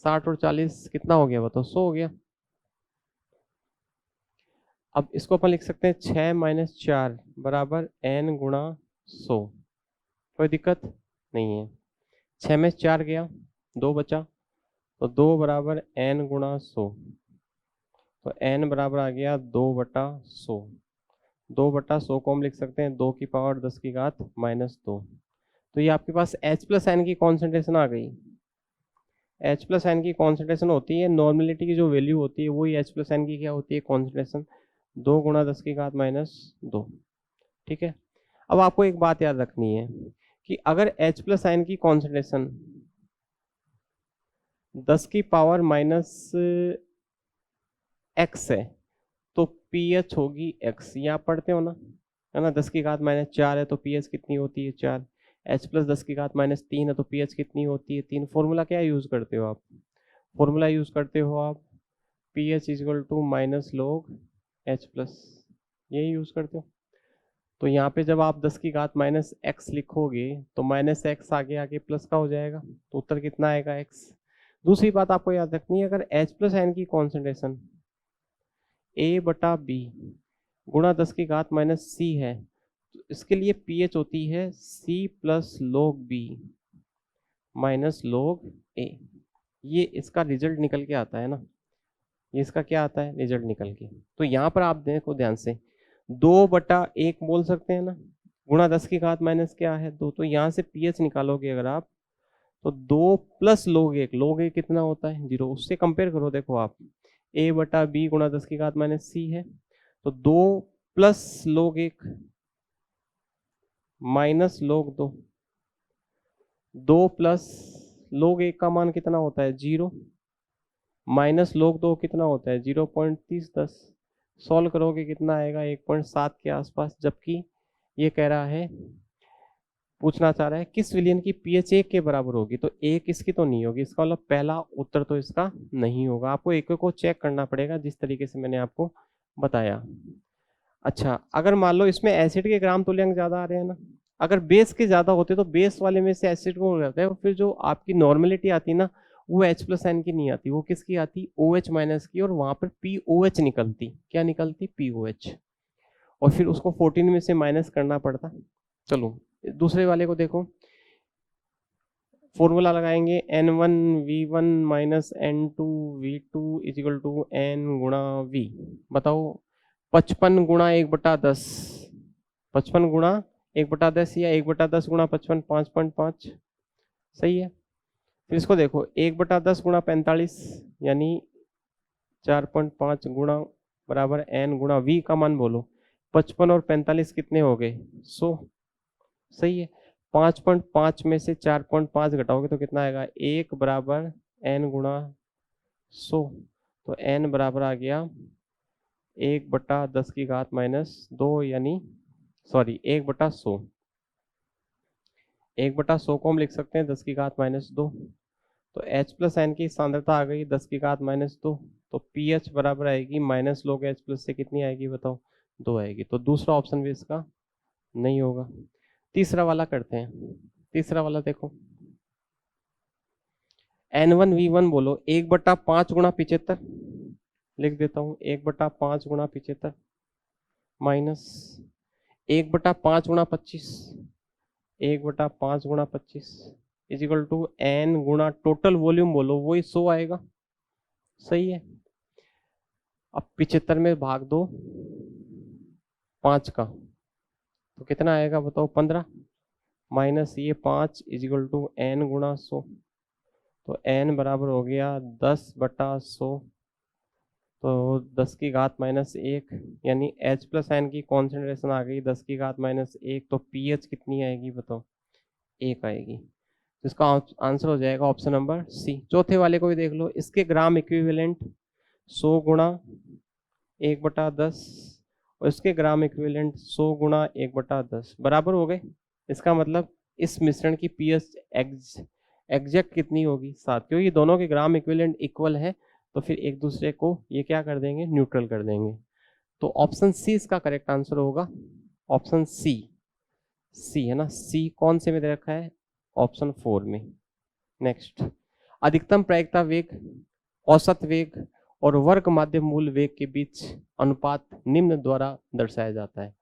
60 और 40 कितना हो गया बताओ, 100 हो गया। अब इसको अपन लिख सकते हैं 6 माइनस 4 बराबर N गुणा 100, कोई दिक्कत नहीं है। 6 में 4 गया, 2 बचा, तो 2 बराबर N गुणा 100, तो N बराबर आ गया 2/100। 2/100 को हम लिख सकते हैं 2 की पावर 10 की घात -2। तो ये आपके पास H प्लस N की कॉन्सेंट्रेशन आ गई। H प्लस N की कॉन्सेंट्रेशन होती है, नॉर्मलिटी की जो वैल्यू होती है वही H प्लस N की क्या होती है, कॉन्सेंट्रेशन, 2 गुणा 10 की घात -2। ठीक है, अब आपको एक बात याद रखनी है कि अगर H प्लस N की कॉन्सेंट्रेशन 10 की पावर -x है तो pH होगी x, ये आप पढ़ते हो ना, है ना। 10 की घात -4 है तो pH कितनी होती है, 4। H प्लस 10 की घात -3 है तो pH कितनी होती है, 3। फॉर्मूला क्या यूज करते हो आप, फॉर्मूला यूज करते हो आप pH is equal to minus log H plus, यही यूज करते हो। तो यहाँ पे जब आप 10 की घात -x लिखोगे तो -x आगे आगे प्लस का हो जाएगा, तो उत्तर कितना आएगा, x। दूसरी बात आपको याद रखनी है, अगर H प्लस N की कॉन्सेंट्रेशन A/B गुणा 10 की घात -c है तो इसके लिए pH होती है C plus log B minus log A। ये इसका रिजल्ट निकल के आता है ना, ये इसका क्या आता है, रिजल्ट निकल के। तो यहाँ पर आप देखो ध्यान से, 2/1 बोल सकते हैं ना, गुणा 10 की घात माइनस क्या है 2, तो यहाँ से pH निकालोगे अगर आप तो 2 प्लस log 1 कितना होता है 0। उससे कंपेयर करो, देखो आप a बटा बी गुणा 10 की घात माइनस c है, तो 2 plus log 1 minus log 2, 2 plus log 1 का मान कितना होता है 0, माइनस log 2 कितना होता है 0.3010। सॉल्व करोगे कितना आएगा 1.7 के आसपास, जबकि ये कह रहा है, पूछना चाह रहा है किस विलयन की pH 1 के बराबर होगी, तो 1 इसकी तो नहीं होगी, इसका मतलब पहला उत्तर तो इसका नहीं होगा। आपको एक को चेक करना पड़ेगा जिस तरीके से मैंने आपको बताया। अच्छा, अगर मान लो इसमें एसिड के ग्राम तुल्यांक ज्यादा आ रहे हैं ना, अगर बेस के ज्यादा होते तो बेस वाले में से एसिड को रहता है, फिर जो आपकी नॉर्मेलिटी आती ना वो H+N की नहीं आती, वो किसकी आती OH माइनस की, और वहां पर POH निकलती, क्या निकलती POH, और फिर उसको 14 में से माइनस करना पड़ता। चलो दूसरे वाले को देखो, फॉर्मूला लगाएंगे N1V1 minus N2V2 is equal to N गुणा V। बताओ 55 गुणा 1/10, 55 गुणा 1/10 या 1/10 गुणा 55, 5.5, सही है। फिर इसको देखो 1/10 गुणा 45 यानी 4.5 गुणा बराबर N गुणा V का मान बोलो, 55 और 45 कितने हो गए 100, सही है। 5.5 में से 4.5 घटाओगे तो कितना आएगा 1 बराबर N गुणा 100, तो N बराबर आ गया 1/10 की घात माइनस 2, यानी सॉरी 1/100, 1/100 को हम लिख सकते हैं 10 की घात माइनस 2, तो H+N की सांद्रता आ गई 10 की घात माइनस 2, तो pH बराबर आएगी माइनस log H+ से कितनी आएगी बताओ 2 आएगी, तो दूसरा ऑप्शन भी इसका नहीं होगा। तीसरा वाला करते हैं, तीसरा वाला देखो N1V1 बोलो 1/5 गुणा 75, लिख देता हूं 1/5 गुणा 75 माइनस 1/5 गुणा 25, 1/5 गुणा 25 इजिकल टू N गुणा टोटल वॉल्यूम बोलो वही 100 आएगा, सही है। अब 75 में भाग दो 5 का, तो कितना आएगा बताओ 15 माइनस ये 5 इजिकल टू N गुणा 100, तो N बराबर हो गया 10/100, तो 10 की घात माइनस 1, यानी H+N की कॉन्सेंट्रेशन आ गई 10 की घात माइनस 1, तो pH कितनी आएगी बताओ 1 आएगी। तो इसका आंसर हो जाएगा ऑप्शन नंबर सी। चौथे वाले को भी देख लो, इसके ग्राम इक्विवेलेंट 100 गुणा 1/10 और इसके ग्राम इक्विवेलेंट 100 गुणा 1/10 बराबर हो गए। इसका मतलब इस मिश्रण की pH एग्जैक्ट कितनी होगी 7, क्योंकि दोनों के ग्राम इक्विवेलेंट इक्वल है, तो फिर एक दूसरे को ये क्या कर देंगे न्यूट्रल कर देंगे। तो ऑप्शन सी इसका करेक्ट आंसर होगा, ऑप्शन सी, सी है ना, सी कौन से में दे रखा है ऑप्शन 4 में। नेक्स्ट, अधिकतम प्रायिकता वेग, औसत वेग और वर्ग माध्य मूल वेग के बीच अनुपात निम्न द्वारा दर्शाया जाता है।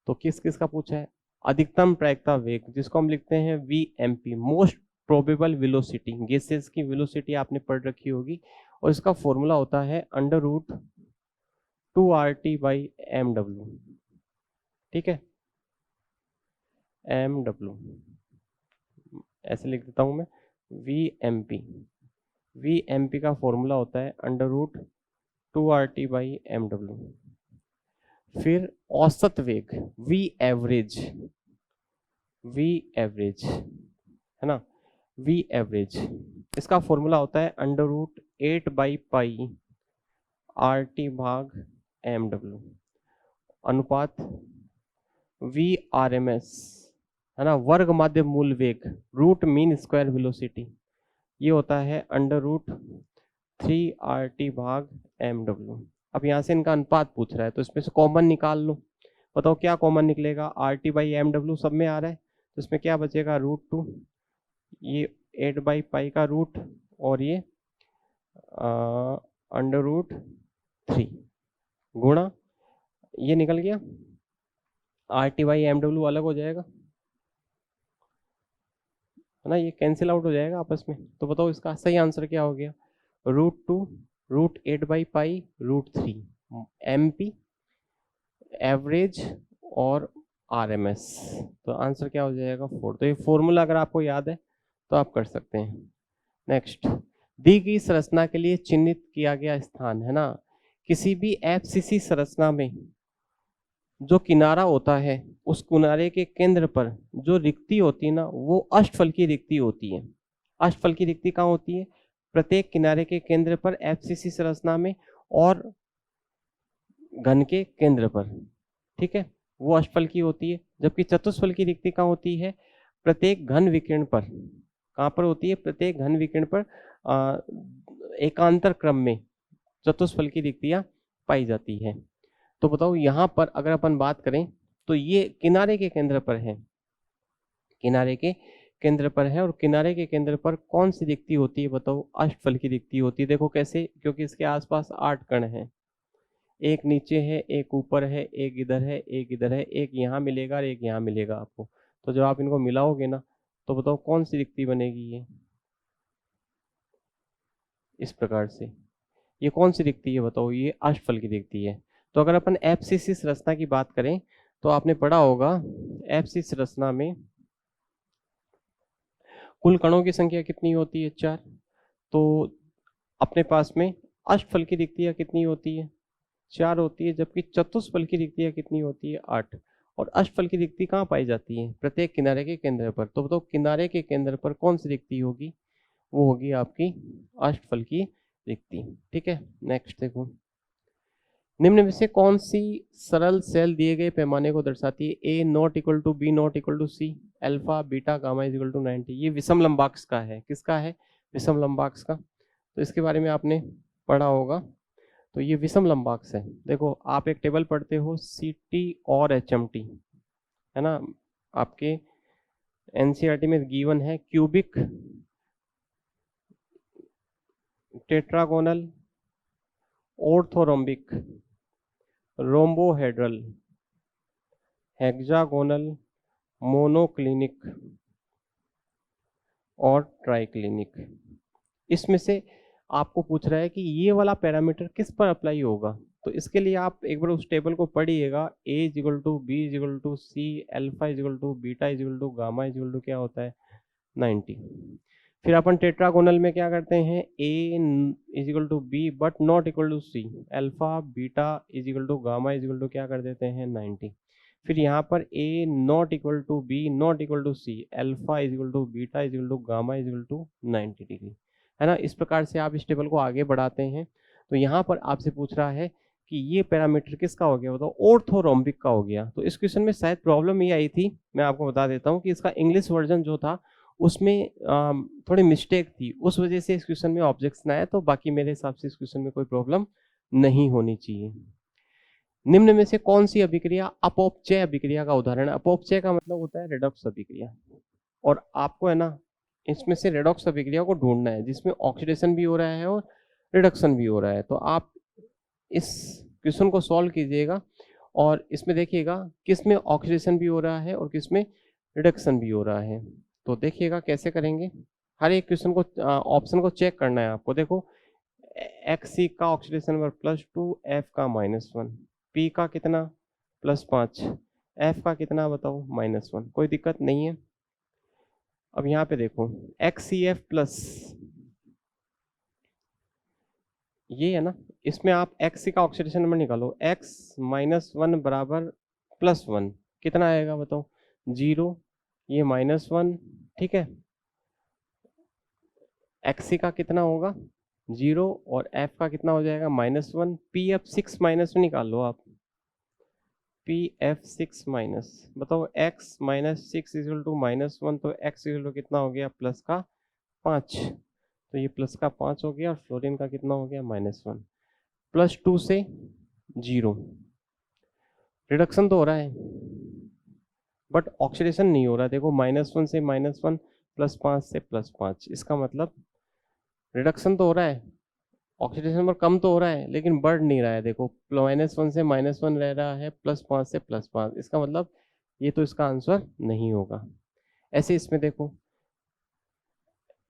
तो किस किस का पूछा है, अधिकतम प्रायिकता वेग जिसको हम लिखते हैं VMP, most probable velocity, gases की वेलोसिटी आपने पढ़ रखी होगी, और इसका फॉर्मूला होता है √2RT/mw, ठीक है, mw ऐसे लिख देता हूं मैं VMP का फॉर्मूला होता है √2RT/mw। फिर औसत वेग V एवरेज है ना, V एवरेज इसका फॉर्मूला होता है √8/π/RT/mw अनुपात VRMS है ना, वर्ग माध्य मूल वेग रूट मीन स्क्वायर वेलोसिटी, ये होता है √3RT/mw। अब यहाँ से इनका अनुपात पूछ रहा है, तो इसमें से कॉमन निकाल लो, बताओ क्या कॉमन निकलेगा, RT/mw सब में आ रहा है, तो इसमें क्या बचेगा √2, ये 8/π का रूट, और ये √3 गुणा ये निकल गया, RT/mw अलग हो जाएगा है ना, ये कैंसिल आउट हो जाएगा आपस में। तो बताओ इसका सही आंसर क्या हो गया, √2 √8/π √3 MP एवरेज और RMS, तो आंसर क्या हो जाएगा 4। तो ये फॉर्मूला अगर आपको याद है तो आप कर सकते हैं। नेक्स्ट, दी गई संरचना के लिए चिन्हित किया गया स्थान है ना, किसी भी एफसीसी संरचना में जो किनारा होता है उस किनारे के केंद्र पर जो रिक्ति होती है ना, वो अष्टफल की रिक्ति होती है। अष्टफल की रिक्ति कहाँ होती है? प्रत्येक किनारे के केंद्र पर एफसीसी संरचना में और घन के केंद्र पर, ठीक है, वो अष्टफल की होती है। जबकि चतुष्फल की रिक्ति कहाँ होती है? प्रत्येक घन विकिरण पर। कहाँ पर होती है? प्रत्येक घन विकिरण पर एकांतर क्रम में चतुष्फल की रिक्तियां पाई जाती है। तो बताओ यहाँ पर अगर अपन बात करें तो ये किनारे के केंद्र पर है, किनारे के केंद्र पर है, और किनारे के केंद्र पर कौन सी रिक्ति होती है? बताओ, अष्टफल की रिक्ति होती है। देखो कैसे, क्योंकि इसके आसपास 8 कण हैं, एक नीचे है, एक ऊपर है, एक इधर है, एक इधर है, एक यहाँ मिलेगा और एक यहाँ मिलेगा आपको। तो जब आप इनको मिलाओगे ना, तो बताओ कौन सी रिक्ति बनेगी? ये इस प्रकार से, ये कौन सी रिक्ति है? बताओ, ये अष्टफल की रिक्ति है। तो अगर अपन एफसीसी संरचना की बात करें तो आपने पढ़ा होगा एफसीसी संरचना में कुल कणों की संख्या कितनी होती है? 4। तो अपने पास में अष्टफल की रिक्तियां कितनी होती है? 4 होती है। जबकि चतुष्फल की रिक्तियां कितनी होती है? 8। और अष्टफल की रिक्ति कहाँ पाई जाती है? प्रत्येक किनारे के केंद्र पर। तो बताओ किनारे के केंद्र पर कौन सी रिक्ति होगी? वो होगी आपकी अष्टफल की रिक्ति। ठीक है, नेक्स्ट देखो, निम्न में से कौन सी सरल सेल दिए गए पैमाने को दर्शाती है? A not equal to b not equal to c, alpha beta gamma is equal to 90। ये विषम लंबाक्स का है। किसका है? विषम लंबाक्स का। तो इसके बारे में आपने पढ़ा होगा। तो ये विषम लंबाक्स है। देखो, आप एक टेबल पढ़ते हो सीटी और एचएमटी, है ना, आपके एनसीईआरटी में गिवन है cubic, tetragonal, orthorhombic, rhombohedral, hexagonal, monoclinic और ट्राइक्लिनिक। इसमें से आपको पूछ रहा है कि ये वाला पैरामीटर किस पर अप्लाई होगा। तो इसके लिए आप एक बार उस टेबल को पढ़िएगा, a is equal to b is equal to c, alpha is equal to beta is equal to gamma is equal to क्या होता है? 90। फिर अपन टेट्रागोनल में क्या करते हैं? A is equal to b but not equal to c, alpha beta is equal to gamma is equal to क्या कर देते हैं? 90। फिर यहाँ पर a not equal to b not equal to c, alpha is equal to beta is equal to gamma is equal to 90 degree, है ना। इस प्रकार से आप इस टेबल को आगे बढ़ाते हैं। तो यहाँ पर आपसे पूछ रहा है कि ये पैरामीटर किसका हो गया? बताओ, ऑर्थोरोम्बिक का हो गया। तो इस क्वेश्चन में शायद प्रॉब्लम ये आई थी, मैं आपको बता देता हूँ कि इसका इंग्लिश वर्जन जो था उसमें थोड़ी मिस्टेक थी, उस वजह से इस क्वेश्चन में ऑब्जेक्शन आया। तो बाकी मेरे हिसाब से इस क्वेश्चन में कोई प्रॉब्लम नहीं होनी चाहिए। निम्न में से कौन सी अभिक्रिया अपौपचय अभिक्रिया का उदाहरण है? अपौपचय का मतलब होता है रेडॉक्स अभिक्रिया, और आपको है ना इसमें से रेडॉक्स अभिक्रिया को ढूंढना है जिसमें ऑक्सीडेशन भी हो रहा है और रिडक्शन भी हो रहा है। तो आप इस क्वेश्चन को सॉल्व कीजिएगा और इसमें देखिएगा किस में ऑक्सीडेशन भी हो रहा है और किस में रिडक्शन भी हो रहा है। तो देखिएगा कैसे करेंगे। हर एक क्वेश्चन को ऑप्शन को चेक करना है आपको। देखो, एक्स सी का ऑक्सीडेशन नंबर +2, एफ का -1, पी का कितना? +5, एफ का कितना बताओ? -1। कोई दिक्कत नहीं है। अब यहाँ पे देखो, XCF प्लस ये है ना, इसमें आप XC का ऑक्सीडेशन नंबर निकालो, X -1 बराबर +1 कितना आएगा बताओ? 0, ये -1, ठीक है। XC का कितना होगा? 0, और F का कितना हो जाएगा? -1। PF6 -1 निकाल लो आप, PF6 माइनस, बताओ x -6 इक्वल टू -1, तो x इक्वल टू कितना हो गया? +5। तो ये +5 हो गया और फ्लोरीन का कितना हो गया? -1। +2 से 0, रिडक्शन तो हो रहा है बट ऑक्सीडेशन नहीं हो रहा। देखो, -1 से -1, +5 से +5, इसका मतलब रिडक्शन तो हो रहा है, ऑक्सीडेशन नंबर कम तो हो रहा है लेकिन बढ़ नहीं रहा है। देखो, -1 से -1 रह रहा है, +5 से +5, इसका मतलब ये तो इसका आंसर नहीं होगा। ऐसे इसमें देखो,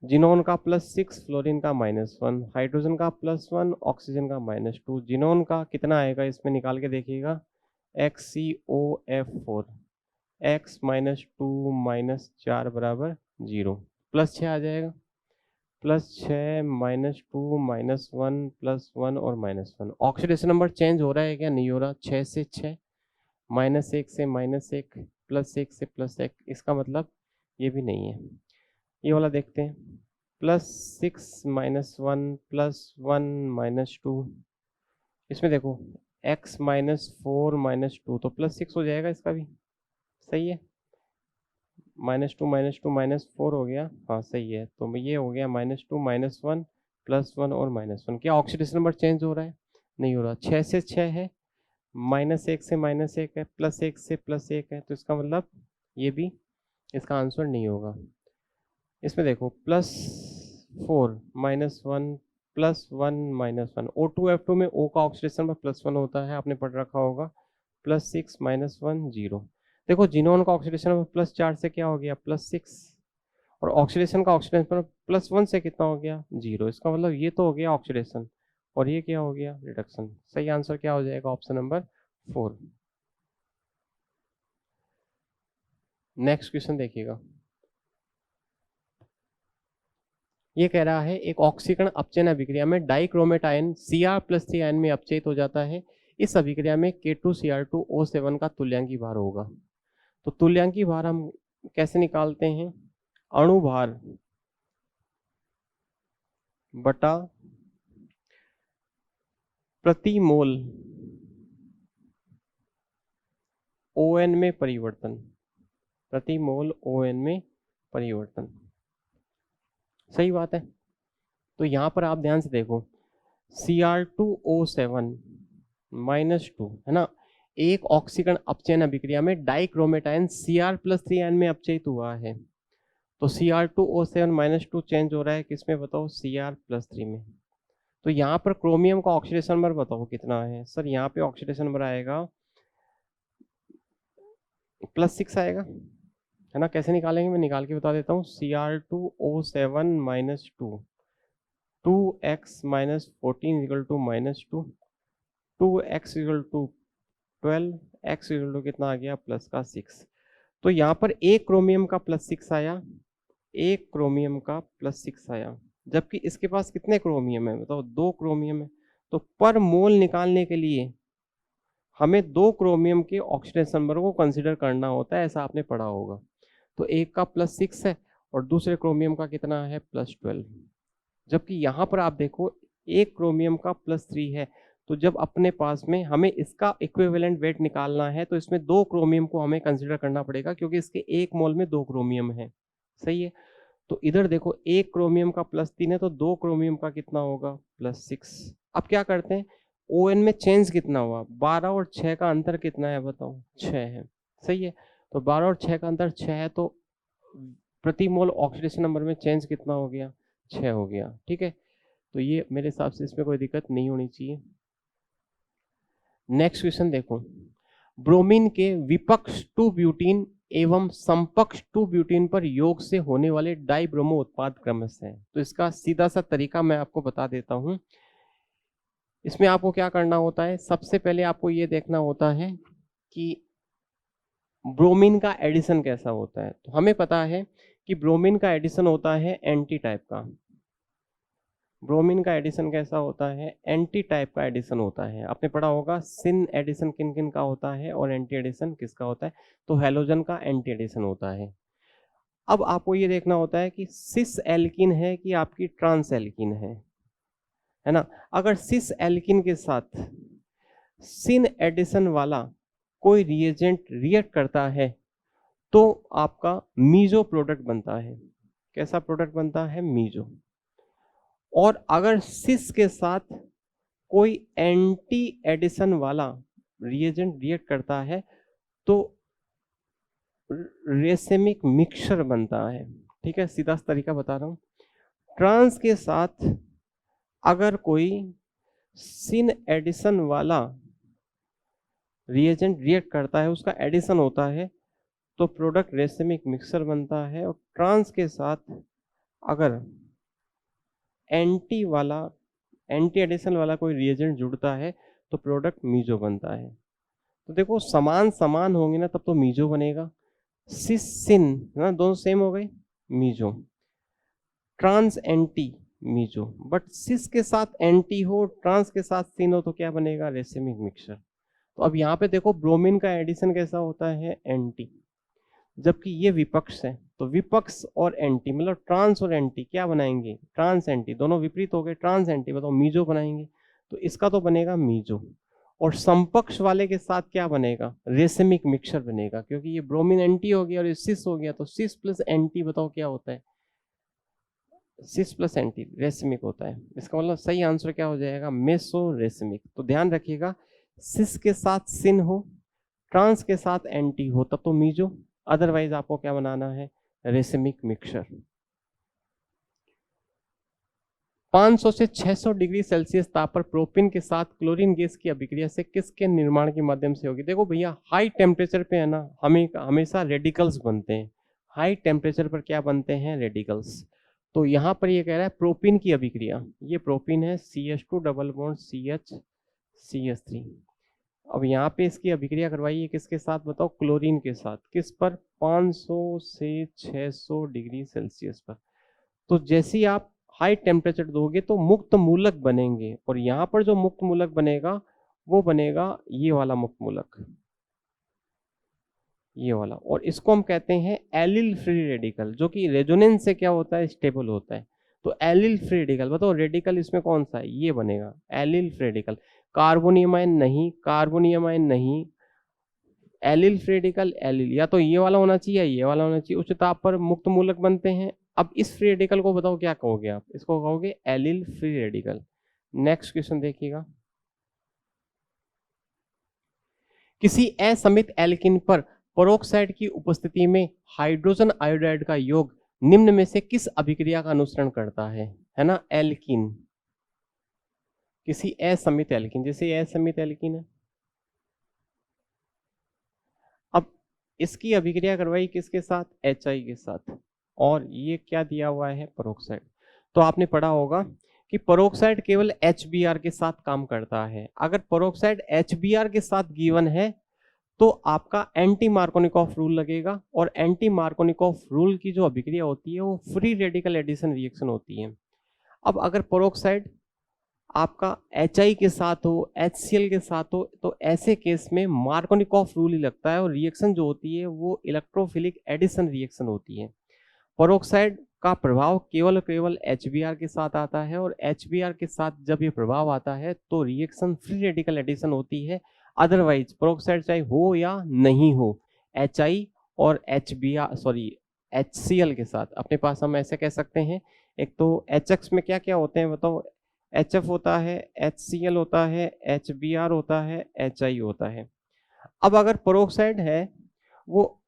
जिनोन का +6, फ्लोरीन का -1, हाइड्रोजन का +1, ऑक्सीजन का -2, जिनोन का कितना आएगा इसमें निकाल के देखिएगा, XCOF4, x -2 -4 बराबर 0। प्लस 6 आ जाएगा, प्लस 6 -2 -1 +1 और -1। ऑक्सीडेशन नंबर चेंज हो रहा है क्या? नहीं हो रहा। 6 से 6, -1 से -1, +1 से +1, इसका मतलब ये भी नहीं है। ये वाला देखते हैं, +6 -1 +1 -2, इसमें देखो x -4 -2 तो +6 हो जाएगा इसका भी, सही है। -2 -4 हो गया, हाँ सही है। तो ये हो गया -2 -1 +1 और -1। क्या ऑक्सीडेशन नंबर चेंज हो रहा है? नहीं हो रहा। 6 से 6 है, -1 से -1 है, +1 से +1 है, तो इसका मतलब ये भी इसका आंसर नहीं होगा। इसमें देखो +4 -1 +1 -1, O2F2 में O का ऑक्सीडेशन नंबर +1 होता है, आपने पढ़ रखा होगा। +6 -1 0। देखो जिनोन का ऑक्सीडेशन नंबर +4 से क्या हो गया? +6, और ऑक्सीडेशन का ऑक्सीडेशन नंबर +1 से कितना हो गया? 0। इसका मतलब ये तो हो गया ऑक्सीडेशन, और ये क्या हो गया? रिडक्शन। सही आंसर क्या हो जाएगा? Option number 4। नेक्स्ट क्वेश्चन देखिएगा। ये कह रहा है एक ऑक्सीकरण अपचयन अभिक्रिया में डाइक्रोमेट आयन Cr+3 आयन में अपचयित हो जाता है। इस अभिक्रिया में K2Cr2O7 का तुल्यांकी भार होगा। तो तुल्यांकी भार हम कैसे निकालते हैं? अणु भार बटा प्रति मोल ON में परिवर्तन, प्रति मोल ON में परिवर्तन। सही बात है। तो यहां पर आप ध्यान से देखो, Cr2O7 -2 है ना, एक ऑक्सीकरण अपचयन अभिक्रिया में डाइक्रोमेट आयन Cr+3 आयन में अपचयित हुआ है। तो Cr2O7 -2 चेंज हो रहा है किसमें बताओ? Cr+3 में। तो यहाँ पर क्रोमियम का ऑक्सीडेशन नंबर बताओ कितना है? सर यहाँ पे ऑक्सीडेशन नंबर आएगा +6 आएगा, है ना। कैसे निकालेंगे मैं निकाल के बता देता हूँ। Cr2O7 -2, 2x -14 = -2, 2x = 12, x = कितना आ गया? +6। तो यहाँ पर एक क्रोमियम का +6 आया, एक क्रोमियम का +6 आया, जबकि इसके पास कितने क्रोमियम है बताओ? 2 क्रोमियम है। तो पर मोल निकालने के लिए हमें 2 क्रोमियम के ऑक्सीडेशन नंबर को कंसीडर करना होता है, ऐसा आपने पढ़ा होगा। तो एक का +6 है और दूसरे क्रोमियम का कितना है? +12। जबकि यहाँ पर आप देखो एक क्रोमियम का +3 है, तो जब अपने पास में हमें इसका इक्विवेलेंट वेट निकालना है तो इसमें 2 क्रोमियम को हमें कंसीडर करना पड़ेगा, क्योंकि इसके 1 मोल में 2 क्रोमियम है। सही है। तो इधर देखो एक क्रोमियम का +3 है, तो 2 क्रोमियम का कितना होगा? +6। अब क्या करते हैं, ON में चेंज कितना हुआ? 12 और 6 का अंतर कितना है बताओ? 6 है। सही है। तो 12 और 6 का अंतर 6 है, तो प्रति मोल ऑक्सीडेशन नंबर में चेंज कितना हो गया? 6 हो गया। ठीक है। तो ये मेरे हिसाब से इसमें कोई दिक्कत नहीं होनी चाहिए। नेक्स्ट क्वेश्चन देखो, ब्रोमीन के विपक्ष 2 ब्यूटीन एवं समपक्ष 2 ब्यूटीन पर योग से होने वाले डाइब्रोमो उत्पाद क्रमशः है। तो इसका सीधा सा तरीका मैं आपको बता देता हूं। इसमें आपको क्या करना होता है? सबसे पहले आपको ये देखना होता है कि ब्रोमीन का एडिशन कैसा होता है। तो हमें पता है कि ब्रोमीन का एडिशन होता है एंटी टाइप का। ब्रोमीन का एडिशन कैसा होता है? एंटी टाइप का एडिशन होता है। आपने पढ़ा होगा सिन एडिशन किन किन का होता है और एंटी एडिशन किसका होता है? तो हैलोजन का एंटी एडिशन होता है। अब आपको ये देखना होता है कि सिस एल्किन है कि आपकी ट्रांस एल्किन है ना। अगर सिस एल्किन के साथ सिन एडिशन वाला कोई रिएजेंट रिएक्ट करता है तो आपका मीजो प्रोडक्ट बनता है। कैसा प्रोडक्ट बनता है? मीजो। और अगर सिस के साथ कोई एंटी एडिशन वाला रिएजेंट रिएक्ट करता है तो रेसेमिक मिक्सचर बनता है। ठीक है, सीधा तरीका बता रहा हूं। ट्रांस के साथ अगर कोई सिन एडिशन वाला रिएजेंट रिएक्ट करता है, उसका एडिशन होता है, तो प्रोडक्ट रेसेमिक मिक्सचर बनता है। और ट्रांस के साथ अगर एंटी एडिशन वाला कोई रिएजेंट जुड़ता है तो प्रोडक्ट मीजो बनता है। तो देखो समान समान होंगे ना तब तो मीजो बनेगा। सिस सिन है ना, दोनों सेम हो गए, meso. Trans anti meso, but cis के साथ एंटी हो, ट्रांस के साथ सिन हो तो क्या बनेगा, रेसिमिक मिक्सचर। तो अब यहाँ पे देखो ब्रोमीन का एडिशन कैसा होता है, एंटी, जबकि ये विपक्ष है, तो विपक्ष और एंटी मतलब ट्रांस और एंटी क्या बनाएंगे, ट्रांस एंटी, दोनों विपरीत हो गए, ट्रांस एंटी बताओ मीजो बनाएंगे, तो इसका तो बनेगा मीजो। और समपक्ष वाले के साथ क्या बनेगा, रेसिमिक मिक्सचर बनेगा, क्योंकि ये ब्रोमीन एंटी हो गया और ये सिस हो गया, तो सिस प्लस एंटी बताओ क्या होता है, सिस प्लस एंटी रेसिमिक होता है। इसका मतलब सही आंसर क्या हो जाएगा, मेसो रेसिमिक। तो ध्यान रखिएगा, सिस के साथ सिन हो, ट्रांस के साथ एंटी हो तब तो मीजो, अदरवाइज आपको क्या बनाना है, रेसिमिक मिक्सचर। 500 से 600 डिग्री सेल्सियस ताप पर प्रोपिन के साथ क्लोरीन गैस की अभिक्रिया से किसके निर्माण के माध्यम से होगी। देखो भैया हाई टेम्परेचर पे है ना, हमेशा रेडिकल्स बनते हैं, हाई टेम्परेचर पर क्या बनते हैं, रेडिकल्स। तो यहाँ पर ये कह रहा है प्रोपिन की अभिक्रिया, ये प्रोपिन है CH2 डबल बॉन्ड CH3। अब यहाँ पे इसकी अभिक्रिया करवाइए किसके साथ बताओ, क्लोरीन के साथ, किस पर, 500 से 600 डिग्री सेल्सियस पर। तो जैसे ही आप हाई टेम्परेचर दोगे तो मुक्त मूलक बनेंगे, और यहाँ पर जो मुक्त मूलक बनेगा वो बनेगा ये वाला मुक्त मूलक, ये वाला, और इसको हम कहते हैं एलिल फ्री रेडिकल, जो कि रेजोनेंस से क्या होता है, स्टेबल होता है। तो एलिल फ्री रेडिकल बताओ, रेडिकल इसमें कौन सा है, ये बनेगा allyl free radical. Carbonium ion नहीं, कार्बोनियम आयन नहीं, एलिल फ्री रेडिकल, एलिल या तो ये वाला होना चाहिए या ये वाला होना चाहिए। उच्च ताप पर मुक्त मूलक बनते हैं। अब इस फ्री रेडिकल को बताओ क्या कहोगे आप, इसको कहोगे allyl free radical. Next question देखिएगा, किसी असमित एल्किन पर पेरोक्साइड की उपस्थिति में हाइड्रोजन आयोडाइड का योग निम्न में से किस अभिक्रिया का अनुसरण करता है ना, एल्किन, किसी असमित एल्किन, जैसे असमित एल्किन है। अब इसकी अभिक्रिया करवाई किसके साथ, HI के साथ, और ये क्या दिया हुआ है, पेरोक्साइड। तो आपने पढ़ा होगा कि पेरोक्साइड केवल HBr के साथ काम करता है। अगर पेरोक्साइड HBr के साथ गिवन है तो आपका एंटी मार्कोनिकॉफ रूल लगेगा, और एंटी मार्कोनिकॉफ रूल की जो अभिक्रिया होती है वो फ्री रेडिकल एडिशन रिएक्शन होती है। अब अगर पेरोक्साइड आपका HI के साथ हो, HCl के साथ हो, तो ऐसे केस में मार्कोनिकॉफ रूल ही लगता है, और रिएक्शन जो होती है वो इलेक्ट्रोफिलिक एडिशन रिएक्शन होती है। पेरोक्साइड का प्रभाव केवल HBr के साथ आता है, और HBr के साथ जब ये प्रभाव आता है तो रिएक्शन फ्री रेडिकल एडिशन होती है। अदरवाइज पेरोक्साइड चाहे हो या नहीं हो, HI और HCl के साथ अपने पास हम ऐसे कह सकते हैं, एक तो HX में क्या क्या होते हैं बताओ, HF होता है, HCl होता है, HBr होता है, HI होता है। अब अगर पेरोक्साइड है वो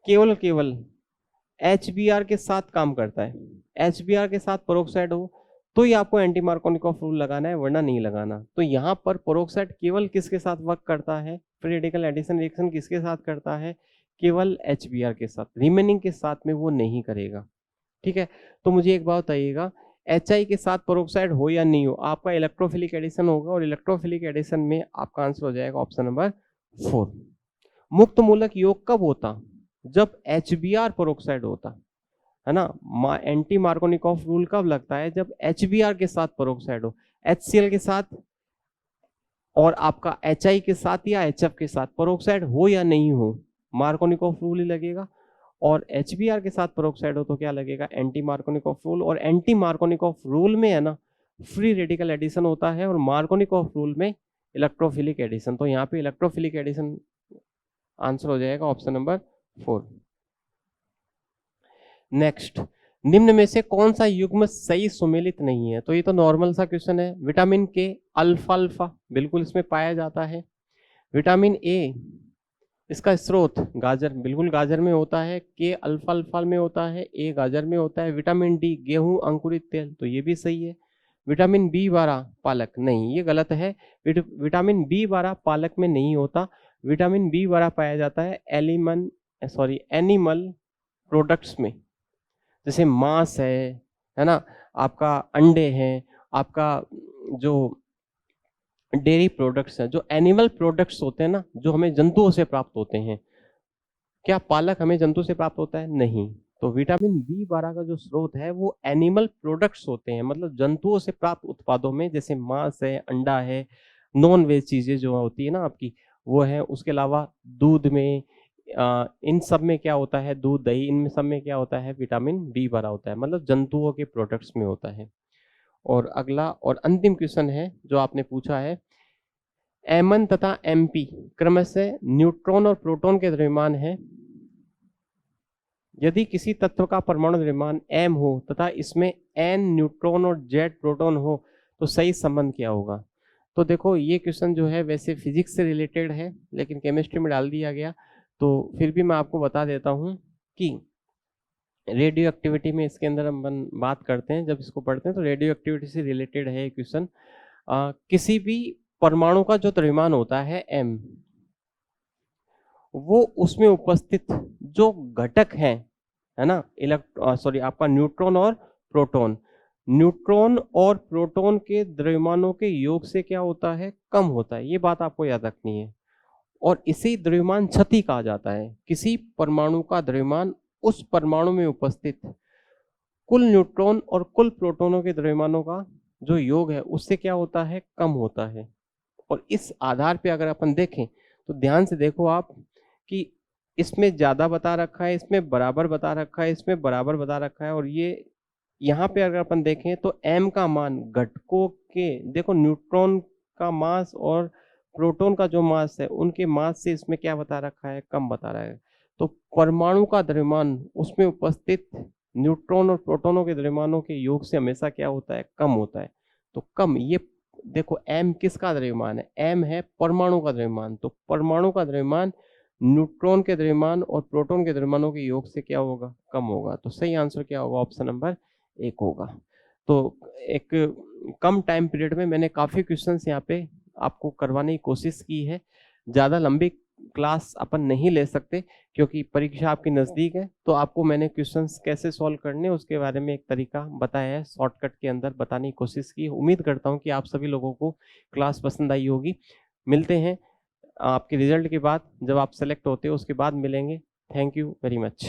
केवल HBr के साथ काम करता है, HBr के साथ पेरोक्साइड हो तो ही आपको एंटी मार्कोनिकॉफ रूल लगाना है, वरना नहीं लगाना। तो यहाँ पर पेरोक्साइड केवल किसके साथ वर्क करता है, फ्री रेडिकल एडिशन रिएक्शन किसके साथ करता है, केवल HBr के साथ, रिमेनिंग के साथ में वो नहीं करेगा। ठीक है, तो मुझे एक बात बताइएगा, HI के साथ पेरोक्साइड हो या नहीं हो, आपका इलेक्ट्रोफिलिक एडिशन होगा, और इलेक्ट्रोफिलिक एडिशन में आपका आंसर हो जाएगा ऑप्शन नंबर 4। मुक्त मूलक योग कब होता, जब HBr पेरोक्साइड होता है ना। एंटी मार्कोनिकॉफ रूल कब लगता है, जब HBr के साथ पेरोक्साइड हो, HCl के साथ और आपका HI के साथ या HF के साथ पेरोक्साइड हो या नहीं हो, मार्कोनिकॉफ रूल ही लगेगा। और HBr के साथ पेरोक्साइड हो तो क्या लगेगा, एंटी मार्कोनिकॉफ रूल। और एंटी मार्कोनिकॉफ रूल में है ना फ्री रेडिकल एडिशन होता है, और मार्कोनिकॉफ रूल में इलेक्ट्रोफिलिक एडिशन। तो यहाँ पे इलेक्ट्रोफिलिक एडिशन आंसर हो जाएगा ऑप्शन नंबर 4। नेक्स्ट, निम्न में से कौन सा युग्म सही सुमेलित नहीं है। तो ये तो नॉर्मल सा क्वेश्चन है। विटामिन के अल्फा अल्फा बिल्कुल इसमें पाया जाता है। विटामिन ए इसका स्रोत गाजर, बिल्कुल गाजर में होता है। के अल्फा अल्फा में होता है, ए गाजर में होता है। विटामिन डी गेहूं अंकुरित तेल, तो ये भी सही है। विटामिन B12 पालक, नहीं ये गलत है। विटामिन B12 पालक में नहीं होता। विटामिन B12 पाया जाता है एनिमल प्रोडक्ट्स में, जैसे मांस है ना, आपका अंडे हैं, आपका जो डेयरी प्रोडक्ट्स हैं, जो एनिमल प्रोडक्ट्स होते हैं ना, जो हमें जंतुओं से प्राप्त होते हैं। क्या पालक हमें जंतु से प्राप्त होता है? नहीं। तो विटामिन बी 12 का जो स्रोत है वो एनिमल प्रोडक्ट्स होते हैं, मतलब जंतुओं से प्राप्त उत्पादों में, जैसे मांस है, अंडा है, नॉन वेज चीजें जो होती है ना आपकी, वो है। उसके अलावा दूध में, इन सब में क्या होता है, दूध दही, इनमें सब में क्या होता है, विटामिन बी 12 होता है, मतलब जंतुओं के प्रोडक्ट्स में होता है। और अगला और अंतिम क्वेश्चन है जो आपने पूछा है, एमन तथा एमपी क्रमशः न्यूट्रॉन और प्रोटॉन के द्रव्यमान है। यदि किसी तत्व का परमाणु द्रव्यमान m हो तथा इसमें n न्यूट्रॉन और z प्रोटॉन हो तो सही संबंध क्या होगा। तो देखो ये क्वेश्चन जो है वैसे फिजिक्स से रिलेटेड है, लेकिन केमिस्ट्री में डाल दिया गया, तो फिर भी मैं आपको बता देता हूँ कि रेडियो एक्टिविटी में इसके अंदर हम बात करते हैं, जब इसको पढ़ते हैं तो रेडियो एक्टिविटी से रिलेटेड है क्वेश्चन। किसी भी परमाणु का जो द्रव्यमान होता है m, वो उसमें उपस्थित जो घटक है ना, आपका न्यूट्रॉन और प्रोटॉन, न्यूट्रॉन और प्रोटॉन के द्रव्यमानों के योग से क्या होता है, कम होता है। ये बात आपको याद रखनी है। और इसे द्रव्यमान क्षति कहा जाता है। किसी परमाणु का द्रव्यमान उस परमाणु में उपस्थित कुल न्यूट्रॉन और कुल प्रोटॉनों के द्रव्यमानों का जो योग है उससे क्या होता है, कम होता है। और इस आधार पे अगर अपन देखें तो ध्यान से देखो आप कि इसमें ज्यादा बता रखा है, इसमें बराबर बता रखा है, इसमें बराबर बता रखा है, और ये यहाँ पे अगर अपन देखें तो m का मान घटकों के, देखो न्यूट्रॉन का मास और प्रोटॉन का जो मास है उनके मास से इसमें क्या बता रखा है, कम बता रहा है। तो परमाणु का द्रव्यमान उसमें उपस्थित न्यूट्रॉन और प्रोटॉनों के द्रव्यमानों के योग से हमेशा क्या होता है, कम होता है। तो कम, ये देखो m किसका द्रव्यमान है, m है परमाणु का द्रव्यमान। तो परमाणु का द्रव्यमान न्यूट्रॉन के द्रव्यमान और प्रोटॉन के द्रव्यमानों के योग से क्या होगा, कम होगा। तो सही आंसर क्या होगा, ऑप्शन नंबर 1 होगा। तो एक कम टाइम पीरियड में मैंने काफी क्वेश्चंस यहाँ पे आपको करवाने की कोशिश की है। ज्यादा लंबी क्लास अपन नहीं ले सकते क्योंकि परीक्षा आपकी नजदीक है। तो आपको मैंने क्वेश्चंस कैसे सॉल्व करने उसके बारे में एक तरीका बताया है, शॉर्टकट के अंदर बताने की कोशिश की। उम्मीद करता हूँ कि आप सभी लोगों को क्लास पसंद आई होगी। मिलते हैं आपके रिजल्ट के बाद, जब आप सेलेक्ट होते हो उसके बाद मिलेंगे। Thank you very much.